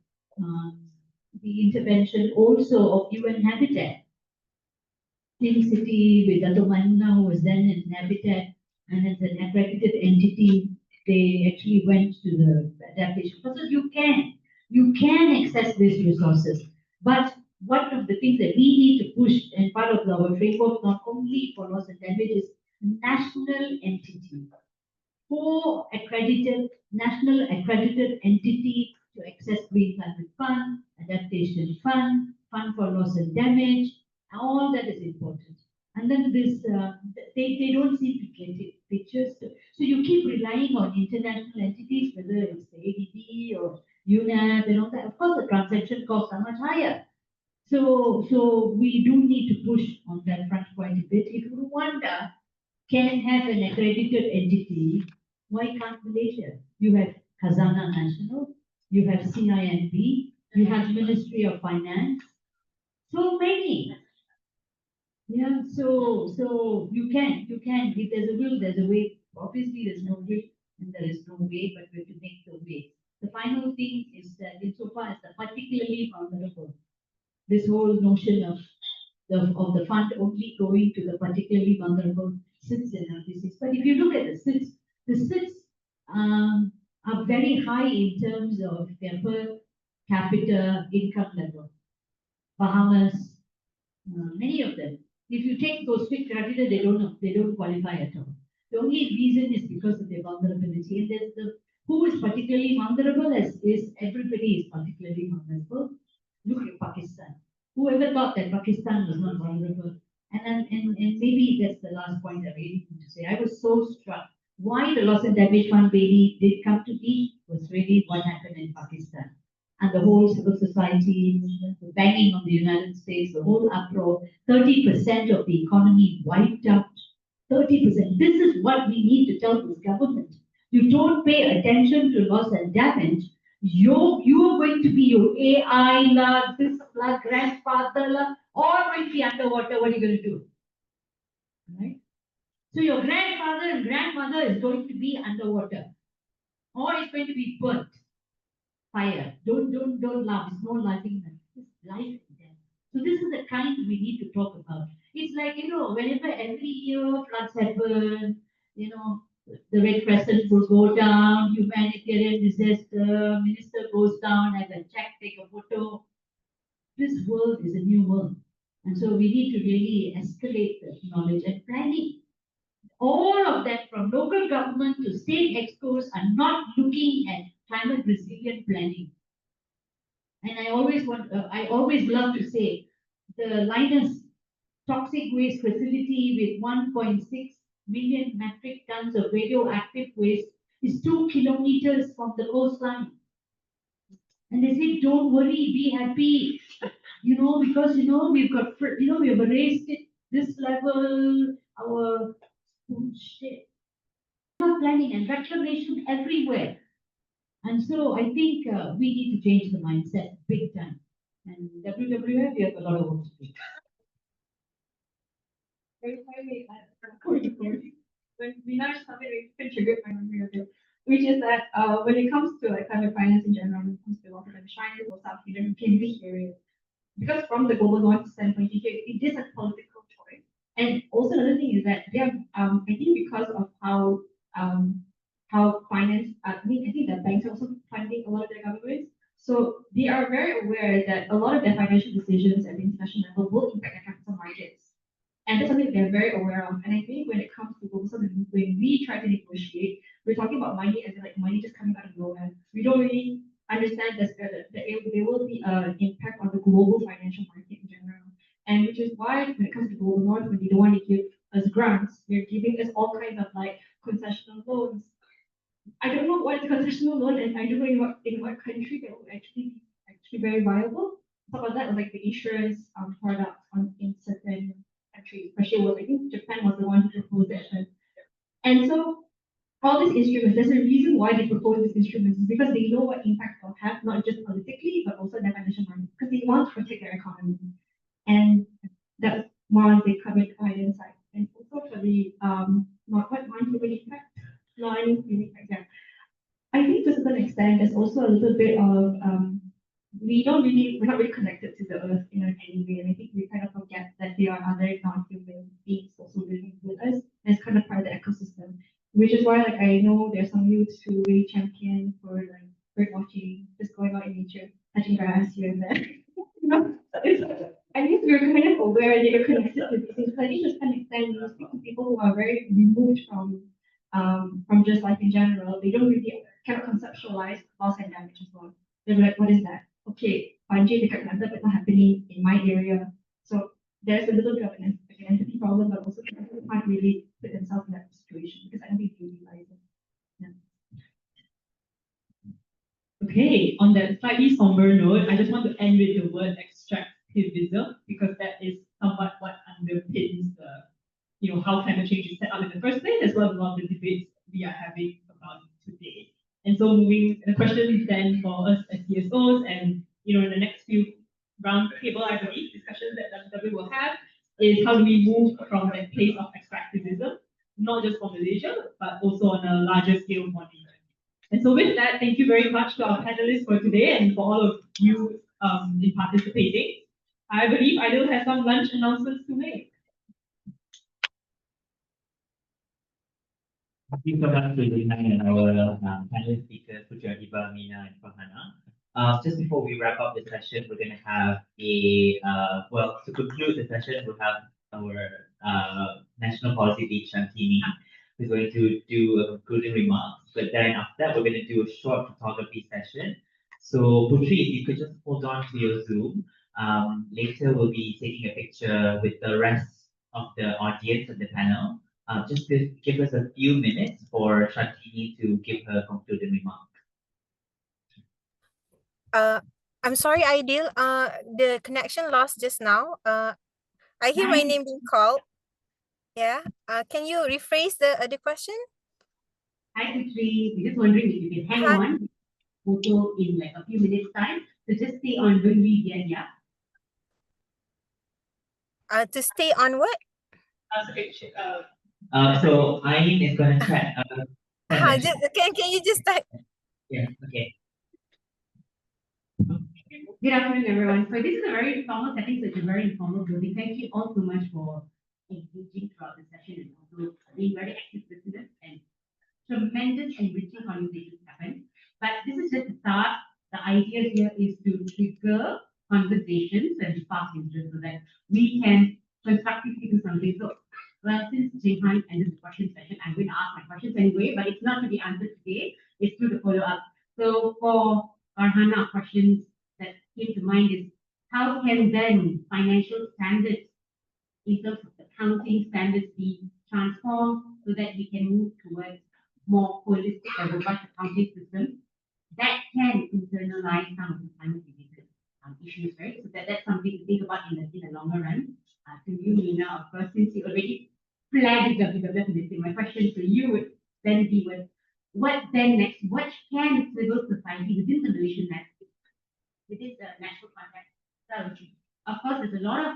the intervention also of UN Habitat. Pink City with Dato' Maimuna, who was then in Habitat and as an accredited entity, they actually went to the adaptation. So you can access these resources. But one of the things that we need to push and part of our framework, not only for loss and damage, is national entity. National accredited entity to access Green Climate Fund, Adaptation Fund, Fund for Loss and Damage, all that is important. And then this, they don't seem to get it, pictures. So you keep relying on international entities, whether it's the ADB or UNAP and all that. Of course, the transaction costs are much higher. So we do need to push on that front quite a bit. If Rwanda can have an accredited entity, why can't Malaysia? You have Hasanah National, you have CIMB, you have Ministry of Finance, so many. Yeah, so you can. If there's a will, there's a way. Obviously, there's no will and there is no way, but we have to make the way. The final thing is that insofar as the particularly vulnerable, this whole notion of the fund only going to the particularly vulnerable sits in our disease. But if you look at the sits are very high in terms of their per capita income level. Bahamas, many of them. If you take those strict criteria, they don't qualify at all. The only reason is because of their vulnerability. And there's who is particularly vulnerable is everybody is particularly vulnerable. Look at Pakistan. Whoever thought that Pakistan was not vulnerable? And maybe that's the last point I really want to say. I was so struck. Why the loss and damage fund really did come to be was really what happened in Pakistan. And the whole civil society, the banging on the United States, the whole uproar, 30% of the economy wiped out. 30%. This is what we need to tell this government. You don't pay attention to loss and damage. You are going to be your AI la, this la, grandfather la, all going to be underwater. What are you going to do? Right? So your grandfather and grandmother is going to be underwater, or it's going to be burnt. Fire. Don't laugh. It's no laughing. It's life and death. So this is the kind we need to talk about. It's like, whenever every year floods happen, the Red Crescent will go down, humanitarian disaster, minister goes down, have a check, take a photo. This world is a new world. And so we need to really escalate the knowledge and planning. All of that from local government to state experts are not looking at climate resilient planning. And I always love to say the Linus toxic waste facility with 1.6 million metric tons of radioactive waste is 2 kilometers from the coastline. And they say, don't worry, be happy, because, we've got, we have raised it this level, our shit. Planning and reclamation everywhere. And so I think we need to change the mindset big time. And WWF, we have a lot of work to do. When we now something we contribute my memory of it, which is that when it comes to like climate finance in general, when it comes to water and shines or South Sudan, you can really hear it. because from the global north standpoint, it is a political choice. And also another thing is that they have, I think because of how finance, I think the banks are also funding a lot of their governments. So they are very aware that a lot of their financial decisions at the international level will impact their capital markets. And that's something they're very aware of. And I think when it comes to global south, when we try to negotiate, we're talking about money as in like money just coming out of nowhere. We don't really understand that there will be an impact on the global financial market in general. And which is why when it comes to global north, when they don't want to give us grants, they're giving us all kinds of like concessional loans. I don't know what is a concessional loan, and I don't know in what country that will actually be very viable. Some of that was like the insurance product in certain countries, especially I think Japan was the one who proposed it. And so all these instruments, there's a reason why they propose these instruments, is because they know what impact they'll have, not just politically, but also their financial market, because they want to protect their economy. And that's one they covered finance side. And also for the non-human impact, yeah. I think to a certain extent, there's also a little bit of we're not really connected to the earth in any way. And I think we kind of forget that there are other non-human beings also living with us. As kind of part of the ecosystem. Which is why like I know there's some youths who really champion for like bird watching, just going out in nature, touching grass here and there. I guess we're kind of aware that you're connected to these things. But I think to some extent you speak to people who are very removed from just life in general, they don't really cannot conceptualize loss and damage as well. They're like, what is that? Okay, banjir dekat Gaza, but not happening in my area. So there's a little bit of an entity problem, but also people can't really put themselves in that situation because I don't think they realize it. Yeah. Okay, on that slightly somber note, I just want to end with the word extractivism because that is somewhat what underpins the, how climate change is set up in the first place, as well as a lot of the debates we are having about it today. And so moving the question then for us as CSOs and in the next few round table, I believe, discussions that WW will have is how do we move from that place of extractivism, not just for Malaysia, but also on a larger scale for the world. And so with that, thank you very much to our panelists for today and for all of you in participating. I believe I will have some lunch announcements to make. Thank you so much to Jinghann and our panel speakers, Puteri, Adiba, Mina, and Farhana. Just before we wrap up the session, we're going to have to conclude the session, we'll have our National Policy Lead, Shantini, who's going to do a concluding remarks. But then after that, we're going to do a short photography session. So Puteri, if you could just hold on to your Zoom. Later, we'll be taking a picture with the rest of the audience of the panel. Just to give us a few minutes for Shantini to give her concluding remark. I'm sorry, Ideal. The connection lost just now. I hear my name being called. Yeah. Can you rephrase the question? Hi, Puteri. We're just wondering if you can hang on photo in like a few minutes time. So just stay on, don't leave yet, yeah. To stay on what? So Aileen is going to chat. Can you just type? Yeah. Okay. Good afternoon, everyone. So this is a very informal setting, so it's a very informal building. Thank you all so much for engaging throughout the session and also being very active listeners and tremendous enriching conversations happen. But this is just a start. The idea here is to trigger conversations and spark interest so that we can constructively do something. So, well, since Jinghann ended the question session, I'm going to ask my questions anyway, but it's not to be answered today. It's through the follow-up. So for Farhana, questions that came to mind is how can then financial standards in terms of accounting standards be transformed so that we can move towards more holistic and robust accounting systems that can internalize some of the climate-related issues, right? So that's something to think about in the longer run. To you, Mina, of course, since you already flagged WWF-Malaysia, my question to you would then be what then next? What can civil society within the Malaysian landscape, within the national context, of course, there's a lot of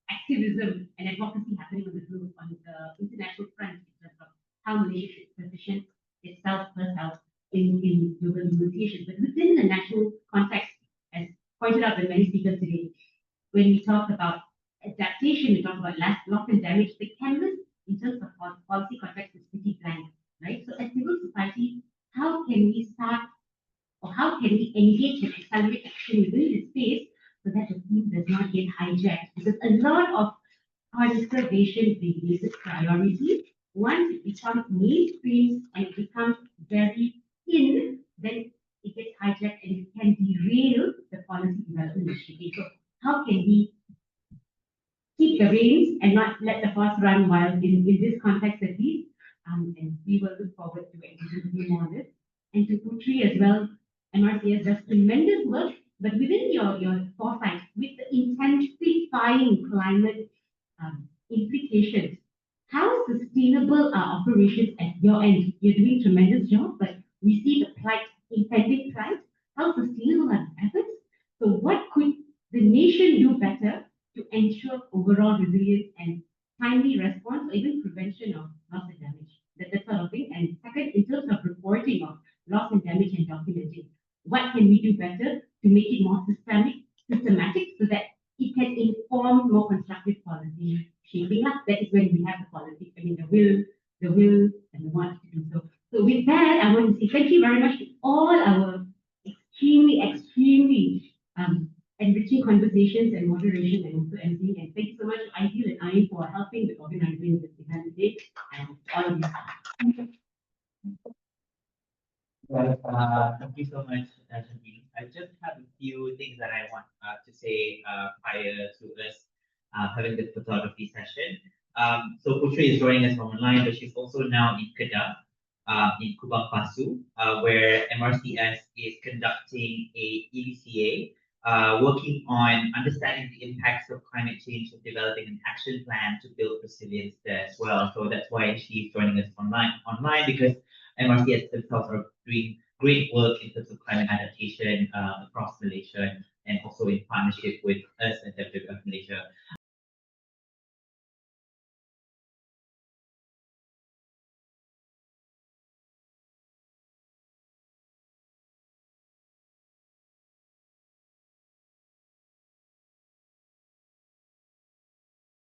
activism and advocacy happening on the international front in terms of how Malaysia should position itself herself in global negotiations. But within the national context, as pointed out by many speakers today, policy context is pretty blank, right? So as civil society, how can we start or how can we engage and accelerate action within this space so that the theme does not get hijacked? Because a lot of conservation-related priorities, once it becomes mainstream and it becomes very thin, then it gets hijacked and it can derail the policy development initiative. So how can we keep the reins and not let the horse run wild in this context at least? And we will look forward to engaging with you more on this. And to Puteri as well, MRCS does tremendous work, but within your foresight, with the intensifying climate implications, how sustainable are operations at your end? You're doing tremendous job, but we see the plight, impending plight. How sustainable are the efforts? So what could the nation do better to ensure overall resilience and timely response or even prevention of loss and damage? That sort of thing. And second, in terms of reporting of loss and damage and documenting, what can we do better to make it more systematic so that it can inform more constructive policy shaping up? That is when we have the policy, the will and the want to do so. So with that, I want to say thank you very much to all our extremely enriching conversations and moderation and also everything. And thank you so much to Ideal and I for helping with organizing this event today and all of you. Well, thank you so much, Shantini. I just have a few things that I want to say prior to us having this photography session. So Puteri is joining us from online, but she's also now in Kedah, in Kubang Pasu, where MRCS is conducting a EBCA, working on understanding the impacts of climate change and developing an action plan to build resilience there as well. So that's why she's joining us online because MRCS themselves are doing great work in terms of climate adaptation across Malaysia and also in partnership with us